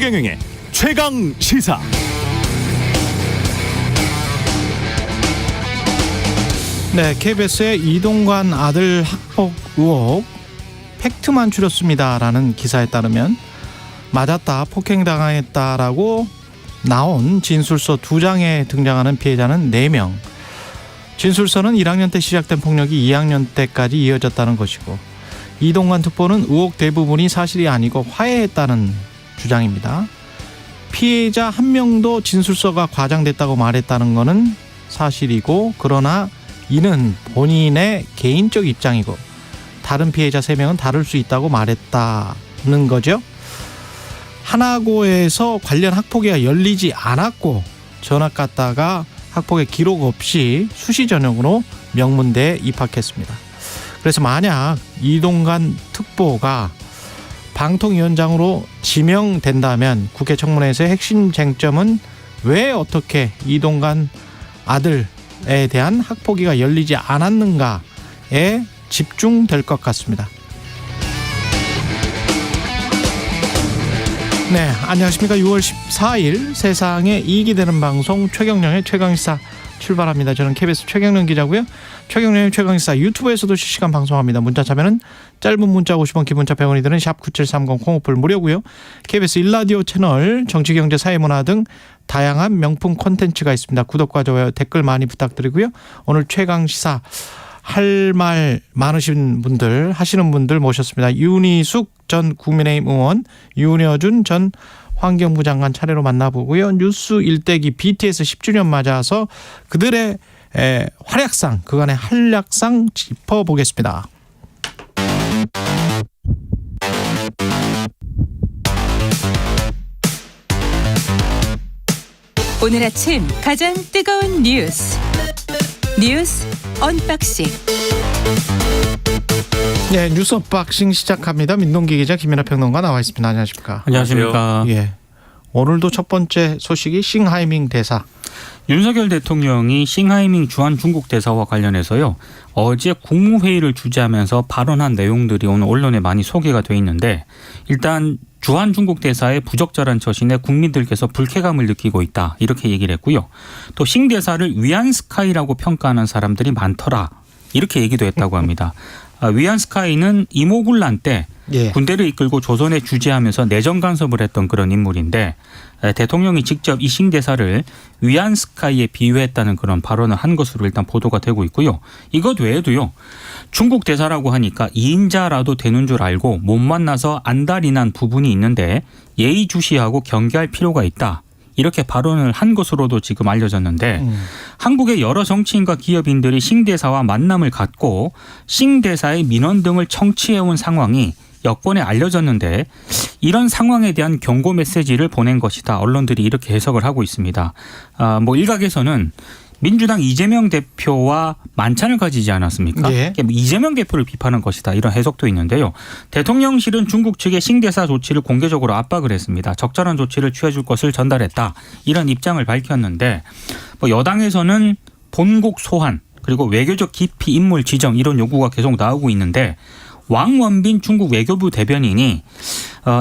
최경영의 최강 시사. 네, KBS의 이동관 아들 학폭 의혹 팩트만 추렸습니다라는 기사에 따르면 맞았다, 폭행당했다라고 나온 진술서 2장에 등장하는 피해자는 4명. 진술서는 1학년 때 시작된 폭력이 2학년 때까지 이어졌다는 것이고, 이동관 특보는 의혹 대부분이 사실이 아니고 화해했다는 주장입니다. 피해자 한 명도 진술서가 과장됐다고 말했다는 것은 사실이고, 그러나 이는 본인의 개인적 입장이고 다른 피해자 3명은 다를 수 있다고 말했다는 거죠. 하나고에서 관련 학폭위가 열리지 않았고 전학 갔다가 학폭의 기록 없이 수시 전형으로 명문대에 입학했습니다. 그래서 만약 이동관 특보가 방통위원장으로 지명된다면 국회 청문회에서의 핵심 쟁점은 왜 어떻게 이동관 아들에 대한 학폭위가 열리지 않았는가에 집중될 것 같습니다. 네, 안녕하십니까. 6월 14일 세상에 이익이 되는 방송 최경영의 최강시사 출발합니다. 저는 KBS 최경영 기자고요. 최경영의 최강시사 유튜브에서도 실시간 방송합니다. 문자 참여는 짧은 문자 50원, 기본자 100원이 드는 샵 9730 콩오플 무료고요. KBS 1라디오 채널 정치, 경제, 사회문화 등 다양한 명품 콘텐츠가 있습니다. 구독과 좋아요, 댓글 많이 부탁드리고요. 오늘 최강시사 할 말 많으신 분들, 하시는 분들 모셨습니다. 윤희숙 전 국민의힘 의원, 윤여준 전 환경부 장관 차례로 만나보고요. 뉴스 일대기 BTS 10주년 맞아서 그들의 활약상, 그간의 한략상 짚어보겠습니다. 오늘 아침 가장 뜨거운 뉴스 언박싱. 네, 뉴스 언박싱 시작합니다. 민동기 기자, 김연아 평론가 나와 있습니다. 안녕하십니까? 안녕하십니까? 예. 오늘도 첫 번째 소식이 싱하이밍 대사. 윤석열 대통령이 싱하이밍 주한 중국 대사와 관련해서요, 어제 국무회의를 주재하면서 발언한 내용들이 오늘 언론에 많이 소개가 돼 있는데, 일단 주한 중국 대사의 부적절한 처신에 국민들께서 불쾌감을 느끼고 있다, 이렇게 얘기를 했고요. 또 싱 대사를 위안스카이라고 평가하는 사람들이 많더라, 이렇게 얘기도 했다고 합니다. 위안스카이는 이모군란 때 군대를 이끌고 조선에 주재하면서 내정 간섭을 했던 그런 인물인데, 대통령이 직접 이 싱 대사를 위안스카이에 비유했다는 그런 발언을 한 것으로 일단 보도가 되고 있고요. 이것 외에도요, 중국 대사라고 하니까 2인자라도 되는 줄 알고 못 만나서 안달이 난 부분이 있는데 예의주시하고 경계할 필요가 있다, 이렇게 발언을 한 것으로도 지금 알려졌는데, 한국의 여러 정치인과 기업인들이 싱 대사와 만남을 갖고 싱 대사의 민원 등을 청취해온 상황이 여권에 알려졌는데, 이런 상황에 대한 경고 메시지를 보낸 것이다, 언론들이 이렇게 해석을 하고 있습니다. 일각에서는 민주당 이재명 대표와 만찬을 가지지 않았습니까? 예. 이재명 대표를 비판한 것이다, 이런 해석도 있는데요. 대통령실은 중국 측의 싱 대사 조치를 공개적으로 압박을 했습니다. 적절한 조치를 취해줄 것을 전달했다, 이런 입장을 밝혔는데, 여당에서는 본국 소환, 그리고 외교적 기피 인물 지정, 이런 요구가 계속 나오고 있는데, 왕원빈 중국 외교부 대변인이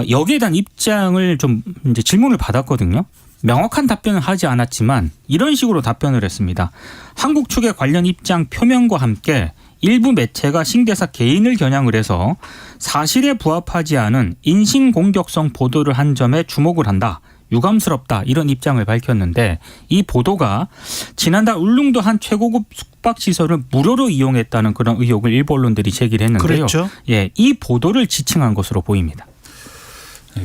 여기에 대한 입장을 좀 이제 질문을 받았거든요. 명확한 답변을 하지 않았지만 이런 식으로 답변을 했습니다. 한국 측의 관련 입장 표명과 함께 일부 매체가 싱 대사 개인을 겨냥을 해서 사실에 부합하지 않은 인신공격성 보도를 한 점에 주목을 한다, 유감스럽다, 이런 입장을 밝혔는데, 이 보도가 지난달 울릉도 한 최고급 숙박시설을 무료로 이용했다는 그런 의혹을 일부 언론들이 제기를 했는데요. 그랬죠? 예, 이 보도를 지칭한 것으로 보입니다.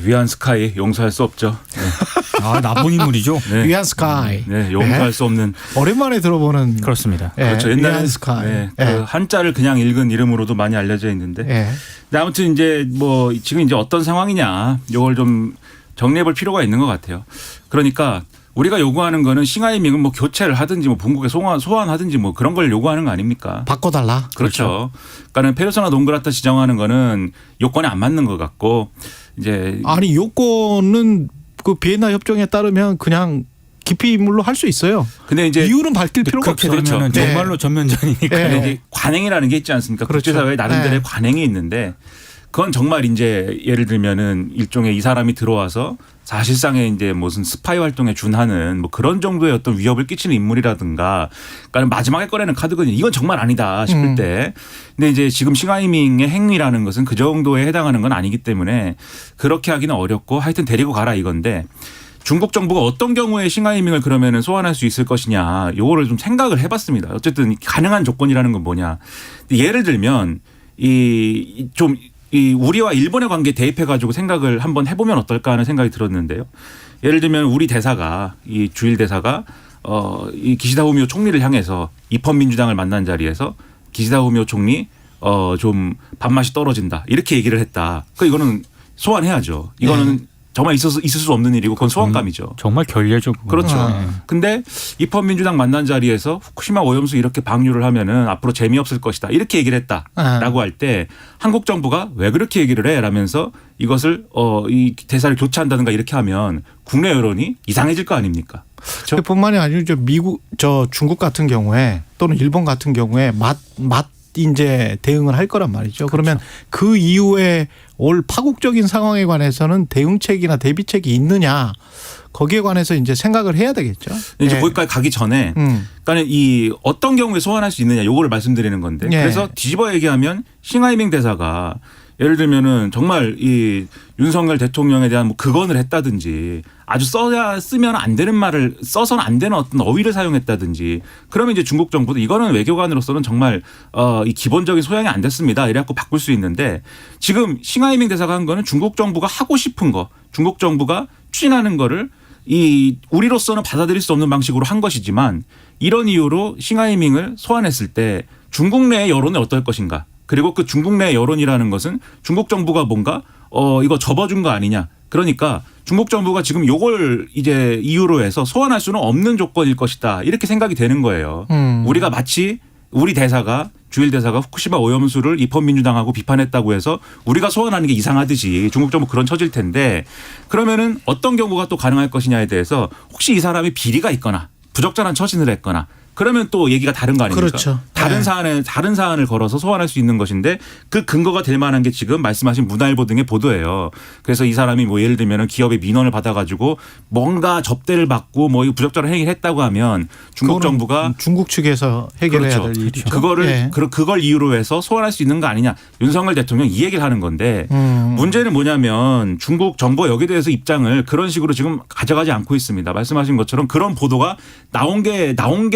위안스카이 용서할 수 없죠. 네. 나쁜 인물이죠. 네. 위안스카이. 네, 용서할 수 없는. 오랜만에 들어보는. 그렇습니다. 그렇죠. 옛날에 위안스카이. 그 한자를 그냥 읽은 이름으로도 많이 알려져 있는데. 근데 아무튼 이제 지금 이제 어떤 상황이냐, 이걸 좀 정리해볼 필요가 있는 것 같아요. 그러니까 우리가 요구하는 거는 싱하이밍은 교체를 하든지 본국에 소환하든지 그런 걸 요구하는 거 아닙니까? 바꿔달라. 그렇죠. 그러니까는 페르소나 논그라타 지정하는 거는 요건에 안 맞는 것 같고, 이제 아니, 요건은 그 비엔나 협정에 따르면 그냥 기피 인물로 할 수 있어요. 근데 이제 이유는 밝힐 필요가 그렇게 없어요. 되면 정말로 전면전이니까. 네. 이제 관행이라는 게 있지 않습니까? 그렇죠. 국제사회에 나름대로의 네. 관행이 있는데, 그건 정말 이제 예를 들면은 일종의 이 사람이 들어와서 사실상의 이제 무슨 스파이 활동에 준하는 뭐 그런 정도의 어떤 위협을 끼치는 인물이라든가 그러니까 마지막에 꺼내는 카드거든요. 이건 정말 아니다 싶을 때. 근데 이제 지금 싱하이밍의 행위라는 것은 그 정도에 해당하는 건 아니기 때문에 그렇게 하기는 어렵고 하여튼 데리고 가라 이건데 중국 정부가 어떤 경우에 싱하이밍을 그러면은 소환할 수 있을 것이냐 요거를 좀 생각을 해봤습니다. 어쨌든 가능한 조건이라는 건 뭐냐. 예를 들면 이 우리와 일본의 관계에 대입해가지고 생각을 한번 해보면 어떨까 하는 생각이 들었는데요. 예를 들면 우리 대사가 이 주일 대사가 이 기시다 후미오 총리를 향해서 입헌민주당을 만난 자리에서 기시다 후미오 총리 좀 밥맛이 떨어진다 이렇게 얘기를 했다. 그러니까 이거는 소환해야죠. 이거는 정말 있을 수 없는 일이고 그건 소환감이죠. 정말 결례죠. 그렇죠. 근데 입헌민주당 만난 자리에서 후쿠시마 오염수 이렇게 방류를 하면은 앞으로 재미없을 것이다. 이렇게 얘기를 했다라고 할 때 한국 정부가 왜 그렇게 얘기를 해? 라면서 이것을 이 대사를 교체한다든가 이렇게 하면 국내 여론이 이상해질 거 아닙니까? 그렇죠? 뿐만이 아니고 중국 같은 경우에 또는 일본 같은 경우에 이제 대응을 할 거란 말이죠. 그렇죠. 그러면 그 이후에 올 파국적인 상황에 관해서는 대응책이나 대비책이 있느냐 거기에 관해서 이제 생각을 해야 되겠죠. 이제 거기까지 가기 전에 그러니까 이 어떤 경우에 소환할 수 있느냐 요거를 말씀드리는 건데 그래서 뒤집어 얘기하면 싱하이밍 대사가 예를 들면은 정말 이 윤석열 대통령에 대한 뭐 극언을 했다든지 아주 쓰면 안 되는 말을 써서는 안 되는 어떤 어휘를 사용했다든지 그러면 이제 중국 정부도 이거는 외교관으로서는 정말 이 기본적인 소양이 안 됐습니다. 이래갖고 바꿀 수 있는데 지금 싱하이밍 대사가 한 거는 중국 정부가 하고 싶은 거 중국 정부가 추진하는 거를 우리로서는 받아들일 수 없는 방식으로 한 것이지만 이런 이유로 싱하이밍을 소환했을 때 중국 내의 여론은 어떨 것인가. 그리고 그 중국 내 여론이라는 것은 중국 정부가 뭔가 이거 접어준 거 아니냐. 그러니까 중국 정부가 지금 요걸 이제 이유로 해서 소환할 수는 없는 조건일 것이다. 이렇게 생각이 되는 거예요. 우리가 마치 우리 대사가 주일 대사가 후쿠시마 오염수를 입헌민주당하고 비판했다고 해서 우리가 소환하는 게 이상하듯이 중국 정부 그런 처질 텐데 그러면은 어떤 경우가 또 가능할 것이냐에 대해서 혹시 이 사람이 비리가 있거나 부적절한 처신을 했거나 그러면 또 얘기가 다른 거 아닙니까? 그렇죠. 다른 사안을 걸어서 소환할 수 있는 것인데 그 근거가 될 만한 게 지금 말씀하신 문화일보 등의 보도예요. 그래서 이 사람이 뭐 예를 들면 기업의 민원을 받아가지고 뭔가 접대를 받고 뭐 부적절한 행위를 했다고 하면 중국 정부가 중국 측에서 해결해야 될 일이죠. 그걸 이유로 해서 소환할 수 있는 거 아니냐. 윤석열 대통령 이 얘기를 하는 건데 문제는 뭐냐면 중국 정부가 여기에 대해서 입장을 그런 식으로 지금 가져가지 않고 있습니다. 말씀하신 것처럼 그런 보도가 나온 게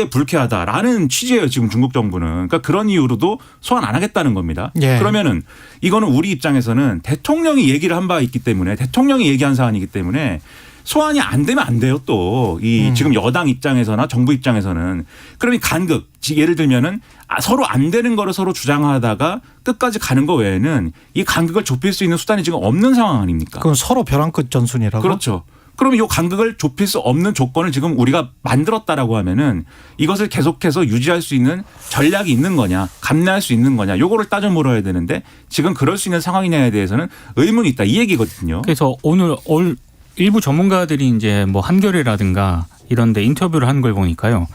불쾌하다라는 취지예요. 지금 중국 정부는. 그러니까 그런 이유로도 소환 안 하겠다는 겁니다. 그러면은 이거는 우리 입장에서는 대통령이 얘기를 한 바 있기 때문에 대통령이 얘기한 사안이기 때문에 소환이 안 되면 안 돼요. 또 지금 여당 입장에서나 정부 입장에서는 그러면 간극 예를 들면은 서로 안 되는 거를 서로 주장하다가 끝까지 가는 거 외에는 이 간극을 좁힐 수 있는 수단이 지금 없는 상황 아닙니까? 그럼 서로 벼랑 끝 전순이라고? 그렇죠. 그러면 이 간극을 좁힐 수 없는 조건을 지금 우리가 만들었다라고 하면은 이것을 계속해서 유지할 수 있는 전략이 있는 거냐, 감내할 수 있는 거냐, 요거를 따져 물어야 되는데 지금 그럴 수 있는 상황이냐에 대해서는 의문이 있다 이 얘기거든요. 그래서 오늘 일부 전문가들이 이제 뭐 한겨레라든가 이런 데 인터뷰를 한 걸 보니까요.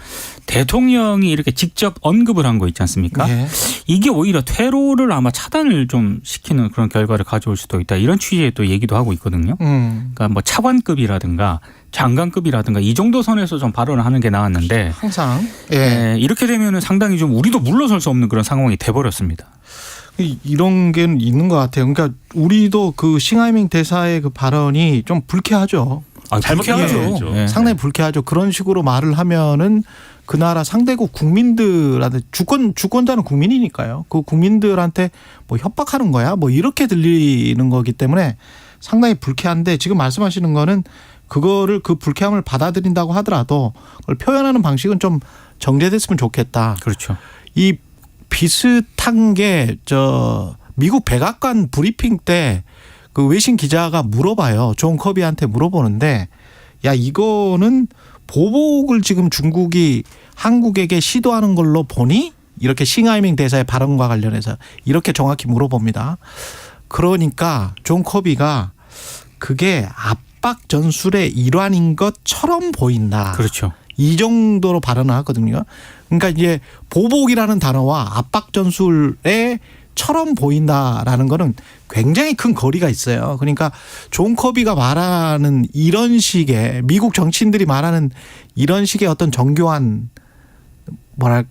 대통령이 이렇게 직접 언급을 한 거 있지 않습니까? 이게 오히려 퇴로를 아마 차단을 좀 시키는 그런 결과를 가져올 수도 있다. 이런 취지의 또 얘기도 하고 있거든요. 그러니까 뭐 차관급이라든가 장관급이라든가 이 정도 선에서 좀 발언을 하는 게 나왔는데 항상 이렇게 되면은 상당히 좀 우리도 물러설 수 없는 그런 상황이 돼버렸습니다. 이런 게 있는 것 같아요. 그러니까 우리도 그 싱하이밍 대사의 그 발언이 좀 불쾌하죠. 잘못하죠. 상당히 불쾌하죠. 그런 식으로 말을 하면은 그 나라 상대국 국민들한테 주권자는 국민이니까요. 그 국민들한테 뭐 협박하는 거야, 뭐 이렇게 들리는 거기 때문에 상당히 불쾌한데 지금 말씀하시는 거는 그거를 그 불쾌함을 받아들인다고 하더라도 그걸 표현하는 방식은 좀 정제됐으면 좋겠다. 그렇죠. 이 비슷한 게 미국 백악관 브리핑 때 그 외신 기자가 물어봐요. 존 커비한테 물어보는데 야 이거는 보복을 지금 중국이 한국에게 시도하는 걸로 보니? 이렇게 싱하이밍 대사의 발언과 관련해서 이렇게 정확히 물어봅니다. 그러니까 존 커비가 그게 압박 전술의 일환인 것처럼 보인다. 그렇죠. 이 정도로 발언을 하거든요. 그러니까 이제 보복이라는 단어와 압박 전술의 처럼 보인다라는 거는 굉장히 큰 거리가 있어요. 그러니까 존 커비가 말하는 이런 식의 미국 정치인들이 말하는 이런 식의 어떤 정교한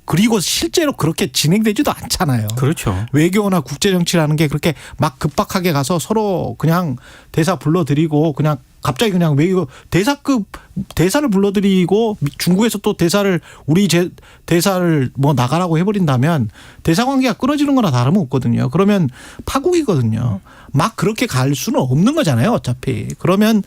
그리고 실제로 그렇게 진행되지도 않잖아요. 그렇죠. 외교나 국제정치라는 게 그렇게 막 급박하게 가서 서로 그냥 대사 불러드리고 그냥 갑자기 그냥 외교 대사급 대사를 불러드리고 중국에서 또 대사를 우리 대사를 뭐 나가라고 해버린다면 대사 관계가 끊어지는 거나 다름없거든요. 그러면 파국이거든요. 막 그렇게 갈 수는 없는 거잖아요. 어차피. 그러면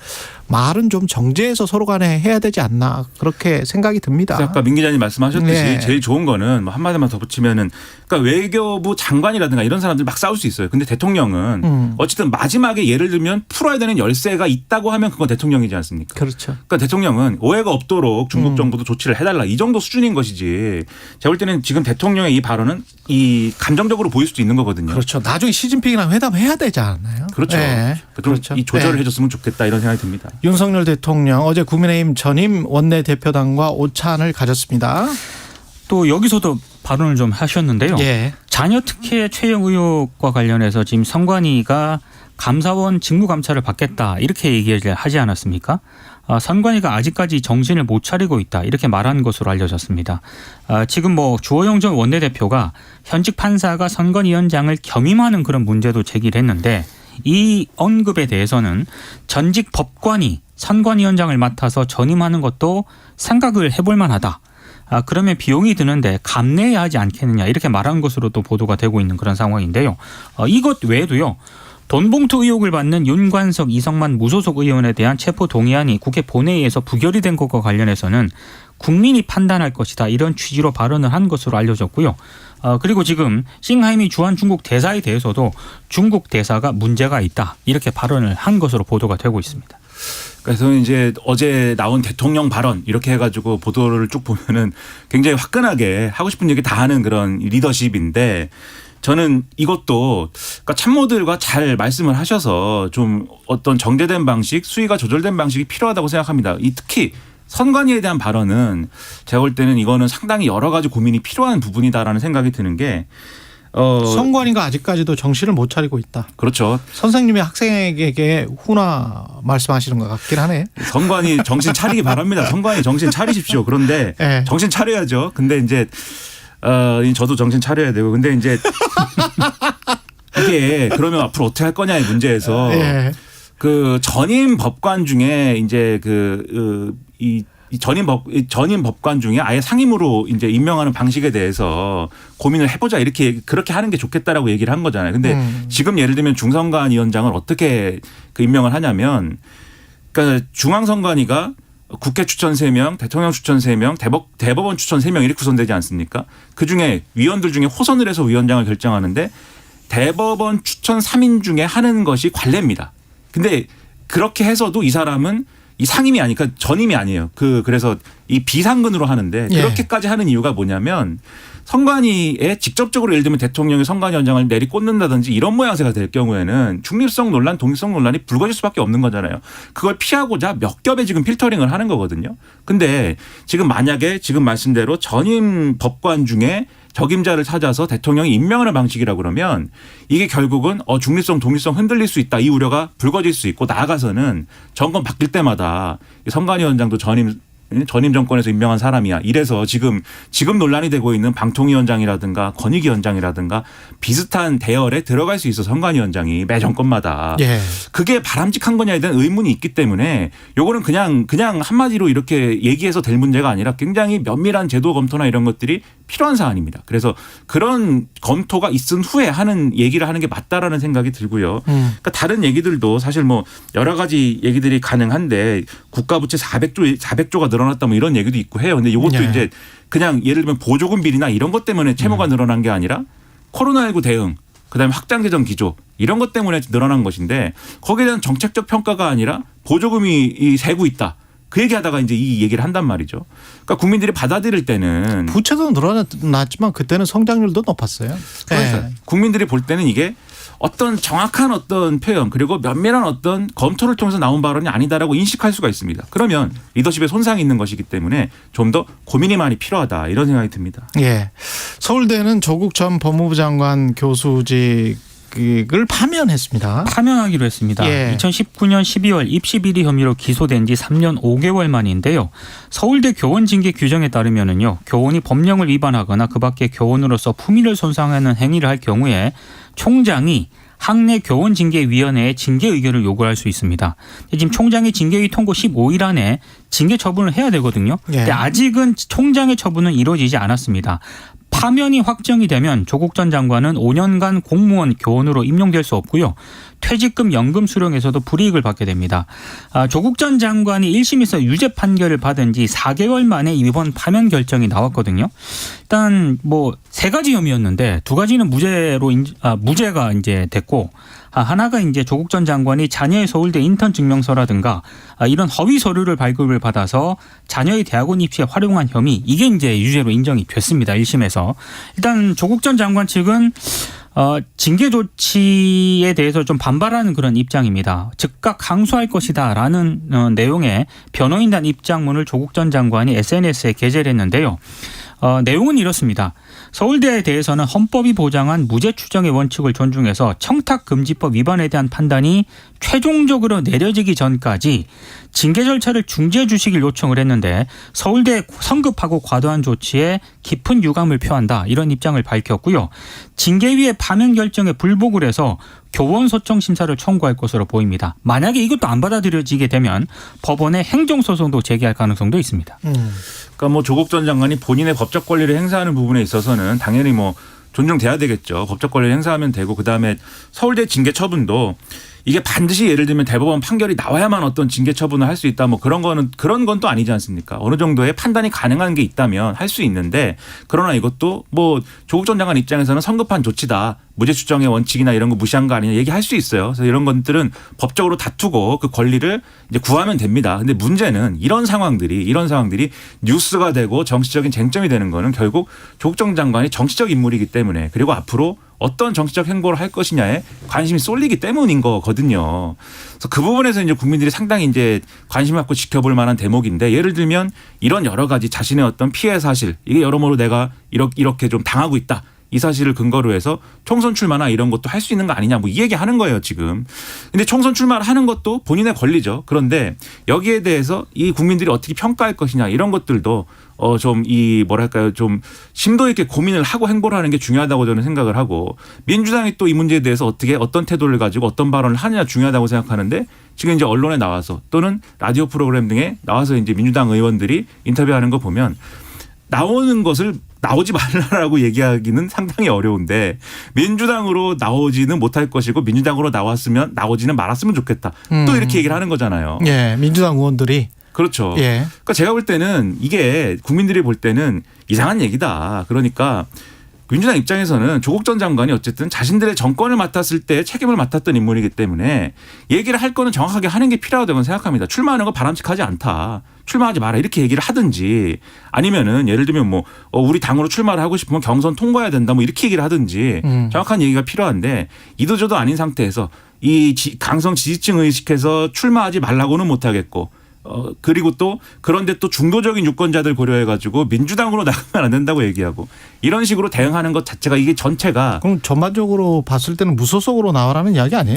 말은 좀 정제해서 서로 간에 해야 되지 않나 그렇게 생각이 듭니다. 아까 민 기자님 말씀하셨듯이 네. 제일 좋은 거는 뭐 한마디만 더 붙이면은 그러니까 외교부 장관이라든가 이런 사람들 막 싸울 수 있어요. 근데 대통령은 어쨌든 마지막에 예를 들면 풀어야 되는 열쇠가 있다고 하면 그건 대통령이지 않습니까? 그렇죠. 그러니까 대통령은 오해가 없도록 중국 정부도 조치를 해달라 이 정도 수준인 것이지. 제가 볼 때는 지금 대통령의 이 발언은 이 감정적으로 보일 수도 있는 거거든요. 그렇죠. 나중에 시진핑이랑 회담해야 되지 않나요? 그렇죠. 네. 좀 그렇죠. 이 조절을 네. 해줬으면 좋겠다 이런 생각이 듭니다. 윤석열 대통령 어제 국민의힘 전임 원내대표단과 오찬을 가졌습니다. 또 여기서도 발언을 좀 하셨는데요. 예. 자녀 특혜 채용 의혹과 관련해서 지금 선관위가 감사원 직무감찰을 받겠다 이렇게 얘기를 하지 않았습니까? 선관위가 아직까지 정신을 못 차리고 있다 이렇게 말한 것으로 알려졌습니다. 지금 뭐 주호영 전 원내대표가 현직 판사가 선관위원장을 겸임하는 그런 문제도 제기를 했는데 이 언급에 대해서는 전직 법관이 선관위원장을 맡아서 전임하는 것도 생각을 해볼 만하다. 그러면 비용이 드는데 감내해야 하지 않겠느냐 이렇게 말한 것으로 또 보도가 되고 있는 그런 상황인데요. 이것 외에도요. 돈봉투 의혹을 받는 윤관석, 이성만 무소속 의원에 대한 체포 동의안이 국회 본회의에서 부결이 된 것과 관련해서는 국민이 판단할 것이다 이런 취지로 발언을 한 것으로 알려졌고요. 그리고 지금 싱하이미 주한 중국 대사에 대해서도 중국 대사가 문제가 있다 이렇게 발언을 한 것으로 보도가 되고 있습니다. 그래서 이제 어제 나온 대통령 발언 이렇게 해가지고 보도를 쭉 보면은 굉장히 화끈하게 하고 싶은 얘기 다 하는 그런 리더십인데 저는 이것도 그러니까 참모들과 잘 말씀을 하셔서 좀 어떤 정제된 방식, 수위가 조절된 방식이 필요하다고 생각합니다. 특히 선관위에 대한 발언은 제가 볼 때는 이거는 상당히 여러 가지 고민이 필요한 부분이다라는 생각이 드는 게 선관위가 아직까지도 정신을 못 차리고 있다. 그렇죠. 선생님이 학생에게 훈화 말씀하시는 것 같긴 하네. 선관위 정신 차리기 바랍니다. 선관위 정신 차리십시오. 그런데 네. 정신 차려야죠. 근데 이제 저도 정신 차려야 되고 근데 이제 이게 그러면 앞으로 어떻게 할 거냐의 문제에서 네. 그 전임 법관 중에 이제 이 전임 법관 중에 아예 상임으로 이제 임명하는 방식에 대해서 고민을 해보자 이렇게 그렇게 하는 게 좋겠다라고 얘기를 한 거잖아요. 근데 지금 예를 들면 중선관위원장을 어떻게 그 임명을 하냐면 그러니까 중앙선관위가 국회 추천 3명, 대통령 추천 3명, 대법원 추천 3명 이렇게 구성되지 않습니까? 그중에 위원들 중에 호선을 해서 위원장을 결정하는데 대법원 추천 3인 중에 하는 것이 관례입니다. 근데 그렇게 해서도 이 사람은 이 상임이 아니니까 전임이 아니에요. 그래서 이 비상근으로 하는데 그렇게까지 하는 이유가 뭐냐면 선관위에 직접적으로 예를 들면 대통령이 선관위원장을 내리꽂는다든지 이런 모양새가 될 경우에는 중립성 논란, 독립성 논란이 불거질 수밖에 없는 거잖아요. 그걸 피하고자 몇 겹의 지금 필터링을 하는 거거든요. 근데 지금 만약에 지금 말씀대로 전임 법관 중에 적임자를 찾아서 대통령이 임명하는 방식이라고 그러면 이게 결국은 중립성, 독립성 흔들릴 수 있다. 이 우려가 불거질 수 있고 나아가서는 정권 바뀔 때마다 선관위원장도 전임 정권에서 임명한 사람이야. 이래서 지금 논란이 되고 있는 방통위원장이라든가 권익위원장이라든가 비슷한 대열에 들어갈 수 있어 선관위원장이 매 정권마다. 예. 그게 바람직한 거냐에 대한 의문이 있기 때문에 요거는 그냥 한마디로 이렇게 얘기해서 될 문제가 아니라 굉장히 면밀한 제도 검토나 이런 것들이 필요한 사안입니다. 그래서 그런 검토가 있은 후에 하는 얘기를 하는 게 맞다라는 생각이 들고요. 그러니까 다른 얘기들도 사실 뭐 여러 가지 얘기들이 가능한데 국가부채 400조가 늘어났다 뭐 이런 얘기도 있고 해요. 근데 이것도 이제 그냥 예를 들면 보조금 비리나 이런 것 때문에 채무가 늘어난 게 아니라 코로나19 대응 그다음에 확장재정 기조 이런 것 때문에 늘어난 것인데 거기에 대한 정책적 평가가 아니라 보조금이 세고 있다. 그 얘기하다가 이제 이 얘기를 한단 말이죠. 그러니까 국민들이 받아들일 때는 부채도 늘어났지만 그때는 성장률도 높았어요. 그러니까 국민들이 볼 때는 이게 어떤 정확한 어떤 표현 그리고 면밀한 어떤 검토를 통해서 나온 발언이 아니다라고 인식할 수가 있습니다. 그러면 리더십에 손상이 있는 것이기 때문에 좀 더 고민이 많이 필요하다 이런 생각이 듭니다. 예. 서울대는 조국 전 법무부 장관 교수직을 파면했습니다. 파면하기로 했습니다. 예. 2019년 12월 입시 비리 혐의로 기소된 지 3년 5개월 만인데요. 서울대 교원 징계 규정에 따르면은요, 교원이 법령을 위반하거나 그밖에 교원으로서 품위를 손상하는 행위를 할 경우에 총장이 학내 교원징계위원회에 징계 의결을 요구할 수 있습니다. 지금 총장이 징계위 통고 15일 안에 징계 처분을 해야 되거든요. 근데 아직은 총장의 처분은 이루어지지 않았습니다. 파면이 확정이 되면 조국 전 장관은 5년간 공무원 교원으로 임용될 수 없고요. 퇴직금 연금 수령에서도 불이익을 받게 됩니다. 조국 전 장관이 1심에서 유죄 판결을 받은 지 4개월 만에 이번 파면 결정이 나왔거든요. 일단 뭐 3가지 혐의였는데 2가지는 무죄가 이제 됐고, 하나가 이제 조국 전 장관이 자녀의 서울대 인턴 증명서라든가 이런 허위 서류를 발급을 받아서 자녀의 대학원 입시에 활용한 혐의, 이게 이제 유죄로 인정이 됐습니다. 1심에서. 일단 조국 전 장관 측은 징계 조치에 대해서 좀 반발하는 그런 입장입니다. 즉각 항소할 것이다라는 내용의 변호인단 입장문을 조국 전 장관이 SNS에 게재를 했는데요. 내용은 이렇습니다. 서울대에 대해서는 헌법이 보장한 무죄 추정의 원칙을 존중해서 청탁금지법 위반에 대한 판단이 최종적으로 내려지기 전까지 징계 절차를 중지해 주시길 요청을 했는데, 서울대의 성급하고 과도한 조치에 깊은 유감을 표한다, 이런 입장을 밝혔고요. 징계위의 파면 결정에 불복을 해서 교원 소청 심사를 청구할 것으로 보입니다. 만약에 이것도 안 받아들여지게 되면 법원에 행정소송도 제기할 가능성도 있습니다. 그러니까 뭐 조국 전 장관이 본인의 법적 권리를 행사하는 부분에 있어서는 당연히 뭐 존중돼야 되겠죠. 법적 권리를 행사하면 되고, 그다음에 서울대 징계 처분도 이게 반드시 예를 들면 대법원 판결이 나와야만 어떤 징계 처분을 할 수 있다, 뭐 그런 건 또 아니지 않습니까? 어느 정도의 판단이 가능한 게 있다면 할 수 있는데, 그러나 이것도 뭐 조국 전 장관 입장에서는 성급한 조치다, 무죄 추정의 원칙이나 이런 거 무시한 거 아니냐 얘기할 수 있어요. 그래서 이런 것들은 법적으로 다투고 그 권리를 이제 구하면 됩니다. 근데 문제는 이런 상황들이 뉴스가 되고 정치적인 쟁점이 되는 거는 결국 조국 전 장관이 정치적 인물이기 때문에, 그리고 앞으로 어떤 정치적 행보를 할 것이냐에 관심이 쏠리기 때문인 거거든요. 그래서 그 부분에서 이제 국민들이 상당히 이제 관심 갖고 지켜볼 만한 대목인데, 예를 들면 이런 여러 가지 자신의 어떤 피해 사실, 이게 여러모로 내가 이렇게 좀 당하고 있다, 이 사실을 근거로 해서 총선 출마나 이런 것도 할 수 있는 거 아니냐, 뭐 이 얘기 하는 거예요 지금. 근데 총선 출마를 하는 것도 본인의 권리죠. 그런데 여기에 대해서 이 국민들이 어떻게 평가할 것이냐, 이런 것들도 좀 좀 심도 있게 고민을 하고 행보를 하는 게 중요하다고 저는 생각을 하고, 민주당이 또 이 문제에 대해서 어떤 태도를 가지고 어떤 발언을 하느냐 중요하다고 생각하는데, 지금 이제 언론에 나와서 또는 라디오 프로그램 등에 나와서 이제 민주당 의원들이 인터뷰하는 거 보면 나오는 것을 나오지 말라라고 얘기하기는 상당히 어려운데, 민주당으로 나오지는 못할 것이고 민주당으로 나오지는 말았으면 좋겠다, 또 이렇게 얘기를 하는 거잖아요. 예, 민주당 의원들이. 그렇죠. 예. 그러니까 제가 볼 때는 이게 국민들이 볼 때는 이상한 얘기다. 그러니까 민주당 입장에서는 조국 전 장관이 어쨌든 자신들의 정권을 맡았을 때 책임을 맡았던 인물이기 때문에 얘기를 할 거는 정확하게 하는 게 필요하다고 생각합니다. 출마하는 거 바람직하지 않다, 출마하지 마라, 이렇게 얘기를 하든지, 아니면은 예를 들면 뭐 우리 당으로 출마를 하고 싶으면 경선 통과해야 된다, 뭐 이렇게 얘기를 하든지 정확한 얘기가 필요한데, 이도저도 아닌 상태에서 이 강성 지지층 의식해서 출마하지 말라고는 못하겠고, 그리고 또 그런데 또 중도적인 유권자들 고려해가지고 민주당으로 나가면 안 된다고 얘기하고, 이런 식으로 대응하는 것 자체가 이게 전체가, 그럼 전반적으로 봤을 때는 무소속으로 나와라는 이야기 아니에요?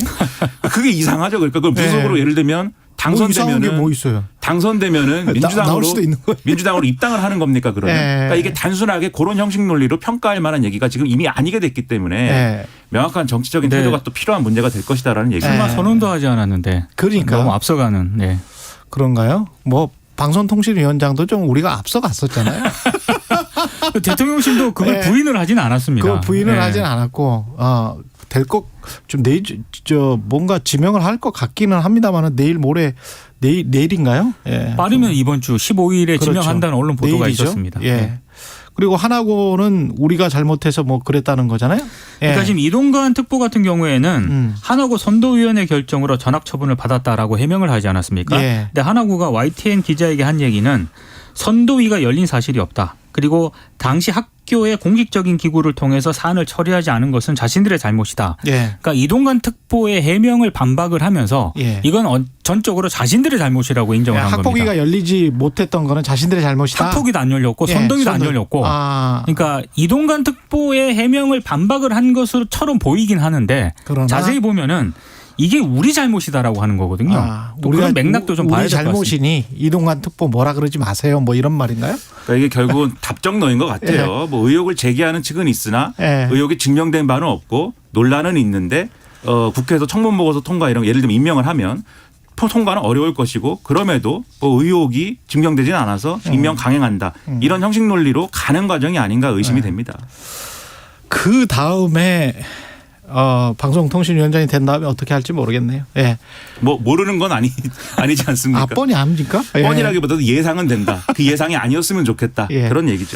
그게 이상하죠. 그러니까 그걸 무소속으로 네. 예를 들면 당선되면은 뭐 있어요? 당선되면은 나올 수도 있는 거예요. 민주당으로 입당을 하는 겁니까 그러면? 그러니까 이게 단순하게 그런 형식 논리로 평가할 만한 얘기가 지금 이미 아니게 됐기 때문에 명확한 정치적인 태도가 또 필요한 문제가 될 것이다라는 얘기입니다. 출마 선언도 하지 않았는데 그러니까 너무 앞서가는. 네. 그런가요? 뭐 방송통신위원장도 좀 우리가 앞서갔었잖아요. 대통령실도 그걸 부인을 하지는 않았습니다. 그걸 부인을 하지는 않았고, 될 것 좀 뭔가 지명을 할 것 같기는 합니다만은 내일인가요? 예. 빠르면 이번 주 15일에 그렇죠. 지명한다는 언론 보도가 내일이죠? 있었습니다. 예. 네. 그리고 하나고는 우리가 잘못해서 뭐 그랬다는 거잖아요. 예. 그러니까 지금 이동관 특보 같은 경우에는 하나고 선도위원회 결정으로 전학 처분을 받았다라고 해명을 하지 않았습니까? 예. 근데 하나고가 YTN 기자에게 한 얘기는 선도위가 열린 사실이 없다. 그리고 당시 학교의 공식적인 기구를 통해서 사안을 처리하지 않은 것은 자신들의 잘못이다. 예. 그러니까 이동관 특보의 해명을 반박을 하면서 예. 이건 전적으로 자신들의 잘못이라고 인정을 한 겁니다. 학폭위가 열리지 못했던 거는 자신들의 잘못이다. 학폭위도 안 열렸고 예, 선동위도 안 열렸고 그러니까 이동관 특보의 해명을 반박을 한 것처럼 보이긴 하는데 그러나 자세히 보면은 이게 우리 잘못이다라고 하는 거거든요. 또 그런 맥락도 좀 봐야 될 것 같습니다. 우리 잘못이니 이동관 특보 뭐라 그러지 마세요. 뭐 이런 말인가요? 그러니까 이게 결국은 답정너인 것 같아요. 뭐 의혹을 제기하는 측은 있으나 의혹이 증명된 바는 없고 논란은 있는데 국회에서 청문 보고서 통과 이런 예를 들면 임명을 하면 통과는 어려울 것이고 그럼에도 뭐 의혹이 증명되지는 않아서 임명 강행한다. 이런 형식 논리로 가는 과정이 아닌가 의심이 됩니다. 그 다음에 방송통신위원장이 된 다음에 어떻게 할지 모르겠네요. 예. 뭐 모르는 건 아니지 않습니까? 뻔히 압니까? 뻔이라기보다도 예상은 된다. 그 예상이 아니었으면 좋겠다. 그런 얘기죠.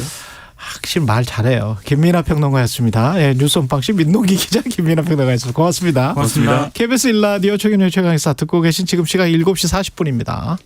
확실히 말 잘해요. 김민하 평론가였습니다. 예, 뉴스 언박싱 민동기 기자 김민하 평론가였습니다. 고맙습니다. 고맙습니다. KBS 1라디오 최경영의 최강시사 듣고 계신 지금 시각 7시 40분입니다.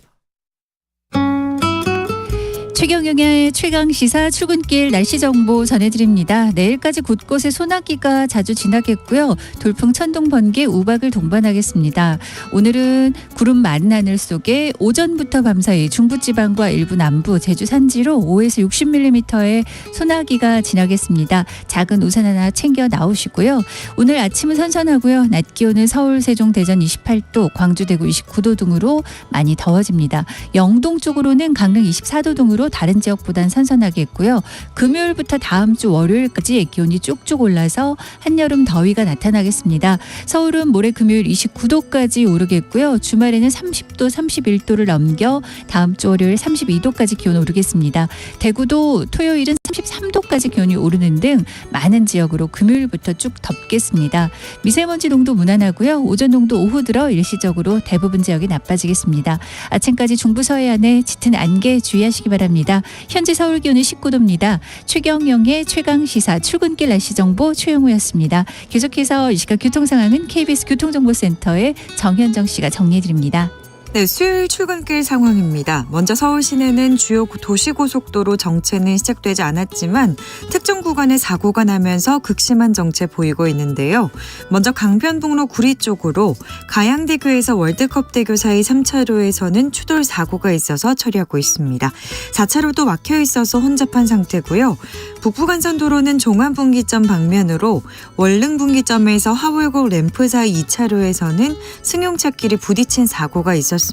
최경영의 최강시사 출근길 날씨 정보 전해드립니다. 내일까지 곳곳에 소나기가 자주 지나겠고요. 돌풍, 천둥, 번개, 우박을 동반하겠습니다. 오늘은 구름 많은 하늘 속에 오전부터 밤사이 중부지방과 일부 남부, 제주 산지로 5에서 60mm의 소나기가 지나겠습니다. 작은 우산 하나 챙겨 나오시고요. 오늘 아침은 선선하고요. 낮 기온은 서울, 세종, 대전 28도, 광주, 대구 29도 등으로 많이 더워집니다. 영동 쪽으로는 강릉 24도 등으로 다른 지역보단 선선하겠고요. 금요일부터 다음 주 월요일까지 기온이 쭉쭉 올라서 한여름 더위가 나타나겠습니다. 서울은 모레 금요일 29도까지 오르겠고요. 주말에는 30도, 31도를 넘겨 다음 주 월요일 32도까지 기온 오르겠습니다. 대구도 토요일은 33도까지 기온이 오르는 등 많은 지역으로 금요일부터 쭉 덥겠습니다. 미세먼지 농도 무난하고요. 오전 농도 오후 들어 일시적으로 대부분 지역이 나빠지겠습니다. 아침까지 중부 서해안에 짙은 안개 주의하시기 바랍니다. 현재 서울 기온은 19도입니다. 최경영의 최강시사 출근길 날씨 정보 최영우였습니다. 계속해서 이 시각 교통 상황은 KBS 교통정보센터의 정현정 씨가 정리해드립니다. 네, 수요일 출근길 상황입니다. 먼저 서울 시내는 주요 도시고속도로 정체는 시작되지 않았지만 특정 구간에 사고가 나면서 극심한 정체 보이고 있는데요. 먼저 강변북로 구리 쪽으로 가양대교에서 월드컵대교 사이 3차로에서는 추돌 사고가 있어서 처리하고 있습니다. 4차로도 막혀 있어서 혼잡한 상태고요. 북부간선도로는 종암분기점 방면으로 월릉분기점에서 하월곡 램프 사이 2차로에서는 승용차끼리 부딪힌 사고가 있었습니다.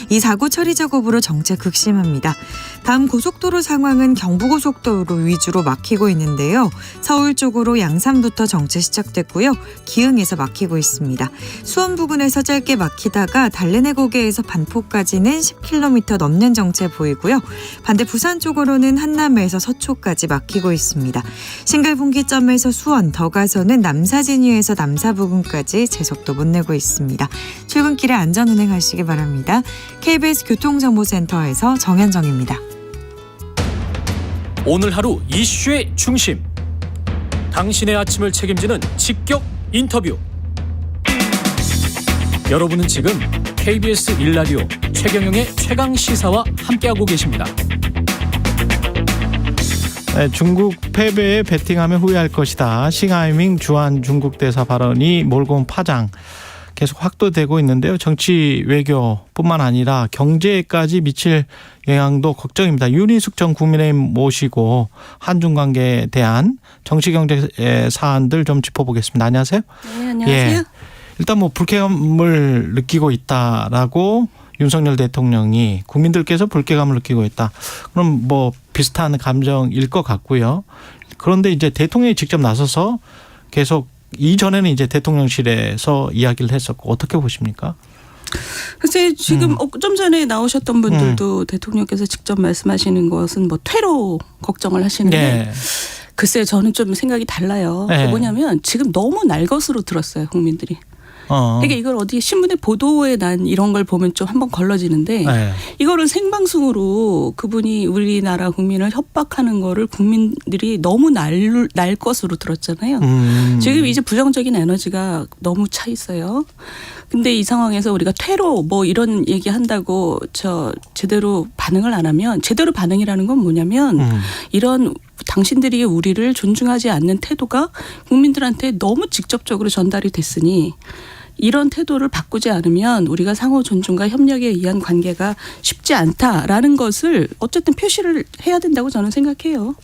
이 사고 처리 작업으로 정체 극심합니다. 다음 고속도로 상황은 경부고속도로 위주로 막히고 있는데요. 서울 쪽으로 양산부터 정체 시작됐고요. 기흥에서 막히고 있습니다. 수원 부근에서 짧게 막히다가 달래내고개에서 반포까지는 10km 넘는 정체 보이고요. 반대 부산 쪽으로는 한남에서 서초까지 막히고 있습니다. 신갈분기점에서 수원 더 가서는 남사진유에서 남사부근까지 제속도 못 내고 있습니다. 출근길에 안전운행하시기 바랍니다. KBS 교통정보센터에서 정현정입니다. 오늘 하루 이슈의 중심. 당신의 아침을 책임지는 직격 인터뷰. 여러분은 지금 KBS 1라디오 최경영의 최강시사와 함께하고 계십니다. 네, 중국 패배에 베팅하면 후회할 것이다. 싱하이밍 주한 중국 대사 발언이 몰고 온 파장 계속 확대되고 있는데요. 정치 외교뿐만 아니라 경제에까지 미칠 영향도 걱정입니다. 윤희숙 전 국민의힘 모시고 한중 관계에 대한 정치 경제 사안들 좀 짚어보겠습니다. 안녕하세요. 네, 안녕하세요. 일단 뭐 불쾌감을 느끼고 있다라고 윤석열 대통령이 국민들께서 불쾌감을 느끼고 있다. 그럼 뭐 비슷한 감정일 것 같고요. 그런데 이제 대통령이 직접 나서서 계속 이전에는 이제 대통령실에서 이야기를 했었고 어떻게 보십니까? 글쎄 지금 좀 전에 나오셨던 분들도 대통령께서 직접 말씀하시는 것은 뭐 퇴로 걱정을 하시는데 네. 글쎄 저는 좀 생각이 달라요. 네. 뭐냐면 지금 너무 날것으로 들었어요 국민들이. 그러니까 이걸 어디 신문에 보도에 난 이런 걸 보면 좀 한번 걸러지는데 네. 이거를 생방송으로 그분이 우리나라 국민을 협박하는 거를 국민들이 너무 날 것으로 들었잖아요. 지금 이제 부정적인 에너지가 너무 차 있어요. 근데 이 상황에서 우리가 퇴로 뭐 이런 얘기 한다고 제대로 반응을 안 하면 제대로 반응이라는 건 뭐냐면 이런 당신들이 우리를 존중하지 않는 태도가 국민들한테 너무 직접적으로 전달이 됐으니 이런 태도를 바꾸지 않으면 우리가 상호 존중과 협력에 의한 관계가 쉽지 않다라는 것을 어쨌든 표시를 해야 된다고 저는 생각해요.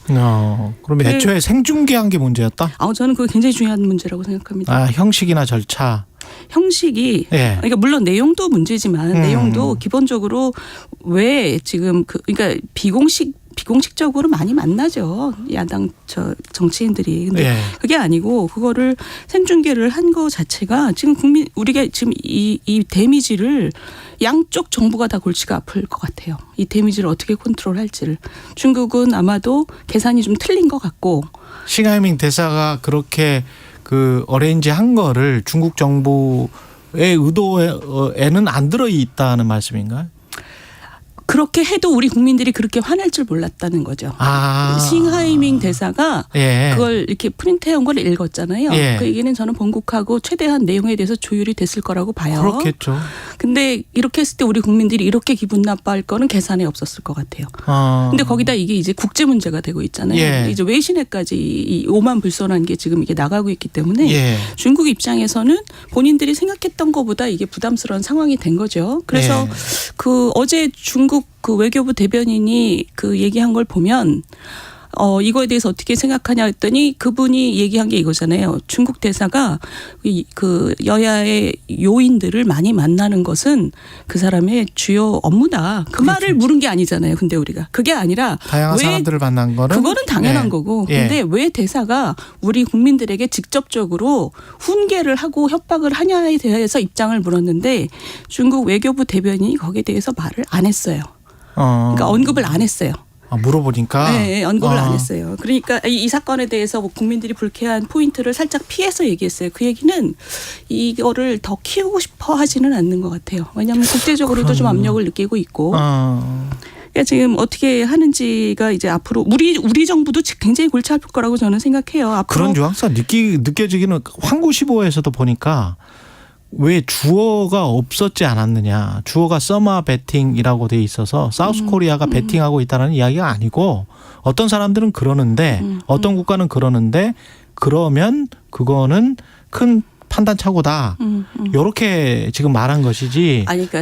그러면 애초에 생중계한 게 문제였다? 저는 그거 굉장히 중요한 문제라고 생각합니다. 형식이나 절차. 형식이 그러니까 물론 내용도 문제지만 내용도 기본적으로 왜 지금 그러니까 비공식적으로 많이 만나죠. 야당 정치인들이. 근데 그게 아니고 그거를 생중계를 한 거 자체가 지금 우리가 지금 이 데미지를 양쪽 정부가 다 골치가 아플 것 같아요. 이 데미지를 어떻게 컨트롤할지를. 중국은 아마도 계산이 좀 틀린 것 같고. 싱하이밍 대사가 그렇게 어레인지 한 거를 중국 정부의 의도에는 안 들어 있다는 말씀인가요? 그렇게 해도 우리 국민들이 그렇게 화낼 줄 몰랐다는 거죠. 싱하이밍 대사가 그걸 이렇게 프린트해온 걸 읽었잖아요. 그 얘기는 저는 번국하고 최대한 내용에 대해서 조율이 됐을 거라고 봐요. 그렇겠죠. 근데 이렇게 했을 때 우리 국민들이 이렇게 기분 나빠할 거는 계산에 없었을 것 같아요. 근데 거기다 이게 이제 국제 문제가 되고 있잖아요. 이제 외신에까지 이 오만 불손한 게 지금 이게 나가고 있기 때문에 중국 입장에서는 본인들이 생각했던 것보다 이게 부담스러운 상황이 된 거죠. 그래서 어제 중국 외교부 대변인이 얘기한 걸 보면 이거에 대해서 어떻게 생각하냐 했더니 그분이 얘기한 게 이거잖아요. 중국 대사가 여야의 요인들을 많이 만나는 것은 그 사람의 주요 업무다. 그 말을 물은 게 아니잖아요. 근데 우리가 그게 아니라 다양한 사람들을 만난 거는 그거는 당연한 거고. 근데 왜 대사가 우리 국민들에게 직접적으로 훈계를 하고 협박을 하냐에 대해서 입장을 물었는데 중국 외교부 대변인이 거기에 대해서 말을 안 했어요. 그러니까 언급을 안 했어요. 물어보니까? 네, 언급을 안 했어요. 그러니까 이 사건에 대해서 국민들이 불쾌한 포인트를 살짝 피해서 얘기했어요. 그 얘기는 이거를 더 키우고 싶어 하지는 않는 것 같아요. 왜냐하면 국제적으로도 좀 압력을 느끼고 있고. 그러니까 지금 어떻게 하는지가 이제 앞으로 우리 정부도 굉장히 골치 아플 거라고 저는 생각해요. 앞으로 그런 뉘앙스가 느껴지기는 황구시보에서도 보니까 왜 주어가 없었지 않았느냐. 주어가 서머 베팅이라고 돼 있어서 사우스 코리아가 베팅하고 있다는 이야기가 아니고 어떤 사람들은 그러는데 어떤 국가는 그러는데 그러면 그거는 큰 판단 착오다. 이렇게 지금 말한 것이지. 그러니까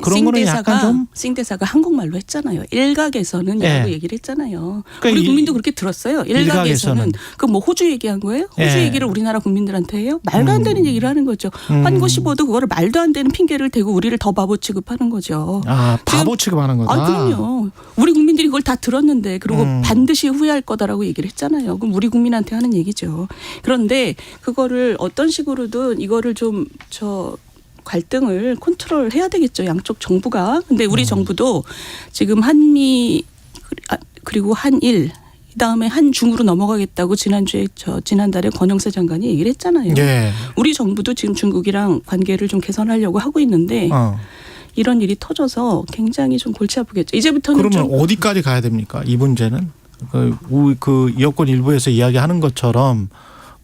그런 거는 약간 좀 싱 대사가 한국말로 했잖아요. 일각에서는 라고 얘기를 했잖아요. 그러니까 우리 국민도 그렇게 들었어요. 일각에서는 뭐 호주 얘기한 거예요? 호주 얘기를 우리나라 국민들한테 해요? 말도 안 되는 얘기를 하는 거죠. 환구시보도 그거를 말도 안 되는 핑계를 대고 우리를 더 바보 취급하는 거죠. 바보 취급하는 거다. 그럼요. 우리 국민들이 그걸 다 들었는데 그리고 반드시 후회할 거다라고 얘기를 했잖아요. 그럼 우리 국민한테 하는 얘기죠. 그런데 그거를 어떤 식으로 이거를 좀 갈등을 컨트롤해야 되겠죠. 양쪽 정부가. 근데 우리 정부도 지금 한미 그리고 한일 그다음에 한중으로 넘어가겠다고 지난달에 권영세 장관이 얘기를 했잖아요. 우리 정부도 지금 중국이랑 관계를 좀 개선하려고 하고 있는데 이런 일이 터져서 굉장히 좀 골치 아프겠죠. 이제부터는 그러면 어디까지 가야 됩니까? 이 문제는 그 여권 일부에서 이야기하는 것처럼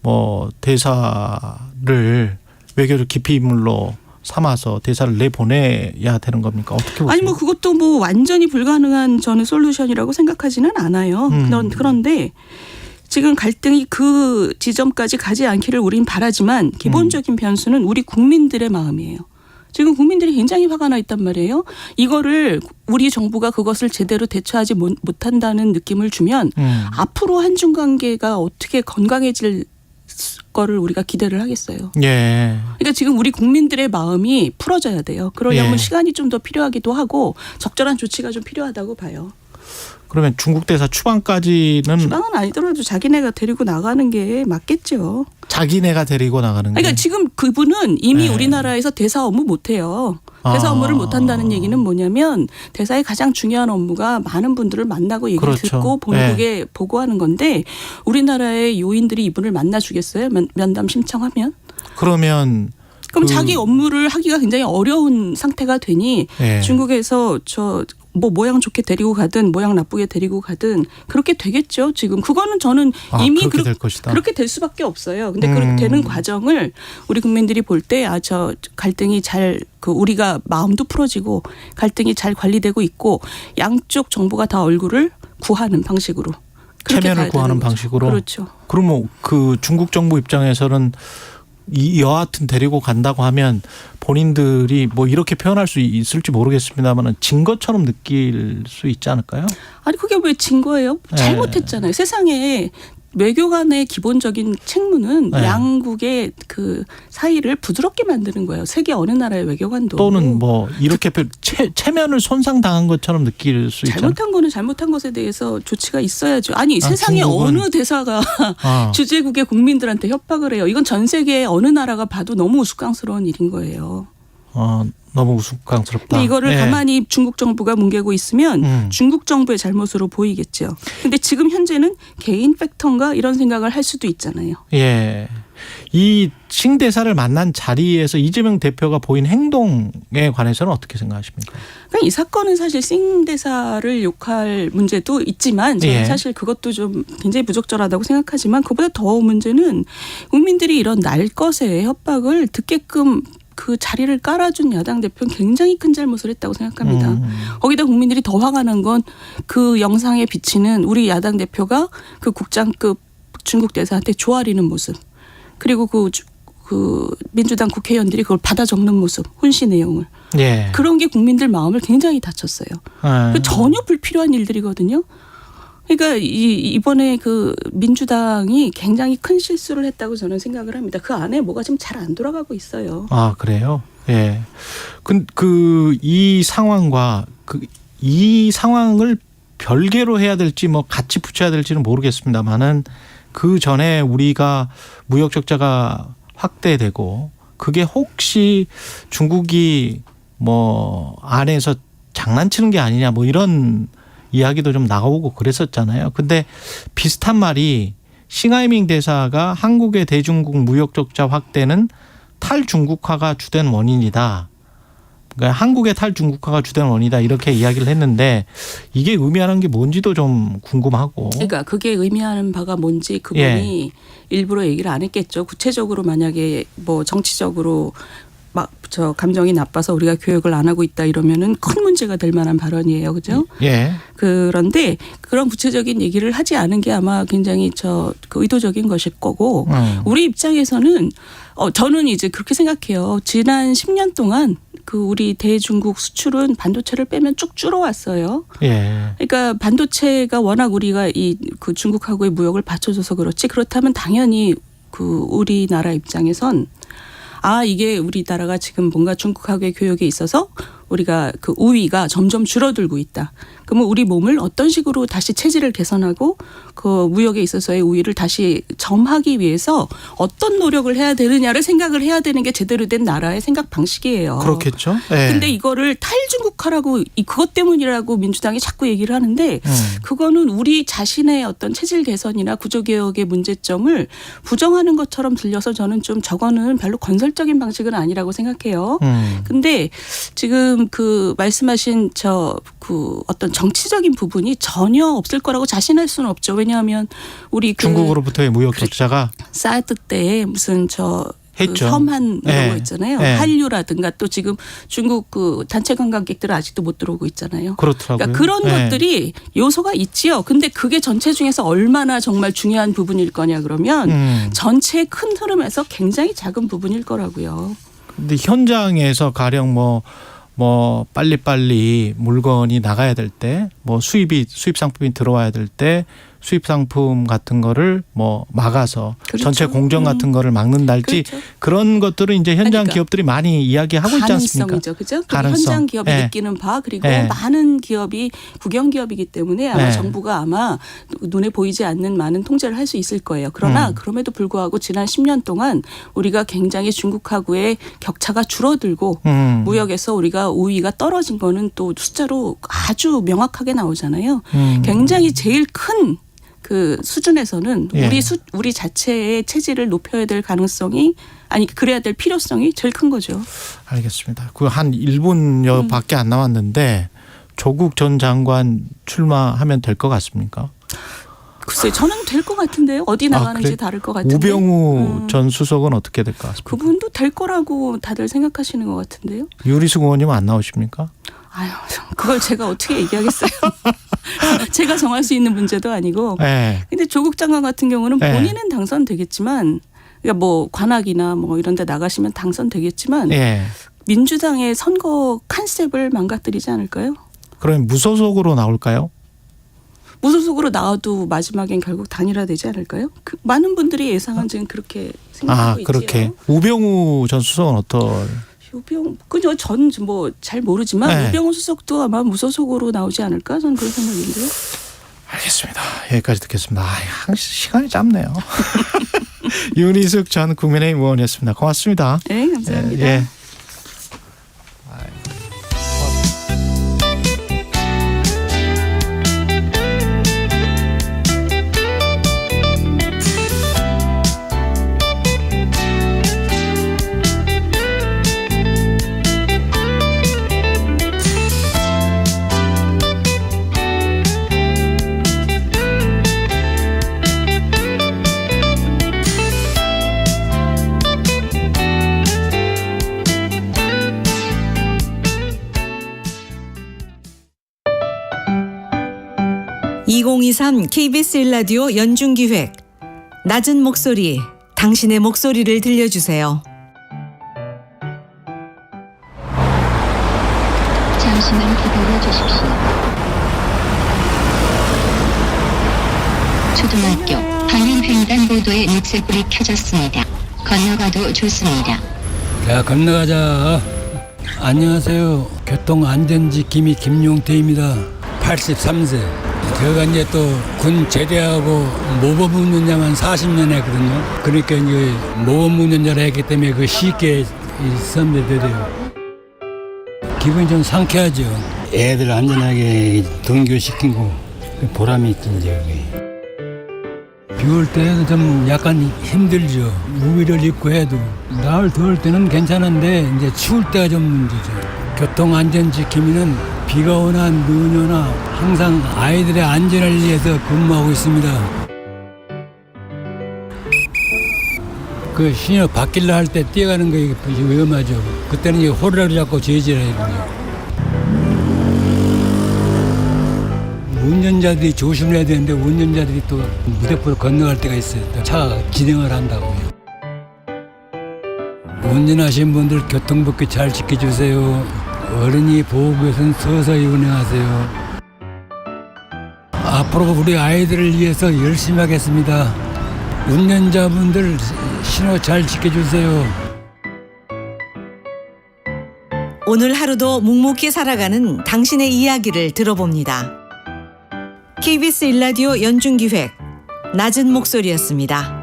뭐 대사를 외교적 기피인물로 삼아서 대사를 내보내야 되는 겁니까? 어떻게 보세요? 뭐 그것도 뭐 완전히 불가능한 저는 솔루션이라고 생각하지는 않아요. 그런데 지금 갈등이 그 지점까지 가지 않기를 우린 바라지만 기본적인 변수는 우리 국민들의 마음이에요. 지금 국민들이 굉장히 화가 나 있단 말이에요. 이거를 우리 정부가 그것을 제대로 대처하지 못한다는 느낌을 주면 앞으로 한중 관계가 어떻게 건강해질 거를 우리가 기대를 하겠어요. 그러니까 지금 우리 국민들의 마음이 풀어져야 돼요. 그러려면 시간이 좀 더 필요하기도 하고 적절한 조치가 좀 필요하다고 봐요. 그러면 중국 대사 추방까지는 추방은 아니더라도 자기네가 데리고 나가는 게 맞겠죠. 자기네가 데리고 나가는 게. 그러니까 지금 그분은 이미 우리나라에서 대사 업무 못해요. 대사 업무를 못한다는 얘기는 뭐냐면 대사의 가장 중요한 업무가 많은 분들을 만나고 얘기를 듣고 본국에 보고하는 건데 우리나라의 요인들이 이분을 만나주겠어요? 면담 신청하면? 그럼 자기 업무를 하기가 굉장히 어려운 상태가 되니 중국에서 모양 좋게 데리고 가든 모양 나쁘게 데리고 가든 그렇게 되겠죠. 지금 그거는 저는 이미 그렇게 될 수밖에 없어요. 근데 그렇게 되는 과정을 우리 국민들이 볼 때 갈등이 잘 우리가 마음도 풀어지고 갈등이 잘 관리되고 있고 양쪽 정부가 다 얼굴을 구하는 방식으로 체면을 구하는 방식으로. 그렇죠. 그러면 그 중국 정부 입장에서는 여하튼 데리고 간다고 하면 본인들이 뭐 이렇게 표현할 수 있을지 모르겠습니다만 진 것처럼 느낄 수 있지 않을까요? 아니 그게 왜 진 거예요? 잘못했잖아요. 세상에 외교관의 기본적인 책무는 양국의 그 사이를 부드럽게 만드는 거예요. 세계 어느 나라의 외교관도. 또는 뭐 이렇게 체면을 손상당한 것처럼 느낄 수 있잖아요. 잘못한 거는 잘못한 것에 대해서 조치가 있어야죠. 아니 세상에 중국은 어느 대사가 주재국의 국민들한테 협박을 해요. 이건 전 세계 어느 나라가 봐도 너무 우스꽝스러운 일인 거예요. 너무 우스꽝스럽다. 근데 이거를 가만히 중국 정부가 뭉개고 있으면 중국 정부의 잘못으로 보이겠죠. 근데 지금 현재는 개인 팩터인가 이런 생각을 할 수도 있잖아요. 예. 이 싱 대사를 만난 자리에서 이재명 대표가 보인 행동에 관해서는 어떻게 생각하십니까? 그러니까 이 사건은 사실 싱 대사를 욕할 문제도 있지만 저는 사실 그것도 좀 굉장히 부적절하다고 생각하지만 그보다 더 문제는 국민들이 이런 날 것의 협박을 듣게끔 그 자리를 깔아준 야당 대표는 굉장히 큰 잘못을 했다고 생각합니다. 거기다 국민들이 더 화가 난 건 그 영상에 비치는 우리 야당 대표가 그 국장급 중국 대사한테 조아리는 모습 그리고 그 민주당 국회의원들이 그걸 받아 적는 모습 훈시 내용을 그런 게 국민들 마음을 굉장히 다쳤어요. 전혀 불필요한 일들이거든요. 그러니까 이번에 그 민주당이 굉장히 큰 실수를 했다고 저는 생각을 합니다. 그 안에 뭐가 지금 잘 안 돌아가고 있어요. 아 그래요? 예. 이 상황과 이 상황을 별개로 해야 될지 뭐 같이 붙여야 될지는 모르겠습니다만은 그 전에 우리가 무역 적자가 확대되고 그게 혹시 중국이 뭐 안에서 장난치는 게 아니냐 뭐 이런 이야기도 좀 나오고 그랬었잖아요. 근데 비슷한 말이 싱하이밍 대사가 한국의 대중국 무역 적자 확대는 탈중국화가 주된 원인이다. 그러니까 한국의 탈중국화가 주된 원인이다 이렇게 이야기를 했는데 이게 의미하는 게 뭔지도 좀 궁금하고. 그러니까 그게 의미하는 바가 뭔지 그분이 일부러 얘기를 안 했겠죠. 구체적으로 만약에 뭐 정치적으로 막 감정이 나빠서 우리가 교육을 안 하고 있다 이러면은 큰 문제가 될 만한 발언이에요, 그죠? 그런데 그런 구체적인 얘기를 하지 않은 게 아마 굉장히 그 의도적인 것일 거고 우리 입장에서는 저는 이제 그렇게 생각해요. 지난 10년 동안 그 우리 대중국 수출은 반도체를 빼면 쭉 줄어왔어요. 그러니까 반도체가 워낙 우리가 그 중국하고의 무역을 받쳐줘서 그렇지 그렇다면 당연히 그 우리나라 입장에선 이게 우리나라가 지금 뭔가 중국하고의 교역에 있어서 우리가 그 우위가 점점 줄어들고 있다. 그러면 우리 몸을 어떤 식으로 다시 체질을 개선하고 그 무역에 있어서의 우위를 다시 점하기 위해서 어떤 노력을 해야 되느냐를 생각을 해야 되는 게 제대로 된 나라의 생각 방식이에요. 그렇겠죠. 근데 이거를 탈중국화라고 그것 때문이라고 민주당이 자꾸 얘기를 하는데 그거는 우리 자신의 어떤 체질 개선이나 구조개혁의 문제점을 부정하는 것처럼 들려서 저는 좀 저거는 별로 건설적인 방식은 아니라고 생각해요. 근데 지금 그 말씀하신 그 어떤 정치적인 부분이 전혀 없을 거라고 자신할 수는 없죠. 왜냐하면 우리 중국으로부터의 무역 적자가 사드 때에 무슨 그 섬한 이런 거 있잖아요. 한류라든가 또 지금 중국 그 단체 관광객들은 아직도 못 들어오고 있잖아요. 그렇더라고요. 그러니까 그런 것들이 요소가 있지요. 근데 그게 전체 중에서 얼마나 정말 중요한 부분일 거냐 그러면 전체의 큰 흐름에서 굉장히 작은 부분일 거라고요. 근데 현장에서 가령 뭐 빨리빨리 물건이 나가야 될 때 뭐 수입 상품이 들어와야 될 때 수입 상품 같은 거를 뭐 막아서 전체 공정 같은 거를 막는달지 그런 것들은 이제 현장 기업들이 많이 이야기하고 있지 않습니까? 가능성이죠. 그죠? 현장 기업이 느끼는 바 그리고 많은 기업이 국영 기업이기 때문에 아마 정부가 아마 눈에 보이지 않는 많은 통제를 할 수 있을 거예요. 그러나 그럼에도 불구하고 지난 10년 동안 우리가 굉장히 중국하고의 격차가 줄어들고 무역에서 우리가 우위가 떨어진 거는 또 숫자로 아주 명확하게 나오잖아요. 굉장히 제일 큰 그 수준에서는 우리 자체의 체질을 높여야 될 가능성이 그래야 될 필요성이 제일 큰 거죠. 알겠습니다. 그 한 1분여밖에 안 남았는데 조국 전 장관 출마하면 될 것 같습니까? 글쎄 저는 될 것 같은데요. 어디 나가는지 다를 것 같은데. 우병우 전 수석은 어떻게 될 것 같습니까? 그분도 될 거라고 다들 생각하시는 것 같은데요. 유리수 의원님은 안 나오십니까? 아유, 그걸 제가 어떻게 얘기하겠어요. 제가 정할 수 있는 문제도 아니고. 네. 근데 조국 장관 같은 경우는 네. 본인은 당선되겠지만, 그러니까 뭐 관악이나 뭐 이런 데 나가시면 당선되겠지만, 예. 민주당의 선거 컨셉을 망가뜨리지 않을까요? 그럼 무소속으로 나올까요? 무소속으로 나와도 마지막엔 결국 단일화되지 않을까요? 많은 분들이 예상한 지금 그렇게 생각하고 있지요. 그렇게. 우병우 전 수석은 어떨? 그죠. 전 뭐 잘 모르지만 네. 우병우 수석도 아마 무소속으로 나오지 않을까? 저는 그런 생각인데요. 알겠습니다. 여기까지 듣겠습니다. 시간이 짧네요. 윤희숙 전 국민의힘 의원이었습니다. 고맙습니다. 네, 감사합니다. 예. (2023) KBS 1라디오 연중기획 낮은 목소리 당신의 목소리를 들려주세요. 잠시만 기다려 주십시오. 초등학교 방향횡단보도에 녹색불이 켜졌습니다. 건너가도 좋습니다. 자, 건너가자. 안녕하세요. 교통안전지 기미 김용태입니다. 83세. 제가 이제 또 군 제대하고 모범 운전자만 40년 했거든요. 그러니까 이제 모범 운전자를 했기 때문에 그 쉽게 선배들이요. 기분이 좀 상쾌하죠. 애들 안전하게 등교시키고 보람이 있지 이제. 비 올 때는 좀 약간 힘들죠. 우비를 입고 해도. 나흘 더울 때는 괜찮은데 이제 추울 때가 좀 문제죠. 교통안전지킴이는 비가 오나 눈이 오나 항상 아이들의 안전을 위해서 근무하고 있습니다. 그 신호 바뀌려 할 때 뛰어가는 거 위험하죠. 그때는 이제 호루라기 잡고 제지해야 돼요. 운전자들이 조심해야 되는데 운전자들이 또 무대포를 건너갈 때가 있어요. 차가 진행을 한다고요. 운전하시는 분들 교통법규 잘 지켜주세요. 어른이 보호구에서는 서서히 운행하세요. 앞으로 우리 아이들을 위해서 열심히 하겠습니다. 운전자분들 신호 잘 지켜주세요. 오늘 하루도 묵묵히 살아가는 당신의 이야기를 들어봅니다. KBS 1라디오 연중기획 낮은 목소리였습니다.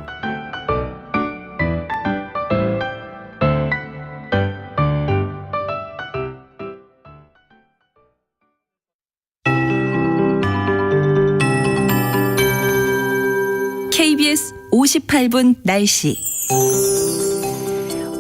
KBS 58분 날씨.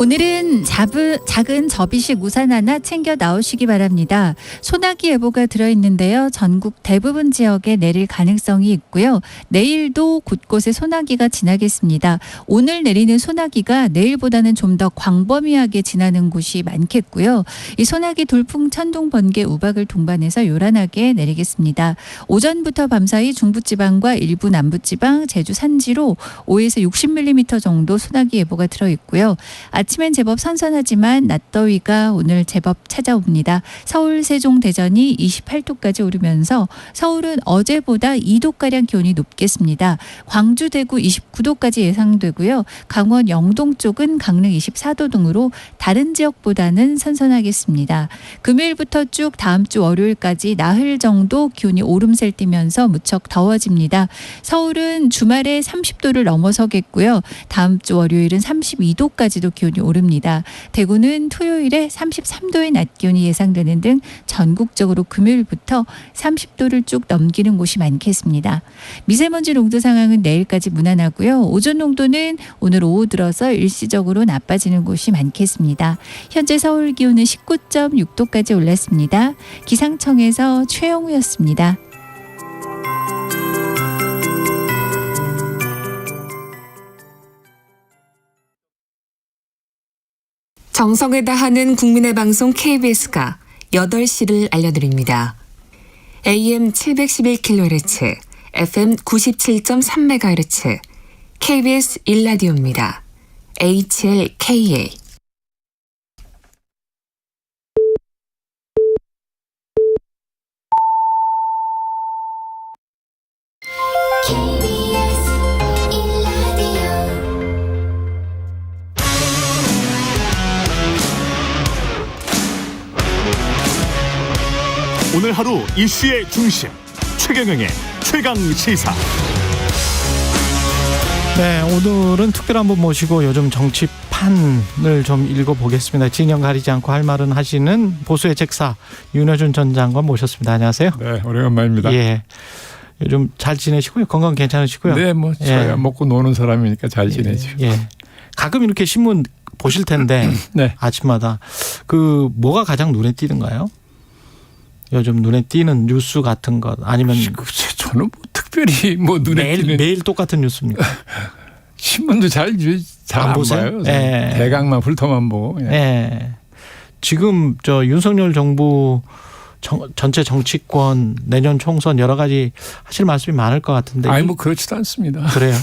오늘은 작은 접이식 우산 하나 챙겨 나오시기 바랍니다. 소나기 예보가 들어있는데요. 전국 대부분 지역에 내릴 가능성이 있고요. 내일도 곳곳에 소나기가 지나겠습니다. 오늘 내리는 소나기가 내일보다는 좀 더 광범위하게 지나는 곳이 많겠고요. 이 소나기 돌풍 천둥 번개 우박을 동반해서 요란하게 내리겠습니다. 오전부터 밤사이 중부지방과 일부 남부지방, 제주 산지로 5에서 60mm 정도 소나기 예보가 들어있고요. 아침엔 제법 선선하지만 낮더위가 오늘 제법 찾아옵니다. 서울, 세종, 대전이 28도까지 오르면서 서울은 어제보다 2도가량 기온이 높겠습니다. 광주, 대구 29도까지 예상되고요. 강원, 영동 쪽은 강릉 24도 등으로 다른 지역보다는 선선하겠습니다. 금요일부터 쭉 다음 주 월요일까지 나흘 정도 기온이 오름세를 띠면서 무척 더워집니다. 서울은 주말에 30도를 넘어서겠고요. 다음 주 월요일은 32도까지도 기온이 오릅니다. 대구는 토요일에 33도의 낮 기온이 예상되는 등 전국적으로 금요일부터 30도를 쭉 넘기는 곳이 많겠습니다. 미세먼지 농도 상황은 내일까지 무난하고요. 오존 농도는 오늘 오후 들어서 일시적으로 나빠지는 곳이 많겠습니다. 현재 서울 기온은 19.6도까지 올랐습니다. 기상청에서 최영우였습니다. 정성을 다하는 국민의 방송 KBS가 8시를 알려드립니다. AM 711kHz, FM 97.3MHz, KBS 1라디오입니다. HLKA. 오늘 하루 이슈의 중심 최경영의 최강 시사. 네, 오늘은 특별한 분 모시고 요즘 정치판을 좀 읽어보겠습니다. 진영 가리지 않고 할 말은 하시는 보수의 책사 윤여준 전 장관 모셨습니다. 안녕하세요. 네, 오래간만입니다. 예, 요즘 잘 지내시고요. 건강 괜찮으시고요. 네, 뭐 저야 먹고 노는 사람이니까 잘 지내죠. 예, 가끔 이렇게 신문 보실 텐데 네. 아침마다 뭐가 가장 눈에 띄는가요? 요즘 눈에 띄는 뉴스 같은 것 아니면 저는 뭐 특별히 뭐 눈에 띄는 매일 똑같은 뉴스입니까? 신문도 잘 안 봐요. 예. 대강만 훑어만 보고. 예. 예. 지금 윤석열 정부 전체 정치권 내년 총선 여러 가지 하실 말씀이 많을 것 같은데. 아니 뭐 그렇지도 않습니다. 그래요.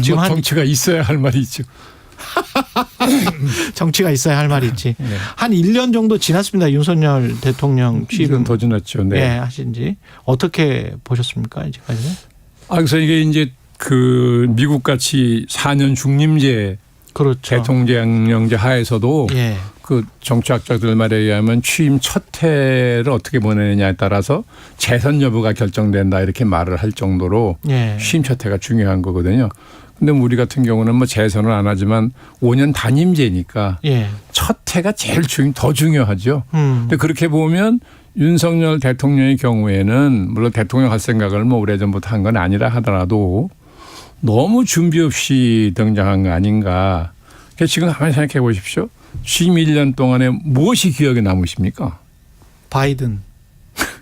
지금 뭐 정치가 있어야 할 말이 있죠. 정치가 있어야 할 말이 있지. 네. 한 1년 정도 지났습니다. 윤석열 대통령 취임 더 지났죠. 네. 예, 하신지 어떻게 보셨습니까? 이제까지? 그래서 이게 이제 미국 같이 4년 중림제 그렇죠. 대통령제 하에서도 예. 그 정치학자들 말에 의하면 취임 첫 해를 어떻게 보내느냐에 따라서 재선 여부가 결정된다 이렇게 말을 할 정도로 예. 취임 첫 해가 중요한 거거든요. 근데 우리 같은 경우는 뭐 재선을 안 하지만 5년 단임제니까 예. 첫 해가 제일 더 중요하죠. 근데 그렇게 보면 윤석열 대통령의 경우에는 물론 대통령 할 생각을 뭐 오래전부터 한 건 아니라 하더라도 너무 준비 없이 등장한 거 아닌가. 그러니까 지금 한번 생각해 보십시오. 취임 1년 동안에 무엇이 기억에 남으십니까? 바이든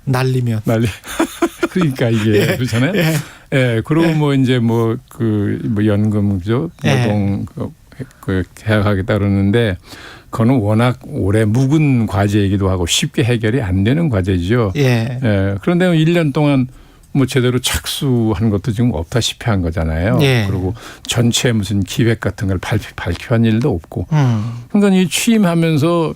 날리면. 그러니까 이게 예. 그렇잖아요. 예. 예, 그리고 뭐 이제 뭐 연금죠. 노동 개혁하겠다 그러는데 그거는 워낙 오래 묵은 과제이기도 하고 쉽게 해결이 안 되는 과제죠. 예. 예. 그런데 1년 동안 뭐 제대로 착수한 것도 지금 없다시피 한 거잖아요. 예. 그리고 전체 무슨 기획 같은 걸 발표한 일도 없고. 그러니까 이 취임하면서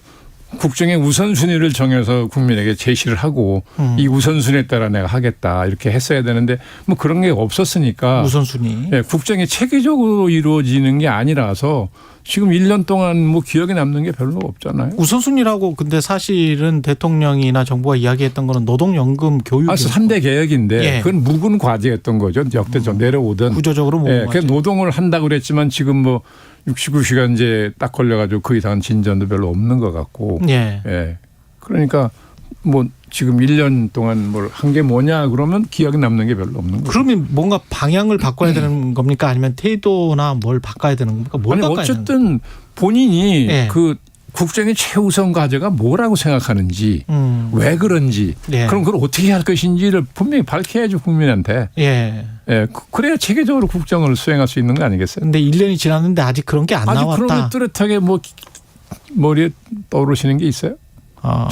국정의 우선순위를 정해서 국민에게 제시를 하고 이 우선순위에 따라 내가 하겠다 이렇게 했어야 되는데 뭐 그런 게 없었으니까 우선순위. 예, 국정이 체계적으로 이루어지는 게 아니라서 지금 1년 동안 뭐 기억에 남는 게 별로 없잖아요. 우선순위라고 근데 사실은 대통령이나 정부가 이야기했던 거는 노동연금 교육이 3대 개혁인데 예. 그건 묵은 과제였던 거죠. 역대적 내려오던. 구조적으로 묵은 예, 과제. 노동을 한다고 그랬지만 지금 뭐 69시간제 딱 걸려가지고 그 이상은 진전도 별로 없는 것 같고. 예. 예. 그러니까 뭐 지금 1년 동안 뭘 한 게 뭐냐 그러면 기억에 남는 게 별로 없는 거죠. 그러면 뭔가 방향을 바꿔야 되는 겁니까? 아니면 태도나 뭘 바꿔야 되는 겁니까? 뭘 아니, 바꿔야 어쨌든 본인이 예. 그 국정의 최우선 과제가 뭐라고 생각하는지 왜 그런지 예. 그럼 그걸 어떻게 할 것인지를 분명히 밝혀야죠 국민한테. 예. 예, 그래야 체계적으로 국정을 수행할 수 있는 거 아니겠어요? 근데 1년이 지났는데 아직 그런 게 안 나왔다. 아직 그런 게 뚜렷하게 뭐 머리에 떠오르시는 게 있어요?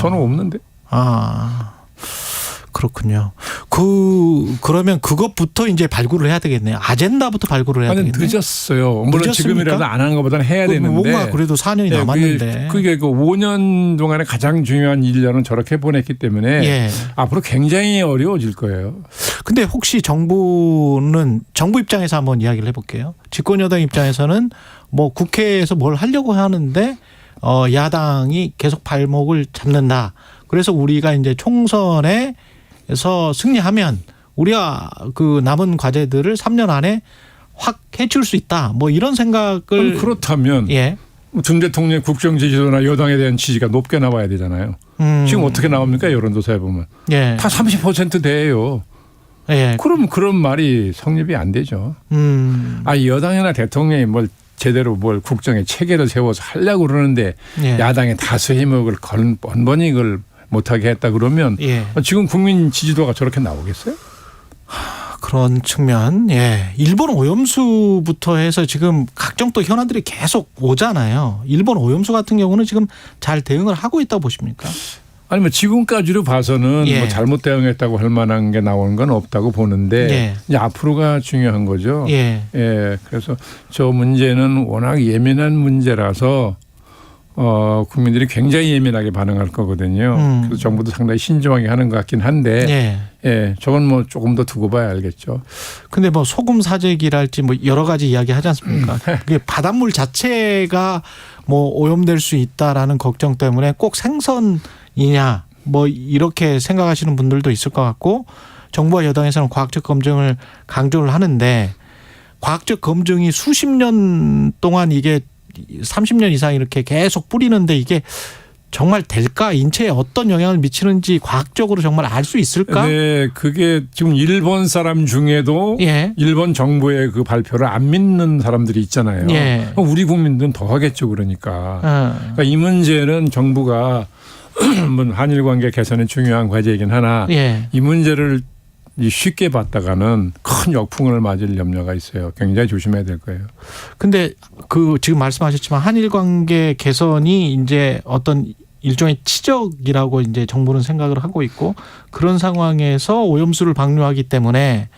저는 없는데. 그렇군요. 그러면 그것부터 이제 발굴을 해야 되겠네요. 아젠다부터 발굴을 해야 되겠네요. 늦었어요. 물론 늦었습니까? 지금이라도 안 하는 것보다는 해야 되는데. 뭔가 그래도 4년이 남았는데. 그게 5년 동안에 가장 중요한 1년은 저렇게 보냈기 때문에 예. 앞으로 굉장히 어려워질 거예요. 근데 혹시 정부 입장에서 한번 이야기를 해볼게요. 집권 여당 입장에서는 뭐 국회에서 뭘 하려고 하는데 야당이 계속 발목을 잡는다. 그래서 우리가 이제 총선에서 승리하면 우리가 그 남은 과제들을 3년 안에 확 해칠 수 있다. 뭐 이런 생각을. 그렇다면 예. 전 대통령의 국정 지지도나 여당에 대한 지지가 높게 나와야 되잖아요. 지금 어떻게 나옵니까? 여론조사에 보면. 예. 다 30% 돼요. 예. 그럼 그런 말이 성립이 안 되죠. 여당이나 대통령이 뭘 제대로 뭘 국정의 체계를 세워서 하려고 그러는데 예. 야당의 다수 힘을 번번이 그걸 못하게 했다 그러면 예. 지금 국민 지지도가 저렇게 나오겠어요? 그런 측면. 예. 일본 오염수부터 해서 지금 각종 또 현안들이 계속 오잖아요. 일본 오염수 같은 경우는 지금 잘 대응을 하고 있다고 보십니까? 아니 뭐 지금까지로 봐서는 예. 뭐 잘못 대응했다고 할 만한 게 나오는 건 없다고 보는데 예. 이제 앞으로가 중요한 거죠. 예. 예. 그래서 저 문제는 워낙 예민한 문제라서 국민들이 굉장히 예민하게 반응할 거거든요. 그래서 정부도 상당히 신중하게 하는 것 같긴 한데, 예, 저건 뭐 조금 더 두고 봐야 알겠죠. 근데 뭐 소금 사재기랄지 뭐 여러 가지 이야기 하지 않습니까? 그게 바닷물 자체가 뭐 오염될 수 있다라는 걱정 때문에 꼭 생선이냐 뭐 이렇게 생각하시는 분들도 있을 것 같고, 정부와 여당에서는 과학적 검증을 강조를 하는데, 과학적 검증이 수십 년 동안 이게 30년 이상 이렇게 계속 뿌리는데 이게 정말 될까? 인체에 어떤 영향을 미치는지 과학적으로 정말 알 수 있을까? 네, 그게 지금 일본 사람 중에도 예. 일본 정부의 그 발표를 안 믿는 사람들이 있잖아요. 예. 우리 국민들은 더 하겠죠, 그러니까. 그러니까 이 문제는 정부가 한일 관계 개선이 중요한 과제이긴 하나 예. 이 문제를 쉽게 봤다가는 큰 역풍을 맞을 염려가 있어요. 굉장히 조심해야 될 거예요. 근데 그 지금 말씀하셨지만 한일 관계 개선이 이제 어떤 일종의 치적이라고 이제 정부는 생각을 하고 있고, 그런 상황에서 오염수를 방류하기 때문에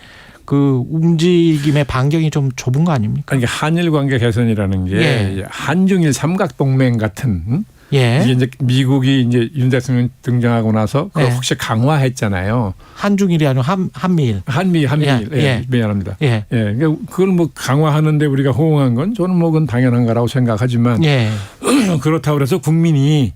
그 움직임의 반경이 좀 좁은 거 아닙니까? 이게 한일 관계 개선이라는 게 예. 한중일 삼각동맹 같은 예. 이게 이제 미국이 이제 윤 대통령 등장하고 나서 그걸 예. 혹시 강화했잖아요. 한중일이 아니고 한미일. 한미일. 예. 예. 미안합니다. 예. 예. 그러니까 그걸 뭐 강화하는데 우리가 호응한 건 저는 뭐 그건 당연한 거라고 생각하지만 예. 그렇다고 해서 국민이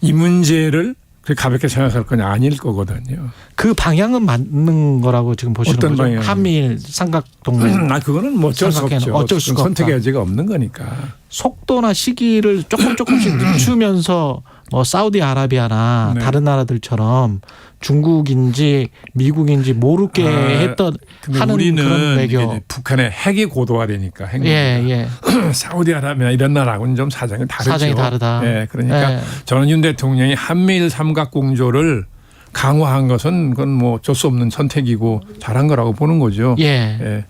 이 문제를 그렇게 가볍게 생각할 건 아닐 거거든요. 그 방향은 맞는 거라고 지금 보시는 어떤 거죠? 방향이요? 한미일 삼각동맹. 그거는 뭐 어쩔 수 없죠. 어쩔 수가 없다. 선택의 여지가 없는 거니까. 속도나 시기를 조금씩 늦추면서 뭐 사우디아라비아나 네. 다른 나라들처럼 중국인지 미국인지 모르게 했던 근데 하는 우리는 그런 외교. 이게 북한의 핵이 고도화되니까 핵 예. 사우디아라비아 이런 나라하고는 좀 사정이 다르죠. 사정이 다르다. 예, 그러니까 예. 저는 윤 대통령이 한미일 삼각공조를 강화한 것은 그건 뭐 어쩔 수 없는 선택이고 잘한 거라고 보는 거죠. 예. 예.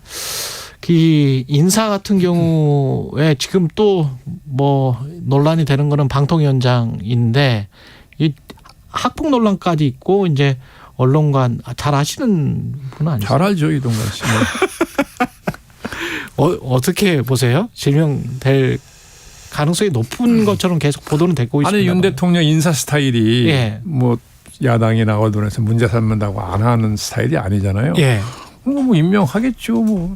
이 인사 같은 경우에 지금 또 뭐 논란이 되는 거는 방통위원장인데, 이 학폭 논란까지 있고 이제 언론관 잘 아시는 분 아니세요? 잘 알죠, 이동관 씨. 어떻게 보세요? 지명될 가능성이 높은 것처럼 계속 보도는 되고 있습니다. 아니 윤 대통령 인사 스타일이 예. 뭐 야당이나 언론에서 문제 삼는다고 안 하는 스타일이 아니잖아요. 예. 뭐 임명하겠죠, 뭐.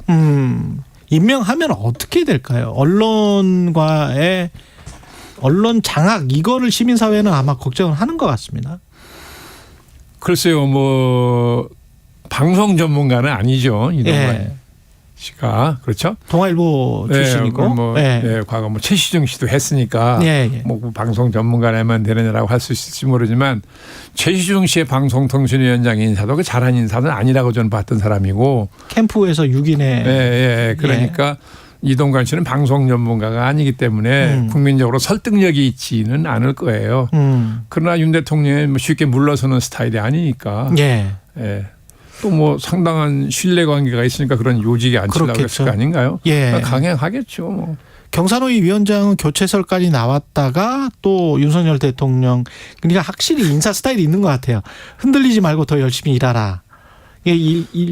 임명하면 어떻게 될까요? 언론과의 언론 장악, 이거를 시민사회는 아마 걱정을 하는 것 같습니다. 글쎄요, 뭐 방송 전문가는 아니죠, 이동관 씨가. 그렇죠? 동아일보 출신이고, 과거 뭐 최시중 씨도 했으니까 뭐 방송 전문가라면 되느냐라고 할 수 있을지 모르지만, 최시중 씨의 방송통신위원장 인사도 그 잘한 인사는 아니라고 저는 봤던 사람이고, 캠프에서 6인의 그러니까 이동관 씨는 방송 전문가가 아니기 때문에 국민적으로 설득력이 있지는 않을 거예요. 그러나 윤 대통령이 뭐 쉽게 물러서는 스타일이 아니니까. 또 뭐 상당한 신뢰관계가 있으니까 그런 요직에 앉히려고 했을 거 아닌가요? 강행하겠죠. 뭐. 경산호위 위원장은 교체설까지 나왔다가 또 윤석열 대통령, 그러니까 확실히 인사 스타일이 있는 것 같아요. 흔들리지 말고 더 열심히 일하라.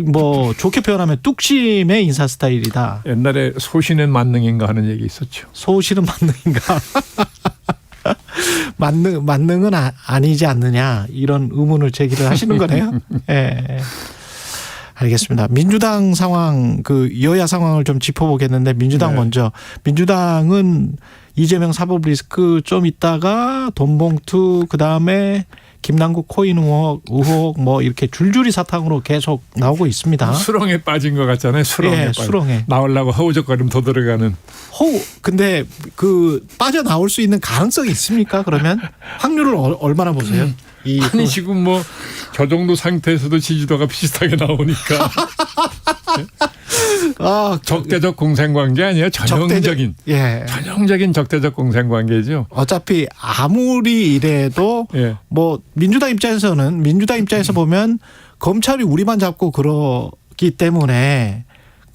뭐 좋게 표현하면 뚝심의 인사 스타일이다. 옛날에 소신은 만능인가 하는 얘기 있었죠. 소신은 만능인가? 만능은 아니지 않느냐, 이런 의문을 제기를 하시는 거네요. 예. 알겠습니다. 민주당 상황, 그 여야 상황을 좀 짚어보겠는데, 민주당 먼저. 민주당은 이재명 사법 리스크 좀 있다가 돈봉투, 그다음에 김남국 코인 의혹 뭐 이렇게 줄줄이 사탕으로 계속 나오고 있습니다. 수렁에 빠진 것 같잖아요. 수렁에. 나오려고 허우적거리면 더 들어가는. 근데 그 빠져나올 수 있는 가능성이 있습니까? 그러면 확률을 얼마나 보세요? 아니 지금 뭐 저 정도 상태에서도 지지도가 비슷하게 나오니까. 적대적 공생관계 아니에요? 전형적인 적대적 공생관계죠. 어차피 아무리 이래도 뭐 민주당 입장에서 보면 검찰이 우리만 잡고 그러기 때문에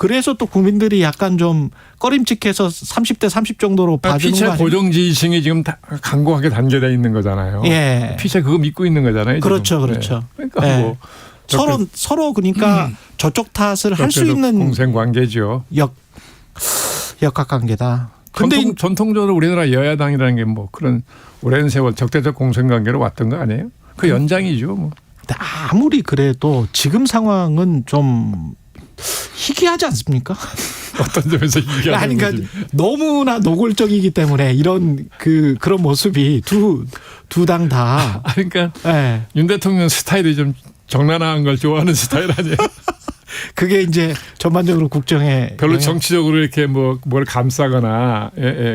그래서 또 국민들이 약간 좀 꺼림칙해서 30대 30 정도로 봐주는 거 피체 아니에요? 고정 지지층이 지금 강고하게 단계되어 있는 거잖아요. 예. 피체 그거 믿고 있는 거잖아요. 지금. 그렇죠, 그렇죠. 네. 그러니까 예. 뭐 서로 그러니까 저쪽 탓을 할 수 있는 공생 관계죠. 역학관계다. 근데 전통적으로 우리나라 여야당이라는 게 뭐 그런 오랜 세월 적대적 공생 관계로 왔던 거 아니에요? 그 연장이죠. 뭐. 근데 아무리 그래도 지금 상황은 좀 희귀하지 않습니까? 어떤 점에서 희귀하다는 아니, 그러니까 거지. 너무나 노골적이기 때문에 이런 그런 모습이 두 당 다. 그러니까 네. 윤 대통령 스타일이 좀 정난한 걸 좋아하는 스타일 아니에요? 그게 이제 전반적으로 국정에 별로 정치적으로 이렇게 뭐 뭘 감싸거나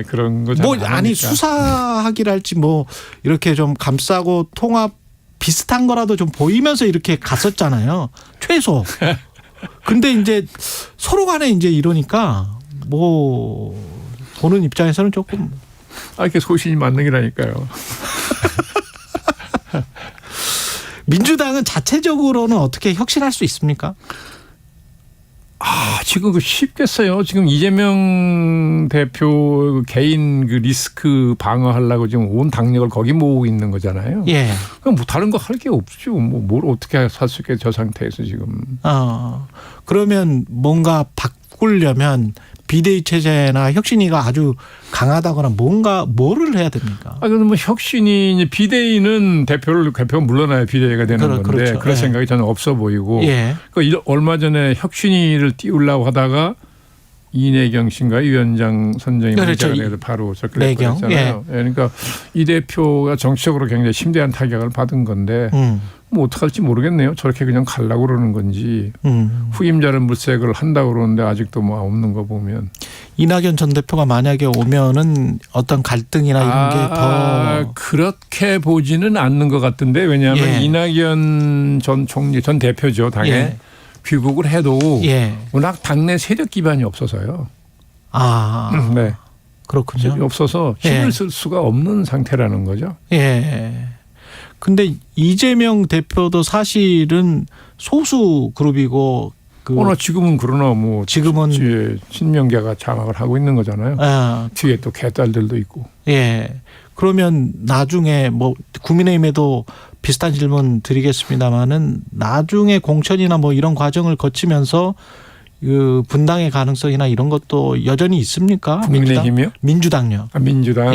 그런 거 잘 안 하니까. 아니 수사하기랄지 뭐 이렇게 좀 감싸고 통합 비슷한 거라도 좀 보이면서 이렇게 갔었잖아요. 최소. 근데 이제 서로 간에 이제 이러니까 뭐 보는 입장에서는 조금 이렇게 소신이 맞는 게라니까요. 민주당은 자체적으로는 어떻게 혁신할 수 있습니까? 지금 그 쉽겠어요. 지금 이재명 대표 개인 그 리스크 방어하려고 지금 온 당력을 거기 모으고 있는 거잖아요. 예. 그럼 뭐 다른 거 할 게 없죠. 뭐 뭘 어떻게 할 수 있게 저 상태에서 지금. 그러면 뭔가 바꾸려면 비대위 체제나 혁신위가 아주 강하다거나 뭐를 해야 됩니까? 그럼 뭐 혁신이 이제 비대위는 대표가 물러나야 비대위가 되는 건데 그렇죠. 그런 생각이 저는 없어 보이고. 얼마 전에 혁신위를 띄우려고 하다가 이내경 씨인가 위원장 선정이 문제가 돼서 바로 접근했잖아요. 그러니까 이 대표가 정치적으로 굉장히 심대한 타격을 받은 건데 뭐 어떡할지 모르겠네요. 저렇게 그냥 가려고 그러는 건지 후임자를 물색을 한다고 그러는데 아직도 뭐 없는 거 보면. 이낙연 전 대표가 만약에 오면은 어떤 갈등이나 이런 게 더 그렇게 보지는 않는 것 같은데 왜냐하면 이낙연 전 총리 전 대표죠 당에 귀국을 해도 워낙 당내 세력 기반이 없어서요. 네. 그렇군요. 없어서 힘을 쓸 수가 없는 상태라는 거죠. 근데 이재명 대표도 사실은 소수 그룹이고 지금은 그러나 뭐 지금은 친명계가 장악을 하고 있는 거잖아요. 뒤에 또 개딸들도 있고. 그러면 나중에 뭐 국민의힘에도 비슷한 질문 드리겠습니다마는 나중에 공천이나 뭐 이런 과정을 거치면서 그 분당의 가능성이나 이런 것도 여전히 있습니까? 국민의힘이요? 민주당요. 민주당.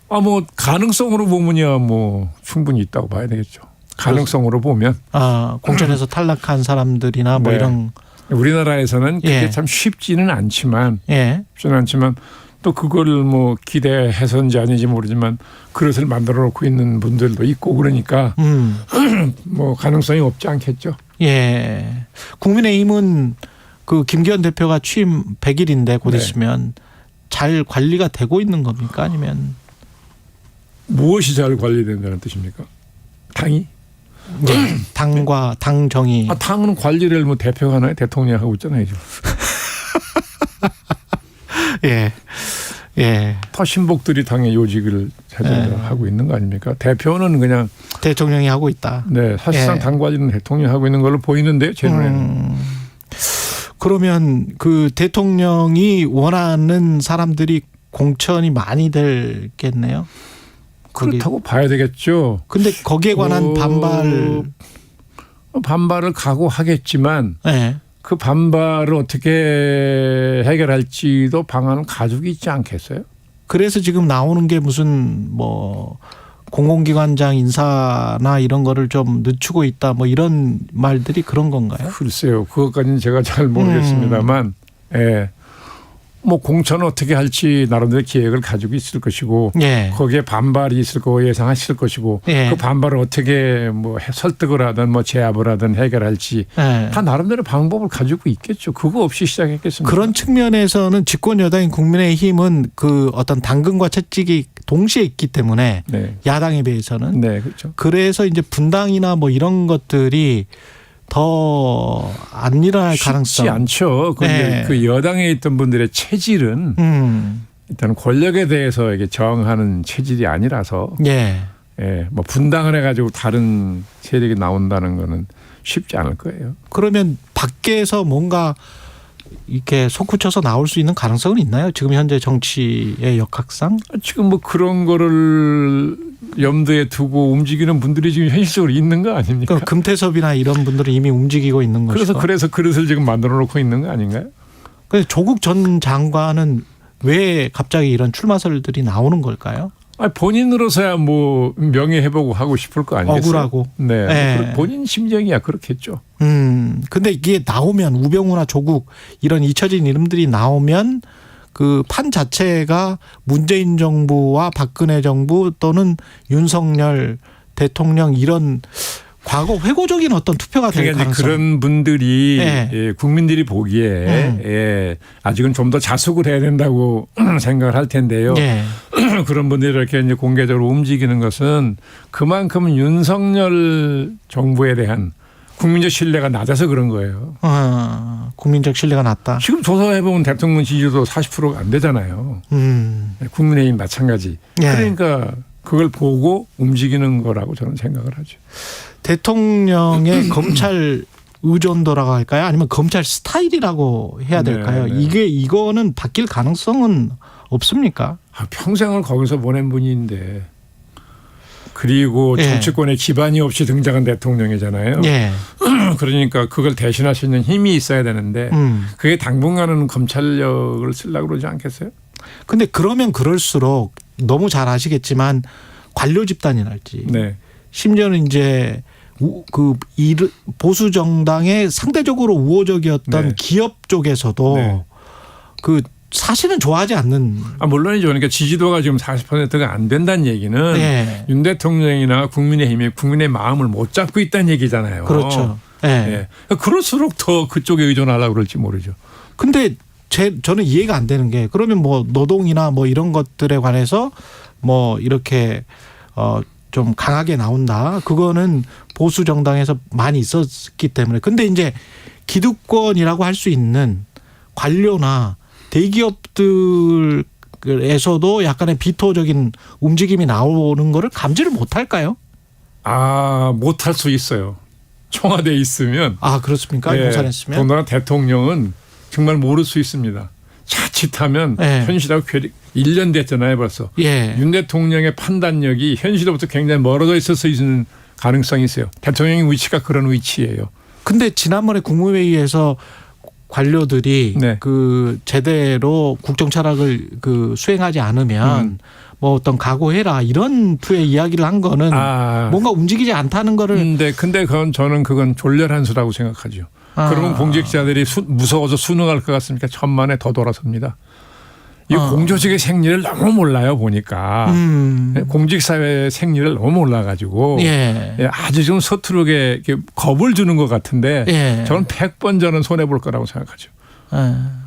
뭐 가능성으로 보면야 뭐 충분히 있다고 봐야 되겠죠. 가능성으로 보면. 공천에서 탈락한 사람들이나 뭐 이런. 우리나라에서는 그게 참 쉽지는 않지만. 쉽지는 않지만 또 그걸 뭐 기대해서인지 아닌지 모르지만 그릇을 만들어 놓고 있는 분들도 있고 그러니까 뭐 가능성이 없지 않겠죠. 국민의힘은 그 김기현 대표가 취임 100일인데 곧 있으면 잘 관리가 되고 있는 겁니까? 아니면 무엇이 잘 관리된다는 뜻입니까? 당이? 당과 당 정의. 당은 관리를 뭐 대표가 하나요? 대통령이 하고 있잖아요. 지금. 다 신복들이 당의 요직을 하고 있는 거 아닙니까? 대표는 그냥 대통령이 하고 있다. 네, 사실상 당 관리는 대통령이 하고 있는 걸로 보이는데요, 제 눈에는. 그러면 그 대통령이 원하는 사람들이 공천이 많이 되겠네요. 그렇다고 봐야 되겠죠. 근데 거기에 관한 반발을 각오하겠지만 그 반발을 어떻게 해결할지도 방안을 가지고 있지 않겠어요? 그래서 지금 나오는 게 무슨 뭐 공공기관장 인사나 이런 거를 좀 늦추고 있다 뭐 이런 말들이 그런 건가요? 글쎄요. 그것까지는 제가 잘 모르겠습니다만 뭐 공천을 어떻게 할지 나름대로 계획을 가지고 있을 것이고 거기에 반발이 있을 거 예상하실 것이고 그 반발을 어떻게 뭐 설득을 하든 뭐 제압을 하든 해결할지 다 나름대로 방법을 가지고 있겠죠. 그거 없이 시작했겠습니까? 그런 측면에서는 집권 여당인 국민의힘은 그 어떤 당근과 채찍이 동시에 있기 때문에 야당에 비해서는 그렇죠. 그래서 이제 분당이나 뭐 이런 것들이 더 안 일어날 가능성. 쉽지 않죠. 그 여당에 있던 분들의 체질은 일단 권력에 대해서 이게 저항하는 체질이 아니라서 뭐 분당을 해가지고 다른 세력이 나온다는 거는 쉽지 않을 거예요. 그러면 밖에서 뭔가 이렇게 솟구쳐서 나올 수 있는 가능성은 있나요? 지금 현재 정치의 역학상? 지금 뭐 그런 거를 염두에 두고 움직이는 분들이 지금 현실적으로 있는 거 아닙니까? 그러니까 금태섭이나 이런 분들은 이미 움직이고 있는 것이고. 그래서 그릇을 지금 만들어 놓고 있는 거 아닌가요? 그래서 조국 전 장관은 왜 갑자기 이런 출마설들이 나오는 걸까요? 본인으로서야 뭐 명예회복 하고 싶을 거 아니겠어요? 억울하고. 네. 네. 본인 심정이야 그렇겠죠. 근데 이게 나오면 우병우나 조국 이런 잊혀진 이름들이 나오면 그 판 자체가 문재인 정부와 박근혜 정부 또는 윤석열 대통령 이런 과거 회고적인 어떤 투표가 될 그러니까 가능성. 그런 분들이 네. 예, 국민들이 보기에 예, 아직은 좀 더 자숙을 해야 된다고 생각을 할 텐데요. 네. 그런 분들이 이렇게 이제 공개적으로 움직이는 것은 그만큼 윤석열 정부에 대한 국민적 신뢰가 낮아서 그런 거예요. 국민적 신뢰가 낮다. 지금 조사해보면 대통령 지지도 40%가 안 되잖아요. 국민의힘 마찬가지. 네. 그러니까 그걸 보고 움직이는 거라고 저는 생각을 하죠. 대통령의 검찰 의존도라고 할까요? 아니면 검찰 스타일이라고 해야 될까요? 네. 이거는 바뀔 가능성은 없습니까? 평생을 거기서 보낸 분인데 그리고 예. 정치권에 기반이 없이 등장한 대통령이잖아요. 예. 그러니까 그걸 대신할 수 있는 힘이 있어야 되는데 그게 당분간은 검찰력을 쓰려고 그러지 않겠어요? 근데 그러면 그럴수록 너무 잘 아시겠지만 관료 집단이랄지 네. 심지어는 이제 보수 정당의 상대적으로 우호적이었던 네. 기업 쪽에서도 네. 그 사실은 좋아하지 않는. 물론이죠. 그러니까 지지도가 지금 40%가 안 된다는 얘기는 네. 윤 대통령이나 국민의힘이 국민의 마음을 못 잡고 있다는 얘기잖아요. 그렇죠. 네. 네. 그럴수록 더 그쪽에 의존하려고 그럴지 모르죠. 근데 저는 이해가 안 되는 게 그러면 뭐 노동이나 뭐 이런 것들에 관해서 뭐 이렇게 좀 강하게 나온다. 그거는 보수 정당에서 많이 있었기 때문에. 근데 이제 기득권이라고 할 수 있는 관료나 대기업들에서도 약간의 비토적인 움직임이 나오는 거를 감지를 못할까요? 못할 수 있어요. 청와대에 있으면. 그렇습니까? 네, 공산했으면. 더구나 대통령은 정말 모를 수 있습니다. 자칫하면 네. 현실하고 1년 됐잖아요 벌써. 예. 윤 대통령의 판단력이 현실로부터 굉장히 멀어져 있어서 있는 가능성이 있어요. 대통령의 위치가 그런 위치예요. 근데 지난번에 국무회의에서 관료들이 네. 그 제대로 국정 철학을 수행하지 않으면 뭐 어떤 각오해라 이런 투의 이야기를 한 거는 뭔가 움직이지 않다는 거를. 근데 그건 졸렬한 수라고 생각하죠. 그러면 공직자들이 무서워서 순응할 것 같습니까? 천만에 더 돌아섭니다. 이 공조직의 생리를 너무 몰라요 보니까. 공직사회의 생리를 너무 몰라가지고 아주 좀 서투르게 겁을 주는 것 같은데 저는 100번 저는 손해볼 거라고 생각하죠.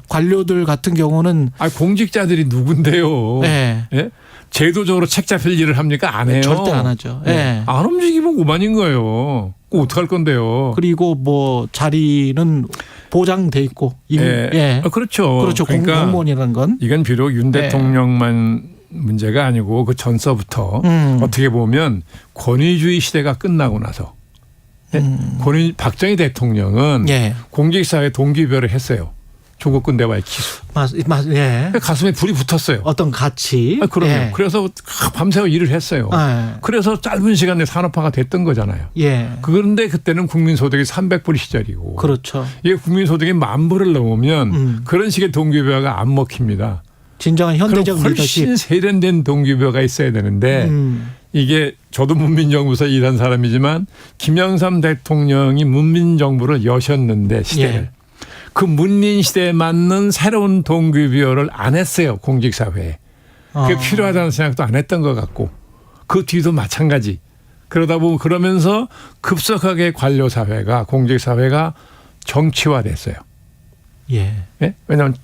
관료들 같은 경우는. 공직자들이 누군데요. 예? 제도적으로 책 잡힐 일을 합니까? 안 해요. 절대 안 하죠. 안 움직이면 오만인 거예요. 어떡할 건데요. 그리고 뭐 자리는 보장돼 있고. 그렇죠. 그렇죠. 그러니까 공무원이라는 건. 이건 비록 윤 대통령만 문제가 아니고 그 전서부터 어떻게 보면 권위주의 시대가 끝나고 나서 박정희 대통령은 공직사회 동기부여를 했어요. 조국 군대와의 기수. 가슴에 불이 붙었어요. 어떤 가치. 그럼요. 그래서 밤새워 일을 했어요. 그래서 짧은 시간에 산업화가 됐던 거잖아요. 그런데 그때는 국민소득이 300불 시절이고. 그렇죠. 이게 국민소득이 10,000불을 넘으면 그런 식의 동기부여가 안 먹힙니다. 진정한 현대적 훨씬 리더십. 세련된 동기부여가 있어야 되는데 이게 저도 문민정부에서 일한 사람이지만 김영삼 대통령이 문민정부를 여셨는데 시대를. 그 문민 시대에 맞는 새로운 동기부여를 안 했어요. 공직사회에. 그게 필요하다는 생각도 안 했던 것 같고 그 뒤도 마찬가지. 그러다 보면 그러면서 급속하게 관료사회가 공직사회가 정치화됐어요. 왜냐하면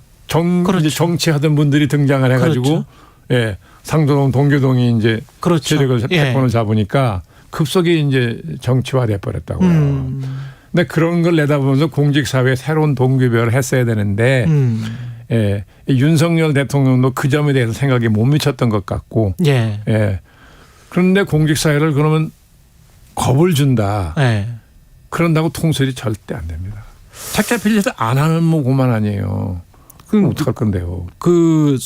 이제 정치하던 분들이 등장을 해가지고 상도동 동교동이 이제 세력을 패권을 잡으니까 급속히 이제 정치화돼 버렸다고요. 근데 그런 걸 내다보면서 공직사회에 새로운 동기부여를 했어야 되는데 윤석열 대통령도 그 점에 대해서 생각이 못 미쳤던 것 같고 그런데 공직사회를 그러면 겁을 준다. 그런다고 통솔이 절대 안 됩니다. 책자 필리에서 안 하는 뭐 그만 아니에요. 그럼 어떡할 건데요? 그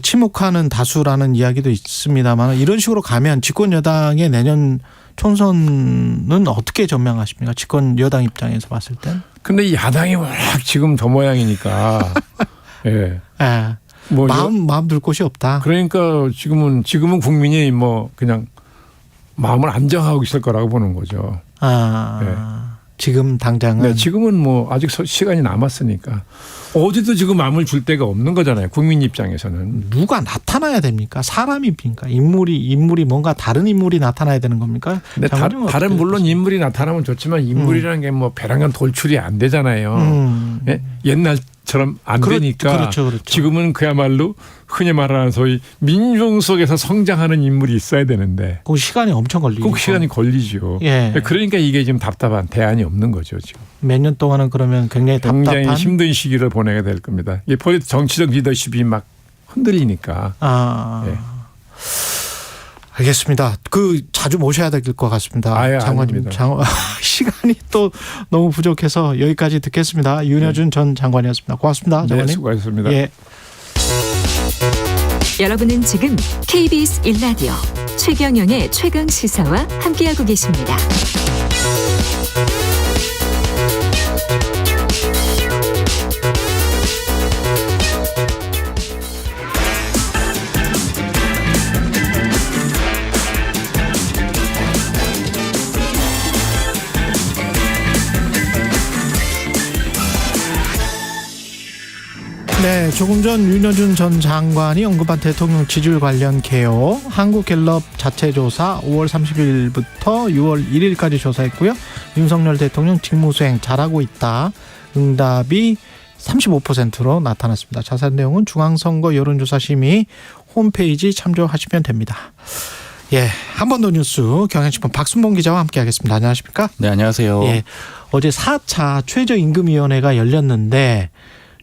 침묵하는 다수라는 이야기도 있습니다만 이런 식으로 가면 집권 여당의 내년 총선은 어떻게 전망하십니까? 집권 여당 입장에서 봤을 땐. 근데 야당이 워낙 지금 저 모양이니까. 예. 예. 뭐 마음 둘 곳이 없다. 그러니까 지금은 국민이 뭐 그냥 마음을 안정하고 있을 거라고 보는 거죠. 지금 당장은. 네, 지금은 뭐 아직 시간이 남았으니까 어디도 지금 마음을 줄 데가 없는 거잖아요. 국민 입장에서는. 누가 나타나야 됩니까? 사람입니까? 인물이 뭔가 다른 인물이 나타나야 되는 겁니까? 근데 다른 물론 인물이 나타나면 좋지만 인물이라는 게 뭐 배랑간 돌출이 안 되잖아요. 예? 옛날처럼 안 되니까. 그렇죠. 지금은 그야말로 흔히 말하는 소위 민중 속에서 성장하는 인물이 있어야 되는데. 그 시간이 엄청 걸리죠. 꼭 시간이 걸리죠. 예. 그러니까 이게 지금 답답한 대안이 없는 거죠. 지금. 몇 년 동안은 그러면 굉장히 굉장히 답답한. 힘든 시기를 보내게 될 겁니다. 이게 정치적 리더십이 막 흔들리니까. 예. 알겠습니다. 자주 모셔야 될 것 같습니다. 장관님. 시간이 또 너무 부족해서 여기까지 듣겠습니다. 윤여준 전 장관이었습니다. 고맙습니다. 장관님. 네, 수고하셨습니다. 예. 여러분은 지금 KBS 1라디오 최경영의 최강 시사와 함께하고 계십니다. 네, 조금 전 윤여준 전 장관이 언급한 대통령 지지율 관련 개요. 한국갤럽 자체 조사 5월 30일부터 6월 1일까지 조사했고요. 윤석열 대통령 직무수행 잘하고 있다. 응답이 35%로 나타났습니다. 자세한 내용은 중앙선거 여론조사심의 홈페이지 참조하시면 됩니다. 예, 한 번 더 뉴스 경향신문 박순봉 기자와 함께하겠습니다. 안녕하십니까? 네, 안녕하세요. 예, 어제 4차 최저임금위원회가 열렸는데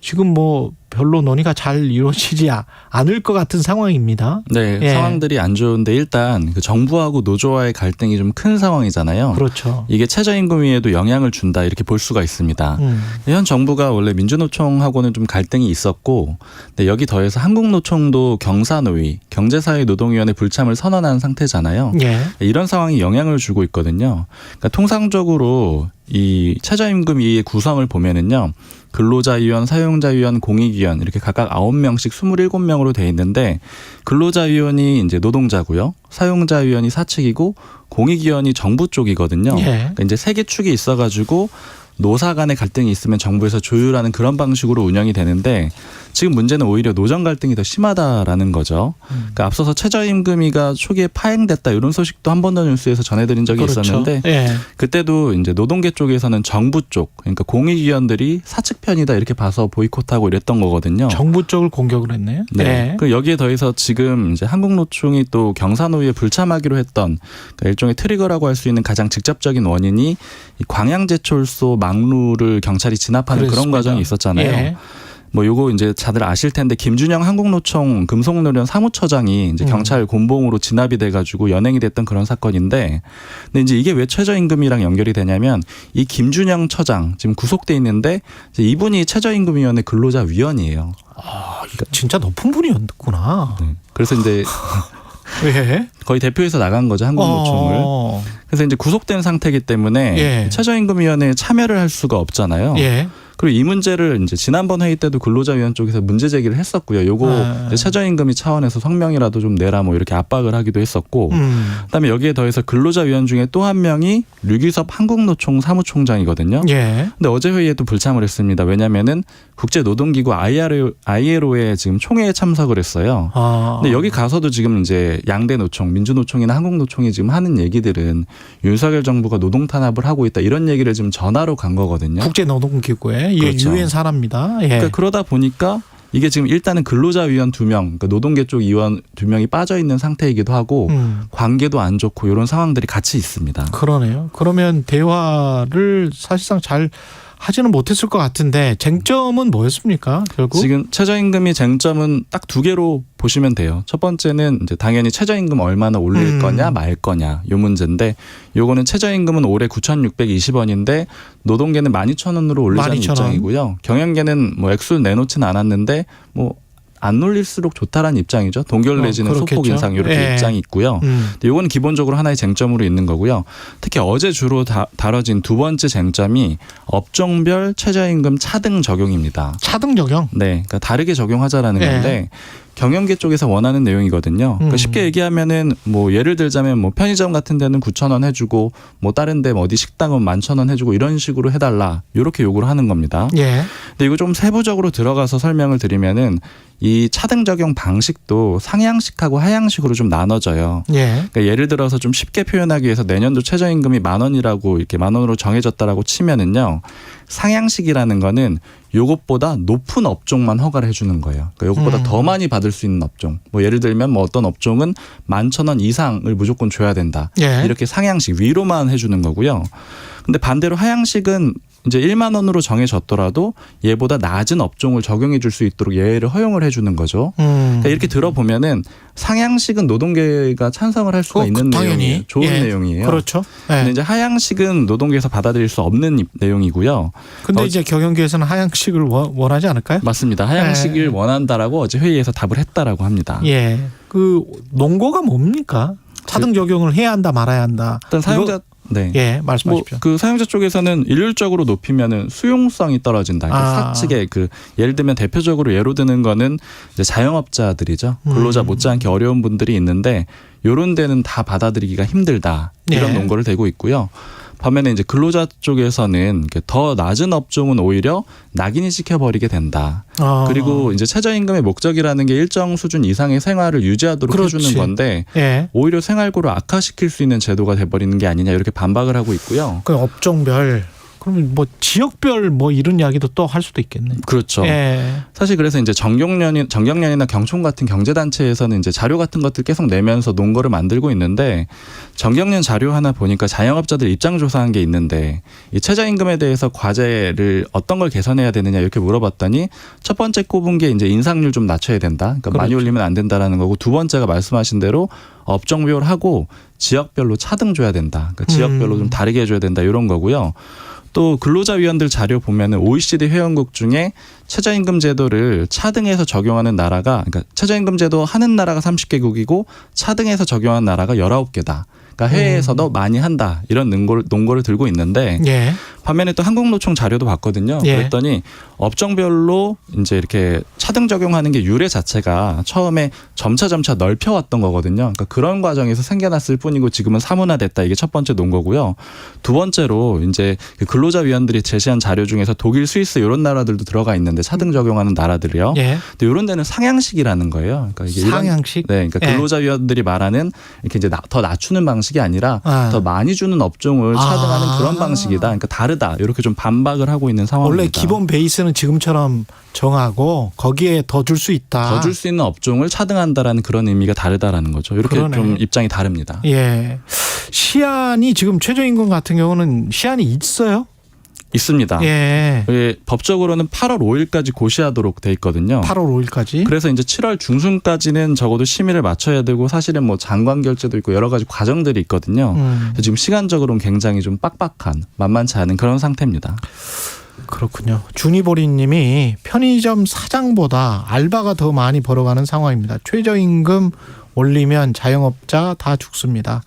지금 뭐 별로 논의가 잘 이루어지지 않을 것 같은 상황입니다. 네, 예. 상황들이 안 좋은데 일단 그 정부하고 노조와의 갈등이 좀 큰 상황이잖아요. 그렇죠. 이게 최저임금위에도 영향을 준다 이렇게 볼 수가 있습니다. 현 정부가 원래 민주노총하고는 좀 갈등이 있었고, 근데 여기 더해서 한국노총도 경사노위, 경제사회노동위원회 불참을 선언한 상태잖아요. 예. 이런 상황이 영향을 주고 있거든요. 그러니까 통상적으로 이 최저임금위의 구성을 보면은요. 근로자위원, 사용자위원, 공익위원 이렇게 각각 9명씩 27명으로 돼 있는데 근로자위원이 이제 노동자고요. 사용자위원이 사측이고 공익위원이 정부 쪽이거든요. 예. 그러니까 이제 세 개 축이 있어가지고 노사 간의 갈등이 있으면 정부에서 조율하는 그런 방식으로 운영이 되는데 지금 문제는 오히려 노정 갈등이 더 심하다라는 거죠. 그러니까 앞서서 최저임금위가 초기에 파행됐다 이런 소식도 한 번 더 뉴스에서 전해드린 적이 그렇죠. 있었는데 예. 그때도 이제 노동계 쪽에서는 정부 쪽 그러니까 공익위원들이 사측 편이다 이렇게 봐서 보이콧하고 이랬던 거거든요. 정부 쪽을 공격을 했네요. 네. 예. 그 여기에 더해서 지금 이제 한국노총이 또 경사노위에 불참하기로 했던 그러니까 일종의 트리거라고 할 수 있는 가장 직접적인 원인이 이 광양제철소 막루를 경찰이 진압하는 그렇습니다. 그런 과정이 있었잖아요. 예. 뭐 요거 이제 다들 아실 텐데 김준영 한국노총 금속노련 사무처장이 이제 경찰 곤봉으로 진압이 돼가지고 연행이 됐던 그런 사건인데, 근데 이제 이게 왜 최저임금이랑 연결이 되냐면 이 김준영 처장 지금 구속돼 있는데 이제 이분이 최저임금위원회 근로자위원이에요. 그러니까 진짜 높은 분이었구나. 네. 그래서 이제 예. 거의 대표해서 나간 거죠 한국노총을. 그래서 이제 구속된 상태이기 때문에 예. 최저임금위원회에 참여를 할 수가 없잖아요. 예. 그리고 이 문제를 이제 지난번 회의 때도 근로자위원 쪽에서 문제 제기를 했었고요. 요거 이제 최저임금이 차원에서 성명이라도 좀 내라 뭐 이렇게 압박을 하기도 했었고, 그다음에 여기에 더해서 근로자위원 중에 또 한 명이 류기섭 한국노총 사무총장이거든요. 예. 근데 어제 회의에 또 불참을 했습니다. 왜냐하면은 국제노동기구 ILO에 지금 총회에 참석을 했어요. 근데 여기 가서도 지금 이제 양대 노총, 민주노총이나 한국노총이 지금 하는 얘기들은 윤석열 정부가 노동 탄압을 하고 있다 이런 얘기를 지금 전하러 간 거거든요. 국제노동기구에 그렇죠. 유엔 사람입니다. 예. 그러니까 그러다 보니까 이게 지금 일단은 근로자위원 2명, 그러니까 노동계 쪽 위원 2명이 빠져 있는 상태이기도 하고 관계도 안 좋고 이런 상황들이 같이 있습니다. 그러네요. 그러면 대화를 사실상 잘 하지는 못했을 것 같은데 쟁점은 뭐였습니까? 결국 지금 최저임금이 쟁점은 딱 두 개로 보시면 돼요. 첫 번째는 이제 당연히 최저임금 얼마나 올릴 거냐 말 거냐 요 문제인데 요거는 최저임금은 올해 9,620원인데 노동계는 12,000원으로 올리자는 12,000원. 입장이고요. 경영계는 뭐 액수를 내놓지는 않았는데 뭐 안 올릴수록 좋다라는 입장이죠. 동결 내지는 소폭 인상 이렇게 입장이 있고요. 근데 요거는 기본적으로 하나의 쟁점으로 있는 거고요. 특히 어제 주로 다뤄진 두 번째 쟁점이 업종별 최저임금 차등 적용입니다. 차등 적용? 네, 그러니까 다르게 적용하자라는 건데 경영계 쪽에서 원하는 내용이거든요. 그러니까 쉽게 얘기하면은 뭐 예를 들자면 뭐 편의점 같은 데는 9,000원 해주고 뭐 다른 데 어디 식당은 11,000원 해주고 이런 식으로 해달라 이렇게 요구를 하는 겁니다. 예. 근데 이거 좀 세부적으로 들어가서 설명을 드리면은 이 차등 적용 방식도 상향식하고 하향식으로 좀 나눠져요. 예. 그러니까 예를 들어서 좀 쉽게 표현하기 위해서 내년도 최저임금이 10,000원이라고 이렇게 10,000원으로 정해졌다라고 치면은요. 상향식이라는 거는 요것보다 높은 업종만 허가를 해주는 거예요. 그러니까 요것보다 더 많이 받을 수 있는 업종. 뭐 예를 들면 뭐 어떤 업종은 11,000원 이상을 무조건 줘야 된다. 예. 이렇게 상향식 위로만 해주는 거고요. 근데 반대로 하향식은 이제 1만 원으로 정해졌더라도 얘보다 낮은 업종을 적용해 줄 수 있도록 예외를 허용을 해주는 거죠. 그러니까 이렇게 들어보면은 상향식은 노동계가 찬성을 할 수가 있는 당연히. 내용이에요. 좋은 예. 내용이에요. 그렇죠. 예. 근데 이제 하향식은 노동계에서 받아들일 수 없는 내용이고요. 근데 이제 경영계에서는 하향식을 원하지 않을까요? 맞습니다. 하향식을 원한다라고 어제 회의에서 답을 했다라고 합니다. 예. 그 논거가 뭡니까? 차등 적용을 해야 한다 말아야 한다. 일단 사용자 네. 예, 말씀하십시오. 그 사용자 쪽에서는 일률적으로 높이면은 수용성이 떨어진다. 그러니까 사측에 그 예를 들면 대표적으로 예로 드는 거는 이제 자영업자들이죠. 근로자 못지않게 어려운 분들이 있는데 요런 데는 다 받아들이기가 힘들다. 이런 논거를 대고 있고요. 반면에 이제 근로자 쪽에서는 더 낮은 업종은 오히려 낙인이 찍혀버리게 된다. 그리고 이제 최저임금의 목적이라는 게 일정 수준 이상의 생활을 유지하도록 해주는 건데 오히려 생활고를 악화시킬 수 있는 제도가 돼버리는 게 아니냐 이렇게 반박을 하고 있고요. 그 업종별. 그러면 뭐 지역별 뭐 이런 이야기도 또 할 수도 있겠네. 그렇죠. 사실 그래서 이제 정경련이나 경총 같은 경제단체에서는 이제 자료 같은 것들 계속 내면서 논거를 만들고 있는데 정경련 자료 하나 보니까 자영업자들 입장 조사한 게 있는데 이 최저임금에 대해서 과제를 어떤 걸 개선해야 되느냐 이렇게 물어봤더니 첫 번째 꼽은 게 이제 인상률 좀 낮춰야 된다. 그러니까 많이 올리면 안 된다라는 거고 두 번째가 말씀하신 대로 업종별하고 지역별로 차등 줘야 된다. 그러니까 지역별로 좀 다르게 해줘야 된다 이런 거고요. 또 근로자위원들 자료 보면은 OECD 회원국 중에 최저임금 제도를 차등해서 적용하는 나라가 그러니까 최저임금 제도 하는 나라가 30개국이고 차등해서 적용하는 나라가 19개다. 그러니까 해외에서도 많이 한다. 이런 논거를 들고 있는데 반면에 또 한국노총 자료도 봤거든요. 그랬더니 업종별로 이제 이렇게 차등 적용하는 게 유래 자체가 처음에 점차 넓혀왔던 거거든요. 그러니까 그런 과정에서 생겨났을 뿐이고 지금은 사문화됐다. 이게 첫 번째 논거고요. 두 번째로 이제 근로자 위원들이 제시한 자료 중에서 독일, 스위스 이런 나라들도 들어가 있는데 차등 적용하는 나라들이요. 근데 이런 데는 상향식이라는 거예요. 그러니까 이게 상향식? 그러니까 근로자 위원들이 말하는 이렇게 이제 더 낮추는 방식이 아니라 더 많이 주는 업종을 차등하는 그런 방식이다. 그러니까 다르다. 이렇게 좀 반박을 하고 있는 상황입니다. 원래 기본 베이스는 지금처럼 정하고 거기에 더 줄 수 있다. 더 줄 수 있는 업종을 차등한다라는 그런 의미가 다르다라는 거죠. 이렇게 좀 입장이 다릅니다. 예. 시한이 지금 최저임금 같은 경우는 시한이 있어요? 있습니다. 법적으로는 8월 5일까지 고시하도록 돼 있거든요. 8월 5일까지. 그래서 이제 7월 중순까지는 적어도 심의를 마쳐야 되고 사실은 뭐 장관 결재도 있고 여러 가지 과정들이 있거든요. 지금 시간적으로는 굉장히 좀 빡빡한 만만치 않은 그런 상태입니다. 그렇군요. 준이보리님이 편의점 사장보다 알바가 더 많이 벌어가는 상황입니다. 최저임금 올리면 자영업자 다 죽습니다.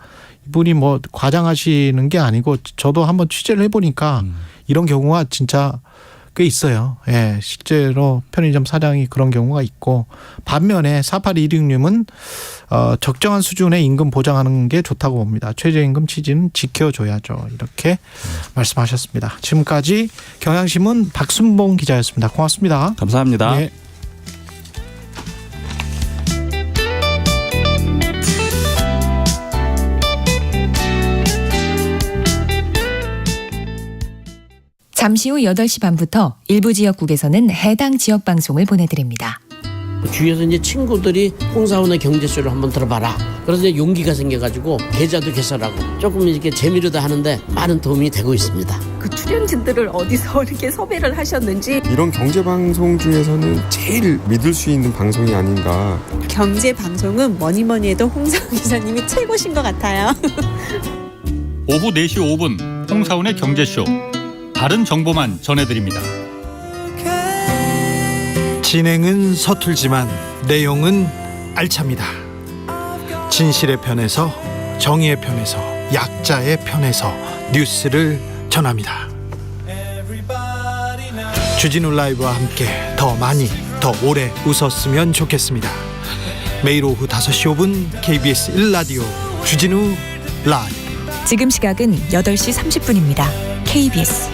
이분이 뭐 과장하시는 게 아니고 저도 한번 취재를 해보니까 이런 경우가 진짜 꽤 있어요. 예, 실제로 편의점 사장이 그런 경우가 있고 반면에 4826님은 적정한 수준의 임금 보장하는 게 좋다고 봅니다. 최저임금 취지는 지켜줘야죠. 이렇게 말씀하셨습니다. 지금까지 경향신문 박순봉 기자였습니다. 고맙습니다. 감사합니다. 네. 잠시 후 8시 반부터 일부 지역국에서는 해당 지역 방송을 보내드립니다. 주위에서 이제 친구들이 홍사원의 경제쇼를 한번 들어봐라. 그래서 이제 용기가 생겨가지고 계좌도 개설하고 조금 이렇게 재미로도 하는데 많은 도움이 되고 있습니다. 그 출연진들을 어디서 이렇게 섭외를 하셨는지. 이런 경제 방송 중에서는 제일 믿을 수 있는 방송이 아닌가. 경제 방송은 뭐니 해도 홍사훈 기자님이 최고신 것 같아요. 오후 4시 5분 홍사훈의 경제쇼. 다른 정보만 전해드립니다. 진행은 서툴지만 내용은 알찹니다. 진실의 편에서, 정의의 편에서, 약자의 편에서 뉴스를 전합니다. 주진우 라이브와 함께 더 많이, 더 오래 웃었으면 좋겠습니다. 매일 오후 5시 5분 KBS 1라디오 주진우 라이브. 지금 시각은 8시 30분입니다. KBS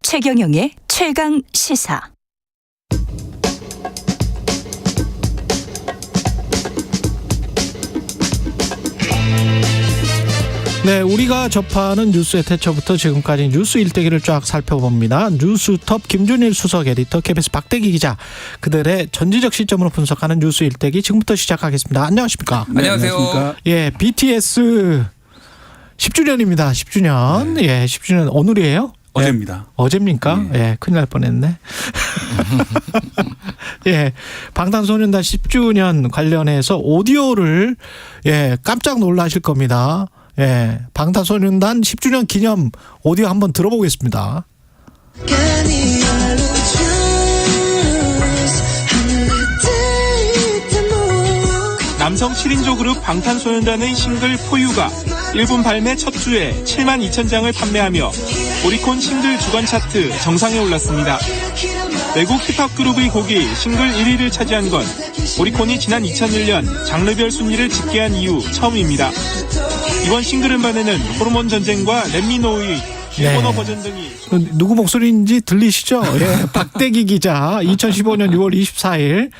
최경영의 최강 시사. 네, 우리가 접하는 뉴스의 태초부터 지금까지 뉴스 일대기를 쫙 살펴봅니다. 뉴스톱 김준일 수석 에디터, KBS 박대기 기자, 그들의 전지적 시점으로 분석하는 뉴스 일대기 지금부터 시작하겠습니다. 안녕하십니까? 네, 안녕하세요. 예, BTS 10주년입니다. 10주년. 예, 10주년 오늘이에요? 어제입니다. 어제입니까? 예, 큰일 날 뻔했네. 예, 방탄소년단 10주년 관련해서 오디오를 깜짝 놀라실 겁니다. 예, 방탄소년단 10주년 기념 오디오 한번 들어보겠습니다. 남성 7인조 그룹 방탄소년단의 싱글 포유가 일본 발매 첫 주에 7만 2천 장을 판매하며 오리콘 싱글 주간 차트 정상에 올랐습니다. 외국 힙합 그룹의 곡이 싱글 1위를 차지한 건 오리콘이 지난 2001년 장르별 순위를 집계한 이후 처음입니다. 이번 싱글 음반에는 호르몬 전쟁과 렛미노의 일본어 버전 등이. 누구 목소리인지 들리시죠? 예, 박대기 기자. 2015년 6월 24일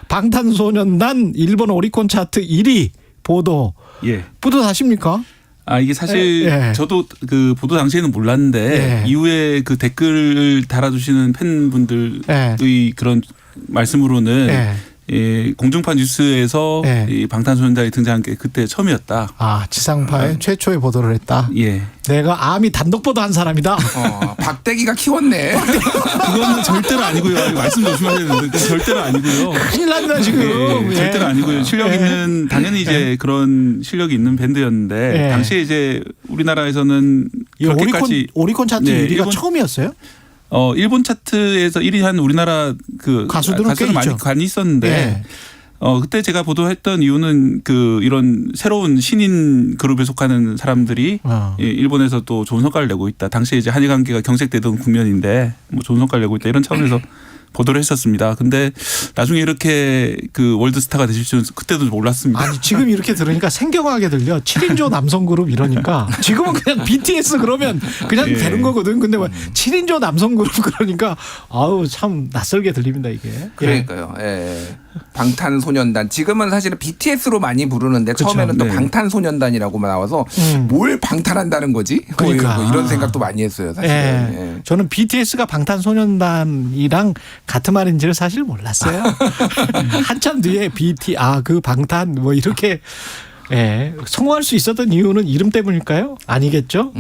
방탄소년단 일본 오리콘 차트 1위 보도. 예. 뿌듯하십니까? 이게 사실 저도 그 보도 당시에는 몰랐는데 이후에 그 댓글을 달아주시는 팬분들의 그런 말씀으로는 공중파 뉴스에서 이 방탄소년단이 등장한 게 그때 처음이었다. 지상파에 최초의 보도를 했다. 예. 내가 아미 단독 보도한 사람이다. 박대기가 키웠네. 그거는 절대로 아니고요. 말씀 조심하셔야 되는데 절대로 아니고요. 큰일 난다 지금. 절대로 아니고요. 실력 있는 당연히 이제 그런 실력이 있는 밴드였는데 당시에 이제 우리나라에서는 그렇게까지 오리콘 차트 1위가 처음이었어요? 일본 차트에서 1위 한 우리나라 그 가수들은 많이 있었는데 그때 제가 보도했던 이유는 그 이런 새로운 신인 그룹에 속하는 사람들이 일본에서 또 좋은 성과를 내고 있다. 당시에 이제 한일 관계가 경색되던 국면인데 뭐 좋은 성과를 내고 있다. 이런 차원에서 보도를 했었습니다. 근데 나중에 이렇게 그 월드스타가 되실 줄은 그때도 몰랐습니다. 아니 지금 이렇게 들으니까 생경하게 들려. 7인조 남성 그룹 이러니까 지금은 그냥 BTS 그러면 그냥 되는 거거든. 근데 뭐 7인조 남성 그룹 그러니까 아우 참 낯설게 들립니다 이게. 그러니까요. 방탄소년단 지금은 사실은 BTS로 많이 부르는데 그쵸. 처음에는 또 방탄소년단이라고 나와서 뭘 방탄한다는 거지? 그러니까 뭐 이런 생각도 많이 했어요. 사실은. 저는 BTS가 방탄소년단이랑 같은 말인지를 사실 몰랐어요. 한참 뒤에 그 방탄 뭐 이렇게 성공할 수 있었던 이유는 이름 때문일까요? 아니겠죠?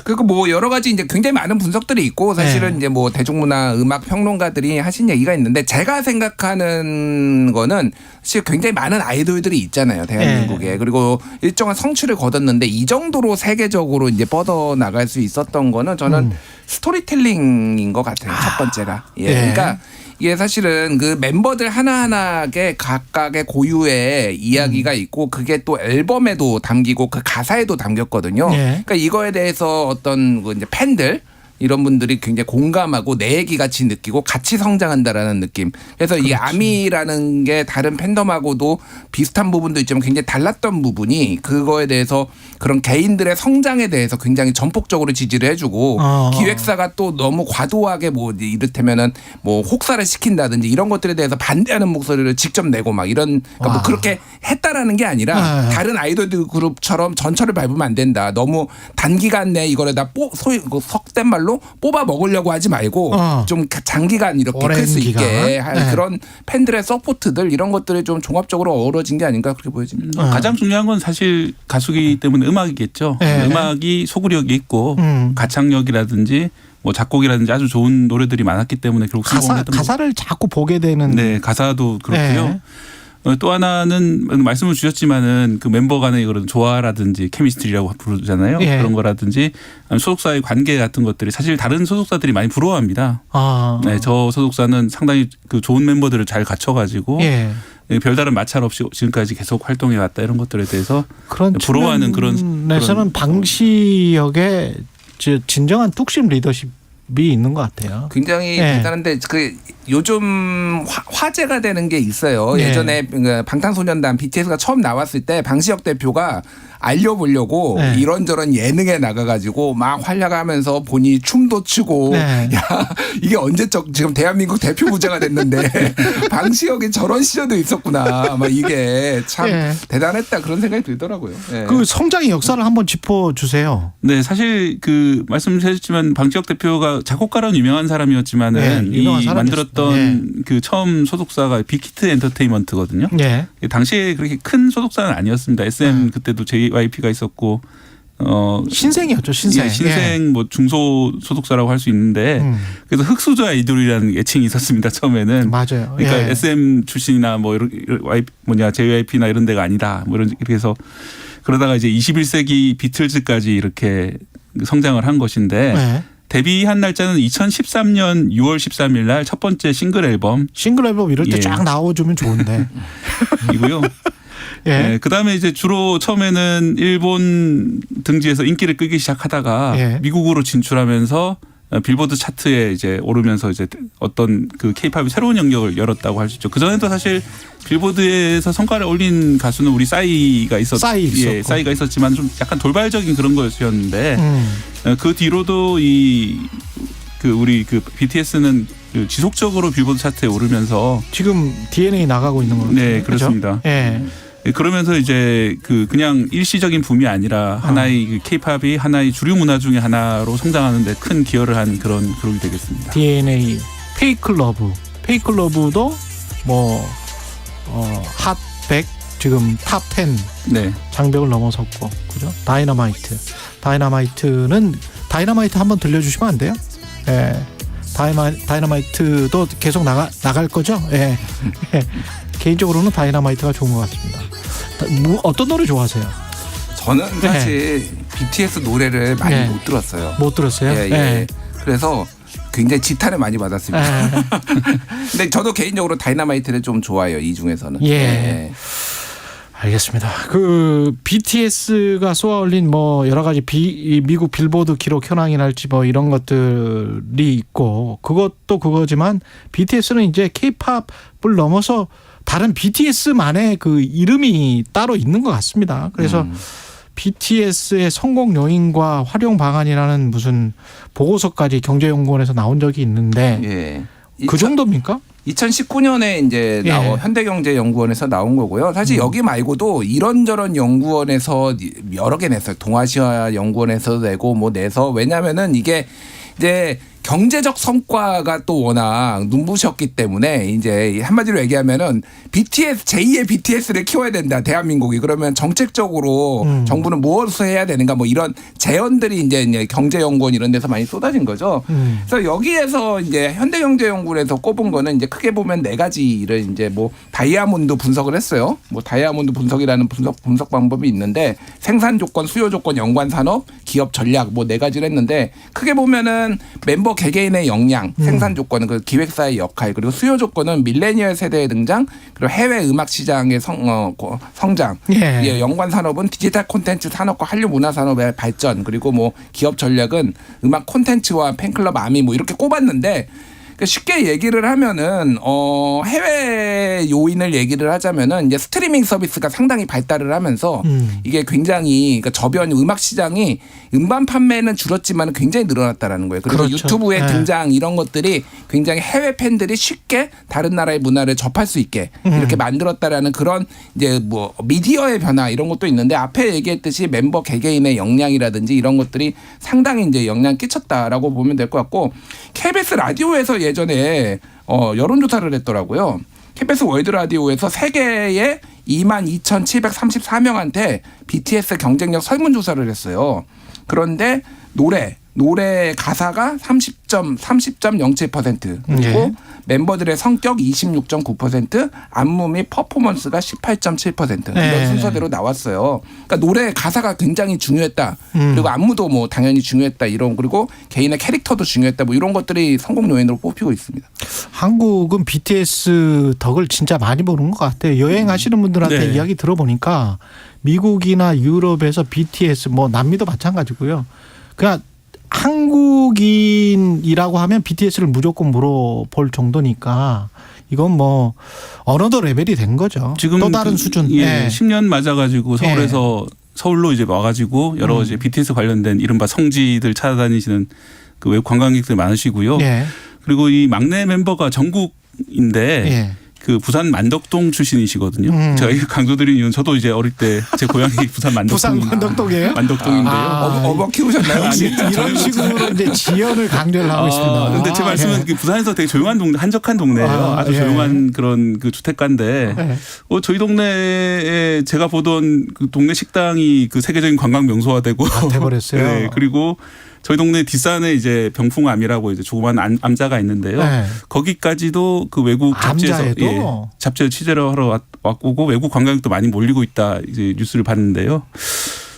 그리고 뭐 여러 가지 이제 굉장히 많은 분석들이 있고 사실은 이제 뭐 대중문화 음악 평론가들이 하신 얘기가 있는데 제가 생각하는 거는 사실 굉장히 많은 아이돌들이 있잖아요 대한민국에 그리고 일정한 성취를 거뒀는데 이 정도로 세계적으로 이제 뻗어 나갈 수 있었던 거는 저는 스토리텔링인 것 같아요 첫 번째가 그러니까. 이게 사실은 그 멤버들 하나하나의 각각의 고유의 이야기가 있고 그게 또 앨범에도 담기고 그 가사에도 담겼거든요. 그러니까 이거에 대해서 어떤 그 이제 팬들 이런 분들이 굉장히 공감하고 내 얘기 같이 느끼고 같이 성장한다라는 느낌. 그래서 이 아미라는 게 다른 팬덤하고도 비슷한 부분도 있지만 굉장히 달랐던 부분이 그거에 대해서 그런 개인들의 성장에 대해서 굉장히 전폭적으로 지지를 해주고 기획사가 또 너무 과도하게 뭐 이를테면은 뭐 혹사를 시킨다든지 이런 것들에 대해서 반대하는 목소리를 직접 내고 막 이런 그러니까 뭐 그렇게 했다라는 게 아니라 다른 아이돌 그룹처럼 전철을 밟으면 안 된다. 너무 단기간 내에 이거를 다 소위 속된 말로 뽑아 먹으려고 하지 말고 좀 장기간 이렇게 클 수 있게 할 그런 팬들의 서포트들 이런 것들이 좀 종합적으로 어우러진 게 아닌가 그렇게 보여집니다. 가장 중요한 건 사실 가수기 때문에 음악이겠죠. 음악이 소구력이 있고 가창력이라든지 뭐 작곡이라든지 아주 좋은 노래들이 많았기 때문에 결국 성공했던 가사를 자꾸 보게 되는. 네, 가사도 그렇고요. 또 하나는 말씀을 주셨지만은 그 멤버 간의 그런 조화라든지 케미스트리라고 부르잖아요. 그런 거라든지 소속사의 관계 같은 것들이 사실 다른 소속사들이 많이 부러워합니다. 네, 저 소속사는 상당히 그 좋은 멤버들을 잘 갖춰가지고 별다른 마찰 없이 지금까지 계속 활동해 왔다 이런 것들에 대해서 그런 부러워하는 그런 에서는 방시혁의 진정한 뚝심 리더십이 있는 것 같아요. 굉장히 대단한데 그 요즘 화제가 되는 게 있어요. 예전에 방탄소년단 BTS가 처음 나왔을 때 방시혁 대표가 알려보려고 이런저런 예능에 나가가지고 막 활약하면서 본인이 춤도 추고 야 이게 언제적 지금 대한민국 대표 부자가 됐는데 방시혁이 저런 시절도 있었구나. 막 이게 참 대단했다 그런 생각이 들더라고요. 그 성장의 역사를 한번 짚어주세요. 네, 사실 그 말씀하셨지만 방시혁 대표가 작곡가로는 유명한 사람이었지만은 이 만들었던 그 처음 소속사가 빅히트 엔터테인먼트거든요. 당시에 그렇게 큰 소속사는 아니었습니다. SM 그때도 JYP가 있었고 신생이었죠. 신생. 신생 뭐 중소 소속사라고 할 수 있는데 그래서 흑수저 아이돌이라는 애칭이 있었습니다. 처음에는. 맞아요. 그러니까 SM 출신이나 뭐 JYP나 이런 데가 아니다. 뭐 이렇게 해서 그러다가 이제 21세기 비틀즈까지 이렇게 성장을 한 것인데 데뷔한 날짜는 2013년 6월 13일 날 첫 번째 싱글 앨범 이럴 때 쫙 나와주면 좋은데 이고요. 네, 그다음에 이제 주로 처음에는 일본 등지에서 인기를 끌기 시작하다가 미국으로 진출하면서 빌보드 차트에 이제 오르면서 이제 어떤 그 케이팝이 새로운 영역을 열었다고 할 수 있죠. 그 전에도 사실 빌보드에서 성과를 올린 가수는 우리 싸이가 싸이가 있었지만 좀 약간 돌발적인 그런 거였는데 그 뒤로도 우리 BTS는 지속적으로 빌보드 차트에 오르면서 지금 DNA 나가고 있는 거죠. 네, 그렇습니다. 그러면서 이제 그냥 일시적인 붐이 아니라 하나의 케이팝이 하나의 주류 문화 중에 하나로 성장하는 데 큰 기여를 한 그런 그룹이 되겠습니다. DNA, 페이크 러브도 뭐 핫 100 지금 탑 10 장벽을 넘어섰고 그죠? 다이너마이트 한번 들려주시면 안 돼요? 다이너마이트도 계속 나갈 거죠? 개인적으로는 다이너마이트가 좋은 것 같습니다. 어떤 노래 좋아하세요? 저는 사실 BTS 노래를 많이 못 들었어요. 못 들었어요? 그래서 굉장히 지탄을 많이 받았습니다. 근데 저도 개인적으로 다이너마이트를 좀 좋아해요. 이 중에서는. 알겠습니다. 그 BTS가 쏘아올린 뭐 여러 가지 미국 빌보드 기록 현황이랄지 뭐 이런 것들이 있고 그것도 그거지만 BTS는 이제 K-팝을 넘어서 다른 BTS만의 그 이름이 따로 있는 것 같습니다. 그래서 BTS의 성공 요인과 활용 방안이라는 무슨 보고서까지 경제연구원에서 나온 적이 있는데 그 정도입니까? 2019년에 이제 현대경제연구원에서 나온 거고요. 사실 여기 말고도 이런저런 연구원에서 여러 개 냈어요. 동아시아 연구원에서 내고 뭐 내서 왜냐하면은 이게 이제 경제적 성과가 또 워낙 눈부셨기 때문에 이제 한마디로 얘기하면은 제2의 BTS를 키워야 된다. 대한민국이. 그러면 정책적으로 정부는 무엇을 해야 되는가 뭐 이런 제언들이 이제 경제연구원 이런 데서 많이 쏟아진 거죠. 그래서 여기에서 이제 현대경제연구원에서 꼽은 거는 이제 크게 보면 4가지를 이제 뭐 다이아몬드 분석을 했어요. 뭐 다이아몬드 분석이라는 분석 방법이 있는데 생산 조건, 수요 조건, 연관 산업, 기업 전략 뭐 4가지를 했는데 크게 보면은 멤버 멤버 개개인의 역량, 생산 조건은 그 기획사의 역할, 그리고 수요 조건은 밀레니얼 세대의 등장, 그리고 해외 음악 시장의 성장, 예. 연관 산업은 디지털 콘텐츠 산업과 한류 문화 산업의 발전, 그리고 뭐 기업 전략은 음악 콘텐츠와 팬클럽 아미 뭐 이렇게 꼽았는데. 쉽게 얘기를 하면은 해외 요인을 얘기를 하자면은 이제 스트리밍 서비스가 상당히 발달을 하면서 이게 굉장히 그러니까 저변 음악 시장이 음반 판매는 줄었지만 굉장히 늘어났다라는 거예요. 그리고 그렇죠. 유튜브의 등장 이런 것들이 굉장히 해외 팬들이 쉽게 다른 나라의 문화를 접할 수 있게 이렇게 만들었다라는 그런 이제 뭐 미디어의 변화 이런 것도 있는데 앞에 얘기했듯이 멤버 개개인의 역량이라든지 이런 것들이 상당히 이제 영향 끼쳤다라고 보면 될 것 같고 KBS 라디오에서 예전에 여론조사를 했더라고요. KBS 월드 라디오에서 세계의 22,734명한테 BTS 경쟁력 설문조사를 했어요. 그런데 노래 가사가 30.07% 그리고 멤버들의 성격 26.9%, 안무 및 퍼포먼스가 18.7% 이런 순서대로 나왔어요. 그러니까 노래 가사가 굉장히 중요했다. 그리고 안무도 뭐 당연히 중요했다. 이런 그리고 개인의 캐릭터도 중요했다. 뭐 이런 것들이 성공 요인으로 뽑히고 있습니다. 한국은 BTS 덕을 진짜 많이 보는 것 같아요. 여행하시는 분들한테 이야기 들어보니까 미국이나 유럽에서 BTS 뭐 남미도 마찬가지고요. 그냥 한국인이라고 하면 BTS를 무조건 물어볼 정도니까 이건 뭐 어느덧 레벨이 된 거죠. 지금 또 다른 수준. 10년 맞아가지고 서울에서 서울로 이제 와가지고 여러 이제 BTS 관련된 이른바 성지들 찾아다니시는 그 외국 관광객들 많으시고요. 그리고 이 막내 멤버가 정국인데. 그 부산 만덕동 출신이시거든요. 제가 강조드린 이유는 저도 이제 어릴 때 제 고향이 부산 만덕동. 부산 만덕동이에요? 만덕동인데요. 어버 키우셨나요? 아니, 이런 식으로 이제 지연을 강조를 하고 있습니다. 그런데 제 말씀은 부산에서 되게 조용한 동네, 한적한 동네예요. 아주 조용한 그런 그 주택가인데 저희 동네에 제가 보던 그 동네 식당이 그 세계적인 관광 명소화되고 돼버렸어요. 네, 그리고 저희 동네 뒷산에 이제 병풍암이라고 이제 조그만 암자가 있는데요. 거기까지도 그 외국 잡지에서 잡지를 취재를 하러 왔고 외국 관광객도 많이 몰리고 있다 이제 뉴스를 봤는데요.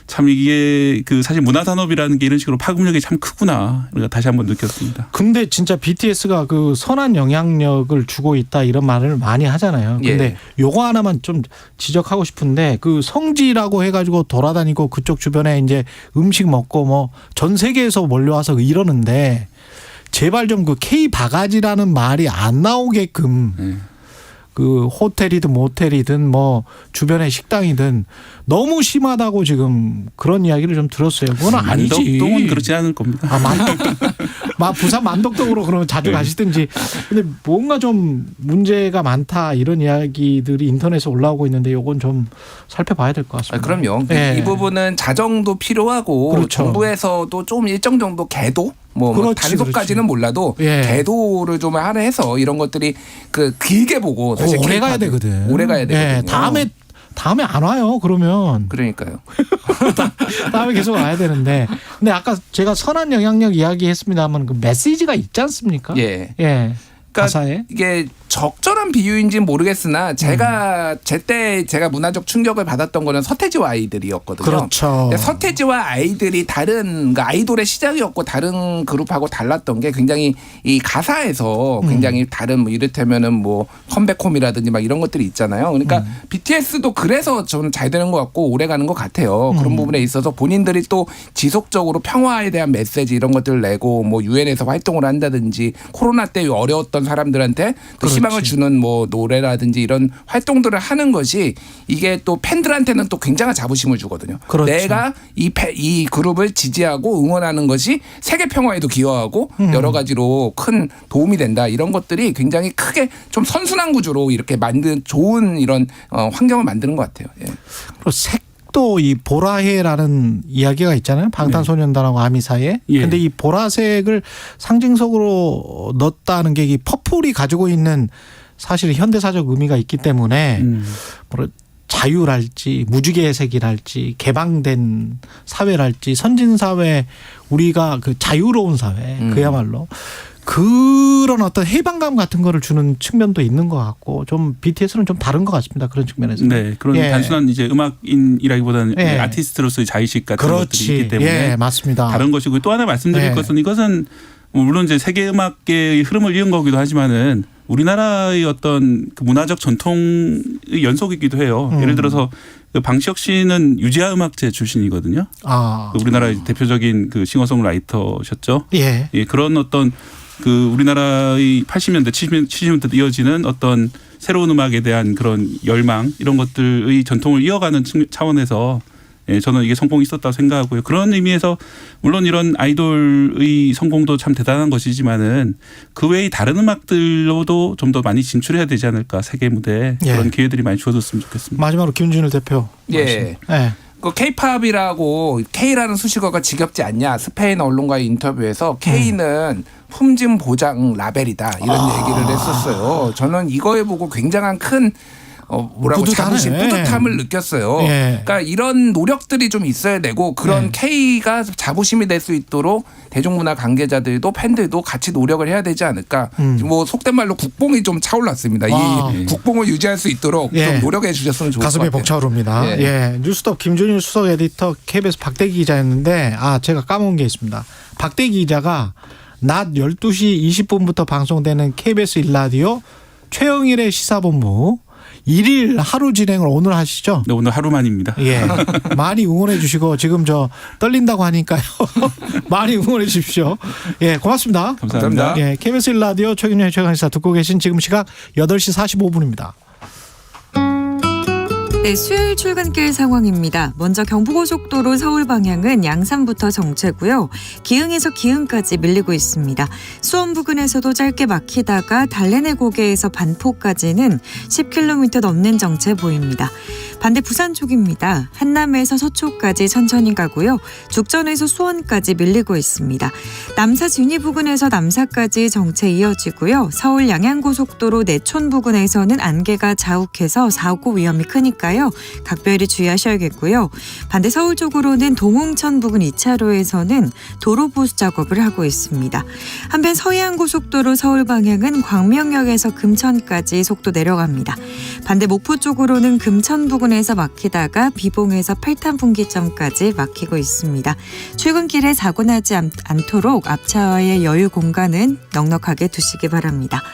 참 이게 그 사실 문화산업이라는 게 이런 식으로 파급력이 참 크구나. 우리가 다시 한번 느꼈습니다. 근데 진짜 BTS가 그 선한 영향력을 주고 있다 이런 말을 많이 하잖아요. 근데 요거 하나만 좀 지적하고 싶은데 그 성지라고 해가지고 돌아다니고 그쪽 주변에 이제 음식 먹고 뭐 전 세계에서 몰려와서 이러는데 제발 좀 그 K 바가지라는 말이 안 나오게끔 그 호텔이든 모텔이든 뭐 주변의 식당이든 너무 심하다고 지금 그런 이야기를 좀 들었어요. 그건 아니지. 만덕동은 그렇지 않을 겁니다. 부산 만덕동으로 그러면 자주 가시든지. 근데 뭔가 좀 문제가 많다 이런 이야기들이 인터넷에 올라오고 있는데 이건 좀 살펴봐야 될 것 같습니다. 그럼요. 이 부분은 자정도 필요하고 정부에서도 좀 일정 정도 계도 단속까지는 몰라도 계도를 좀 할애해서 이런 것들이 그 길게 보고 사실 오래 가야 되거든. 오래 가야 되거든요. 다음에 안 와요. 그러면. 그러니까요. 다음에 계속 와야 되는데. 근데 아까 제가 선한 영향력 이야기했습니다만 그 메시지가 있지 않습니까? 가사에. 이게 적절한 비유인지는 모르겠으나 제가 제가 문화적 충격을 받았던 거는 서태지와 아이들이었거든요. 그렇죠. 서태지와 아이들이 다른 그러니까 아이돌의 시작이었고 다른 그룹하고 달랐던 게 굉장히 이 가사에서 굉장히 다른 뭐 이를테면은 뭐 컴백홈이라든지 막 이런 것들이 있잖아요. 그러니까 BTS도 그래서 좀 잘 되는 것 같고 오래 가는 것 같아요. 그런 부분에 있어서 본인들이 또 지속적으로 평화에 대한 메시지 이런 것들을 내고 뭐 유엔에서 활동을 한다든지 코로나 때 어려웠던 사람들한테 또 희망을 주는 뭐 노래라든지 이런 활동들을 하는 것이 이게 또 팬들한테는 또 굉장한 자부심을 주거든요. 내가 이 그룹을 지지하고 응원하는 것이 세계 평화에도 기여하고 여러 가지로 큰 도움이 된다. 이런 것들이 굉장히 크게 좀 선순환 구조로 이렇게 만든 좋은 이런 환경을 만드는 것 같아요. 그리고 색도 이 보라해라는 이야기가 있잖아요. 방탄소년단하고 아미 사이에. 근데 이 보라색을 상징적으로 넣었다는 게 이 퍼플이 가지고 있는 사실 현대사적 의미가 있기 때문에 자유랄지 무지개의 색이랄지 개방된 사회랄지 선진사회 우리가 그 자유로운 사회 그야말로 그런 어떤 해방감 같은 거를 주는 측면도 있는 것 같고 좀 BTS는 좀 다른 것 같습니다. 그런 측면에서. 네. 그런 단순한 이제 음악인이라기보다는 아티스트로서의 자의식 같은 것들이 있기 때문에 맞습니다. 다른 것이고 또 하나 말씀드릴 것은 이것은 물론 이제 세계 음악계의 흐름을 이은 거기도 하지만은 우리나라의 어떤 그 문화적 전통의 연속이기도 해요. 예를 들어서 그 방시혁 씨는 유지아 음악제 출신이거든요. 우리나라의 대표적인 그 싱어송라이터셨죠. 예. 예, 그런 어떤 그 우리나라의 80년대, 70년대 이어지는 어떤 새로운 음악에 대한 그런 열망 이런 것들의 전통을 이어가는 차원에서 예, 저는 이게 성공이 있었다고 생각하고요. 그런 의미에서 물론 이런 아이돌의 성공도 참 대단한 것이지만은 그 외의 다른 음악들로도 좀 더 많이 진출해야 되지 않을까 세계 무대에 그런 기회들이 많이 주어졌으면 좋겠습니다. 마지막으로 김준일 대표. 예. 그 K-팝이라고 K라는 수식어가 지겹지 않냐 스페인 언론과의 인터뷰에서 K는 품질 보장 라벨이다 이런 얘기를 했었어요. 저는 이거에 보고 굉장한 큰 뿌듯함을 느꼈어요. 그러니까 이런 노력들이 좀 있어야 되고 그런 K가 자부심이 될 수 있도록 대중문화 관계자들도 팬들도 같이 노력을 해야 되지 않을까. 뭐 속된 말로 국뽕이 좀 차올랐습니다. 이 국뽕을 유지할 수 있도록 좀 노력해 주셨으면 좋을 것 같아요. 가슴이 벅차오릅니다. 예. 뉴스톱 김준일 수석 에디터 KBS 박대기 기자였는데 제가 까먹은 게 있습니다. 박대기 기자가 낮 12시 20분부터 방송되는 KBS 1라디오 최영일의 시사본부 1일 하루 진행을 오늘 하시죠? 네, 오늘 하루만입니다. 예. 많이 응원해 주시고 지금 저 떨린다고 하니까요. 많이 응원해 주십시오. 예, 고맙습니다. 감사합니다. 예, KBS 1라디오 최경영의 최강시사 듣고 계신 지금 시각 8시 45분입니다. 네, 수요일 출근길 상황입니다. 먼저 경부고속도로 서울 방향은 양산부터 정체고요. 기흥에서 기흥까지 밀리고 있습니다. 수원 부근에서도 짧게 막히다가 달래내 고개에서 반포까지는 10km 넘는 정체 보입니다. 반대 부산 쪽입니다. 한남에서 서초까지 천천히 가고요. 죽전에서 수원까지 밀리고 있습니다. 남사 진위 부근에서 남사까지 정체 이어지고요. 서울 양양고속도로 내촌 부근에서는 안개가 자욱해서 사고 위험이 크니까요. 각별히 주의하셔야겠고요. 반대 서울 쪽으로는 동홍천 부근 2차로에서는 도로 보수 작업을 하고 있습니다. 한편 서해안고속도로 서울 방향은 광명역에서 금천까지 속도 내려갑니다. 반대 목포 쪽으로는 금천 부근에서 막히다가 비봉에서 팔탄분기점까지 막히고 있습니다. 출근길에 사고 나지 않도록 앞차와의 여유 공간은 넉넉하게 두시기 바랍니다.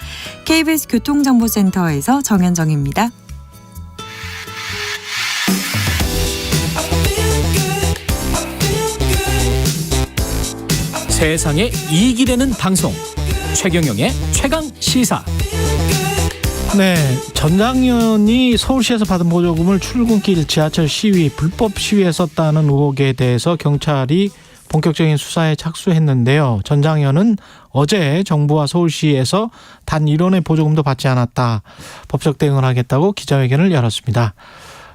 KBS 교통정보센터에서 정현정입니다. 세상에 이익이 되는 방송 최경영의 최강시사. 네, 전장현이 서울시에서 받은 보조금을 출근길 지하철 시위, 불법 시위에 썼다는 의혹에 대해서 경찰이 본격적인 수사에 착수했는데요. 전장현은 어제 정부와 서울시에서 단 1원의 보조금도 받지 않았다. 법적 대응을 하겠다고 기자회견을 열었습니다.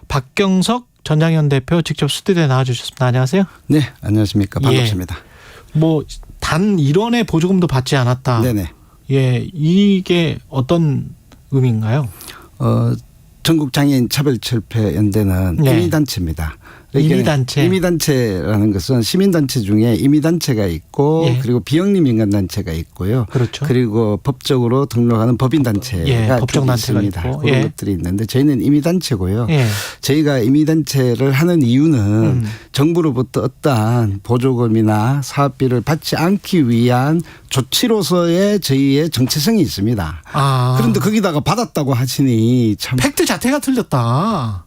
박경석 전장현 대표 직접 스튜디오에 나와주셨습니다. 안녕하세요. 네, 안녕하십니까. 반갑습니다. 단 1원의 보조금도 받지 않았다. 네네. 예, 이게 어떤 의미인가요? 전국장애인 차별철폐연대는 임의단체입니다. 임의단체. 임의단체라는 것은 시민단체 중에 임의단체가 있고 그리고 비영리 민간단체가 있고요. 그렇죠. 그리고 법적으로 등록하는 법인단체가 있습니다. 있고. 그런 것들이 있는데 저희는 임의단체고요. 저희가 임의단체를 하는 이유는 정부로부터 어떠한 보조금이나 사업비를 받지 않기 위한 조치로서의 저희의 정체성이 있습니다. 그런데 거기다가 받았다고 하시니 참 팩트 자체가 틀렸다.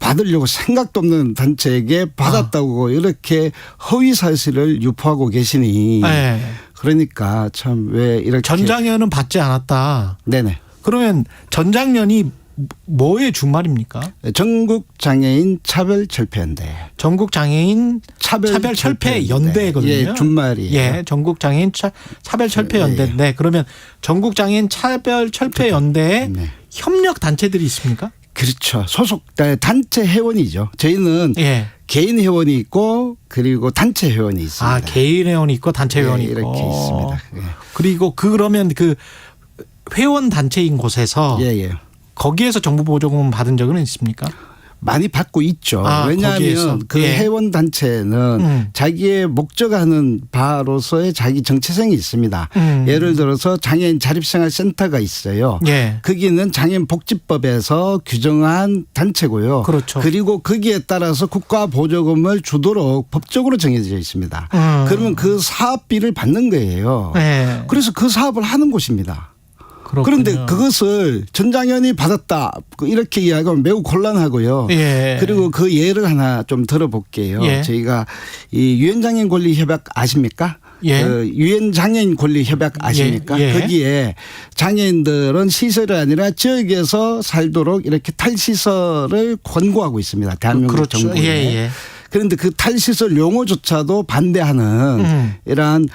받으려고 생각도 없는 단체에게 받았다고 이렇게 허위 사실을 유포하고 계시니 그러니까 참 왜 이렇게 전장현은 받지 않았다. 네네. 그러면 전장현이 뭐의 준말입니까? 전국장애인 차별철폐연대. 전국장애인 차별철폐연대거든요. 예, 준말이에요. 예, 전국장애인 차별철폐연대인데 예. 그러면 전국장애인 차별철폐연대에 협력 단체들이 있습니까? 그렇죠. 소속 단체 회원이죠. 저희는 개인 회원이 있고 그리고 단체 회원이 있습니다. 개인 회원이 있고 단체 회원이 있고 이렇게 있습니다. 그리고 그러면 그 회원 단체인 곳에서 거기에서 정부 보조금 받은 적은 있습니까? 많이 받고 있죠. 왜냐하면 거기에서. 그 회원 단체는 자기의 목적하는 바로서의 자기 정체성이 있습니다. 예를 들어서 장애인 자립생활센터가 있어요. 거기는 장애인 복지법에서 규정한 단체고요. 그렇죠. 그리고 거기에 따라서 국가 보조금을 주도록 법적으로 정해져 있습니다. 그러면 그 사업비를 받는 거예요. 그래서 그 사업을 하는 곳입니다. 그렇군요. 그런데 그것을 전장현이 받았다 이렇게 이야기하면 매우 곤란하고요. 그리고 그 예를 하나 좀 들어볼게요. 저희가 이 유엔장애인 권리협약 아십니까? 그 유엔장애인 권리협약 아십니까? 거기에 장애인들은 시설이 아니라 지역에서 살도록 이렇게 탈시설을 권고하고 있습니다. 대한민국 그렇죠. 정부에. 그런데 그 탈시설 용어조차도 반대하는 이러한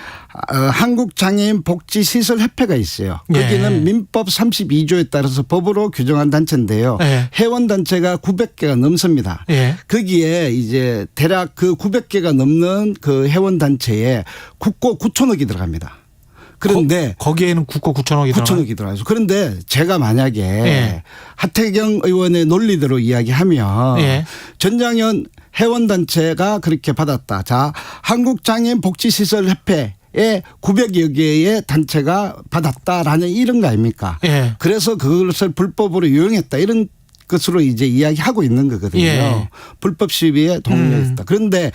한국장애인 복지시설협회가 있어요. 거기는 민법 32조에 따라서 법으로 규정한 단체인데요. 회원단체가 900개가 넘습니다. 거기에 이제 대략 그 900개가 넘는 그 회원단체에 국고 9천억이 들어갑니다. 그런데 거기에는 국고 9천억이 들어가죠. 그런데 제가 만약에 하태경 의원의 논리대로 이야기하면 전장현 회원단체가 그렇게 받았다. 자, 한국장애인 복지시설협회에 900여 개의 단체가 받았다라는 이런 거 아닙니까? 그래서 그것을 불법으로 이용했다. 이런 것으로 이제 이야기하고 있는 거거든요. 불법 시위에 동의했다. 그런데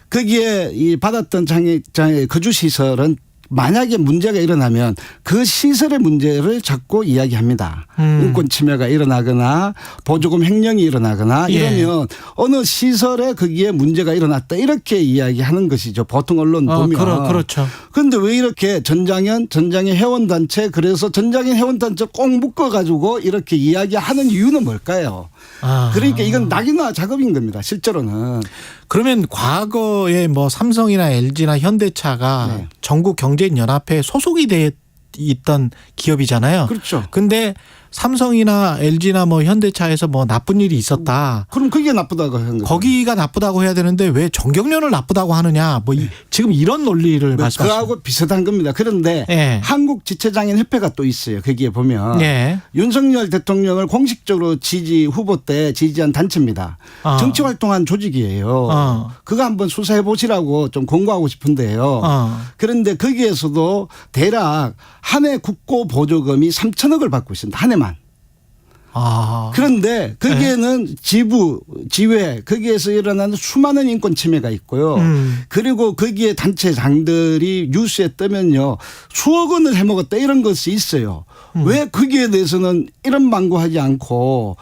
거기에 이 받았던 장애 거주시설은 만약에 문제가 일어나면 그 시설의 문제를 자꾸 이야기합니다. 인권 침해가 일어나거나 보조금 횡령이 일어나거나 이러면 어느 시설에 거기에 문제가 일어났다 이렇게 이야기하는 것이죠. 보통 언론 보면. 그렇죠. 그런데 왜 이렇게 전장현 회원단체 그래서 전장현 회원단체 꼭 묶어가지고 이렇게 이야기하는 이유는 뭘까요? 그러니까 이건 낙인화 작업인 겁니다. 실제로는. 그러면 과거에 뭐 삼성이나 LG나 현대차가 전국 경제인연합회에 소속이 돼 있던 기업이잖아요. 그렇죠. 근데 삼성이나 LG나 뭐 현대차에서 뭐 나쁜 일이 있었다. 그럼 그게 나쁘다고 하는 거죠. 거기가 나쁘다고 해야 되는데 왜 정경련을 나쁘다고 하느냐. 뭐 지금 이런 논리를 말씀하시죠. 그거하고 비슷한 겁니다. 그런데 한국지체장애인협회가 또 있어요. 거기에 보면 윤석열 대통령을 공식적으로 후보 때 지지한 단체입니다. 정치활동한 조직이에요. 그거 한번 수사해 보시라고 좀 권고하고 싶은데요. 그런데 거기에서도 대략 한 해 국고 보조금이 3천억을 받고 있습니다. 한 해만. 그런데 거기에는 지회 거기에서 일어나는 수많은 인권 침해가 있고요. 그리고 거기에 단체장들이 뉴스에 뜨면요. 수억 원을 해먹었다 이런 것이 있어요. 왜 거기에 대해서는 이런 망고하지 않고.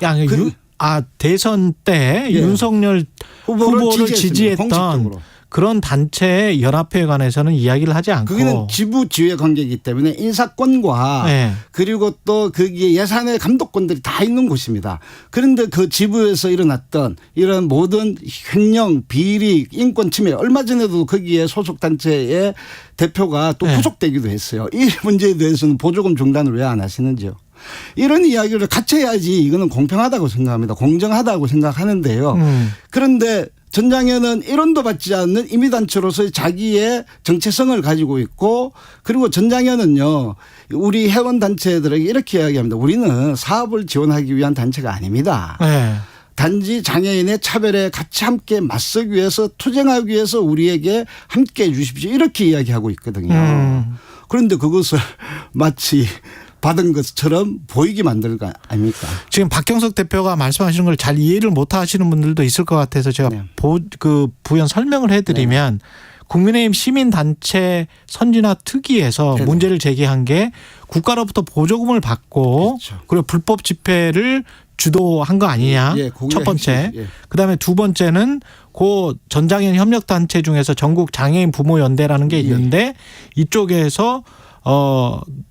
대선 때 윤석열 후보를 지지했던 공식적으로. 그런 단체의 연합회에 관해서는 이야기를 하지 않고. 거기는 지회 관계이기 때문에 인사권과 그리고 또 거기에 예산의 감독권들이 다 있는 곳입니다. 그런데 그 지부에서 일어났던 이런 모든 횡령, 비리, 인권 침해 얼마 전에도 거기에 소속 단체의 대표가 또 구속되기도 했어요. 이 문제에 대해서는 보조금 중단을 왜 안 하시는지요? 이런 이야기를 같이 해야지 이거는 공평하다고 생각합니다. 공정하다고 생각하는데요. 그런데 전장현은 1원도 받지 않는 임의단체로서의 자기의 정체성을 가지고 있고 그리고 전장현은요. 우리 회원단체들에게 이렇게 이야기합니다. 우리는 사업을 지원하기 위한 단체가 아닙니다. 단지 장애인의 차별에 같이 함께 맞서기 위해서 투쟁하기 위해서 우리에게 함께 해 주십시오. 이렇게 이야기하고 있거든요. 그런데 그것을 마치 받은 것처럼 보이게 만들 거 아닙니까? 지금 박경석 대표가 말씀하시는 걸 잘 이해를 못 하시는 분들도 있을 것 같아서 제가 부연 설명을 해드리면 국민의힘 시민단체 선진화 특위에서 문제를 제기한 게 국가로부터 보조금을 받고 그리고 불법 집회를 주도한 거 아니냐. 첫 번째. 그다음에 두 번째는 고 전장애인 협력단체 중에서 전국 장애인 부모연대라는 게 있는데 이쪽에서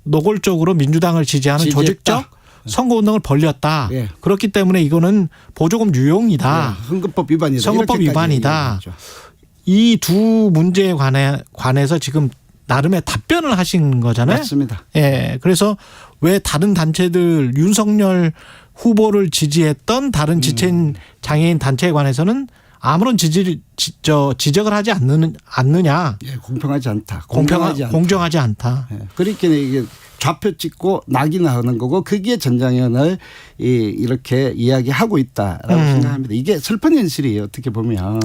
노골적으로 민주당을 지지하는 조직적 선거운동을 벌렸다. 그렇기 때문에 이거는 보조금 유용이다. 선거법 위반이다. 선거법 위반이다. 이 두 문제에 관해서 지금 나름의 답변을 하신 거잖아요. 맞습니다. 그래서 왜 다른 단체들 윤석열 후보를 지지했던 다른 지체인 장애인 단체에 관해서는 아무런 지적을 하지 않느냐. 공평하지 않다. 공정하지 않다. 그러니까 이게 좌표 찍고 낙인하는 거고 거기에 전장현을 이렇게 이야기하고 있다라고 생각합니다. 이게 슬픈 현실이에요. 어떻게 보면.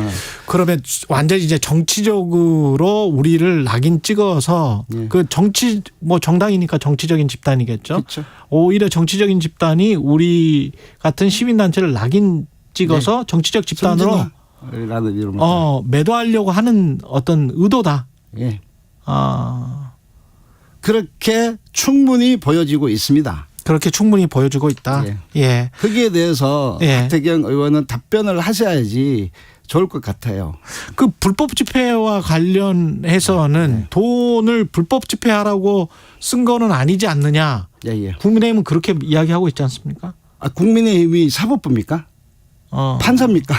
그러면 완전히 이제 정치적으로 우리를 낙인 찍어서 그 정치 뭐 정당이니까 정치적인 집단이겠죠. 그렇죠. 오히려 정치적인 집단이 우리 같은 시민단체를 낙인 찍어서 정치적 집단으로 매도하려고 하는 어떤 의도다. 예. 그렇게 충분히 보여지고 있습니다. 그렇게 충분히 보여지고 있다. 예. 거기에 대해서 하태경 의원은 답변을 하셔야지 좋을 것 같아요. 그 불법 집회와 관련해서는 돈을 불법 집회하라고 쓴 거는 아니지 않느냐. 국민의힘은 그렇게 이야기하고 있지 않습니까? 국민의힘이 사법부입니까? 판사입니까?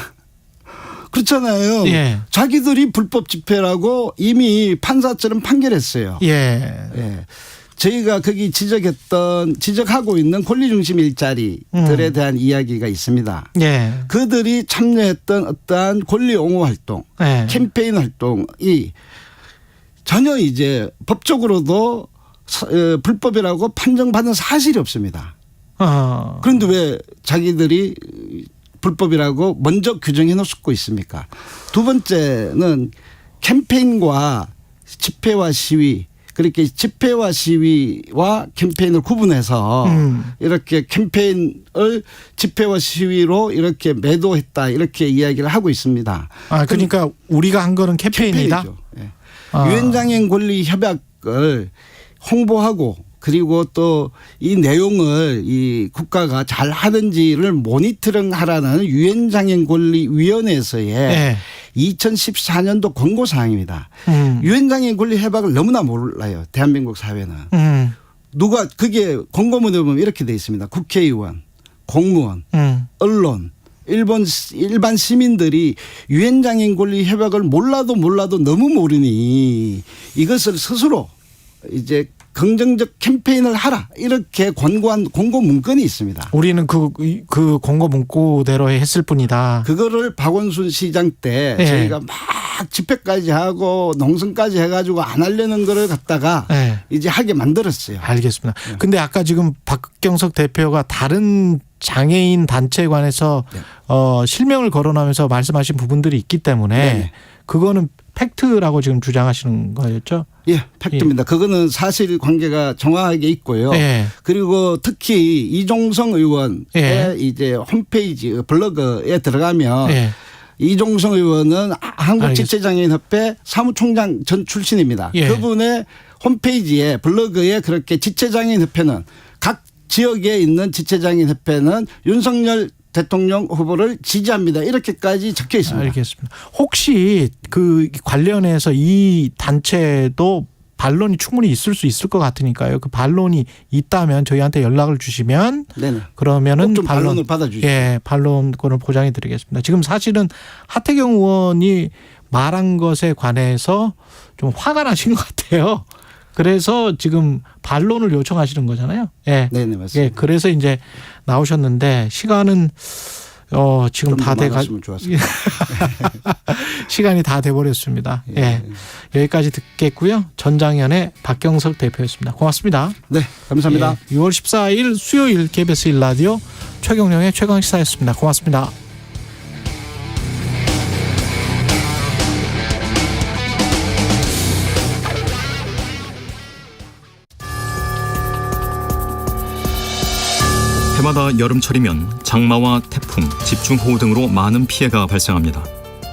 그렇잖아요. 자기들이 불법 집회라고 이미 판사처럼 판결했어요. 저희가 거기 지적하고 있는 권리중심 일자리들에 대한 이야기가 있습니다. 그들이 참여했던 어떠한 권리 옹호 활동, 캠페인 활동이 전혀 이제 법적으로도 불법이라고 판정받은 사실이 없습니다. 그런데 왜 자기들이 불법이라고 먼저 규정해 놓고 있습니까? 두 번째는 캠페인과 집회와 시위, 그렇게 집회와 시위와 캠페인을 구분해서 이렇게 캠페인을 집회와 시위로 이렇게 매도했다 이렇게 이야기를 하고 있습니다. 그러니까 우리가 한 거는 캠페인이다. 유엔장애인 권리 협약을 홍보하고 그리고 또 이 내용을 이 국가가 잘 하는지를 모니터링하라는 유엔장애인 권리위원회에서의 2014년도 권고 사항입니다. 유엔장애인 권리 협약을 너무나 몰라요. 대한민국 사회는. 누가 그게 권고문에 보면 이렇게 돼 있습니다. 국회의원, 공무원, 언론, 일반 시민들이 유엔장애인 권리 협약을 몰라도 너무 모르니 이것을 스스로 이제 긍정적 캠페인을 하라 이렇게 권고한 공고 문건이 있습니다. 우리는 그 공고 문구대로 했을 뿐이다. 그거를 박원순 시장 때 저희가 막 집회까지 하고 농성까지 해가지고 안 하려는 거를 갖다가 이제 하게 만들었어요. 알겠습니다. 근데 아까 지금 박경석 대표가 다른 장애인 단체에 관해서 실명을 거론하면서 말씀하신 부분들이 있기 때문에 그거는 팩트라고 지금 주장하시는 거였죠? 팩트입니다. 그거는 사실관계가 정확하게 있고요. 그리고 특히 이종성 의원의 이제 홈페이지 블로그에 들어가면 이종성 의원은 한국지체장애인협회 사무총장 전 출신입니다. 그분의 홈페이지에 블로그에 그렇게 지체장애인협회는 각 지역에 있는 지체장애인협회는 윤석열 대통령 후보를 지지합니다. 이렇게까지 적혀 있습니다. 알겠습니다. 혹시 그 관련해서 이 단체도 반론이 충분히 있을 수 있을 것 같으니까요. 그 반론이 있다면 저희한테 연락을 주시면 그러면은 반론을 받아주시죠. 반론권을 보장해 드리겠습니다. 지금 사실은 하태경 의원이 말한 것에 관해서 좀 화가 나신 것 같아요. 그래서 지금 반론을 요청하시는 거잖아요. 네, 맞습니다. 그래서 이제 나오셨는데 시간은 지금 다 돼가 시간이 다 돼버렸습니다. 여기까지 듣겠고요. 전장현의 박경석 대표였습니다. 고맙습니다. 네, 감사합니다. 6월 14일 수요일 KBS 1라디오 최경영의 최강시사였습니다. 고맙습니다. 해마다 여름철이면 장마와 태풍, 집중호우 등으로 많은 피해가 발생합니다.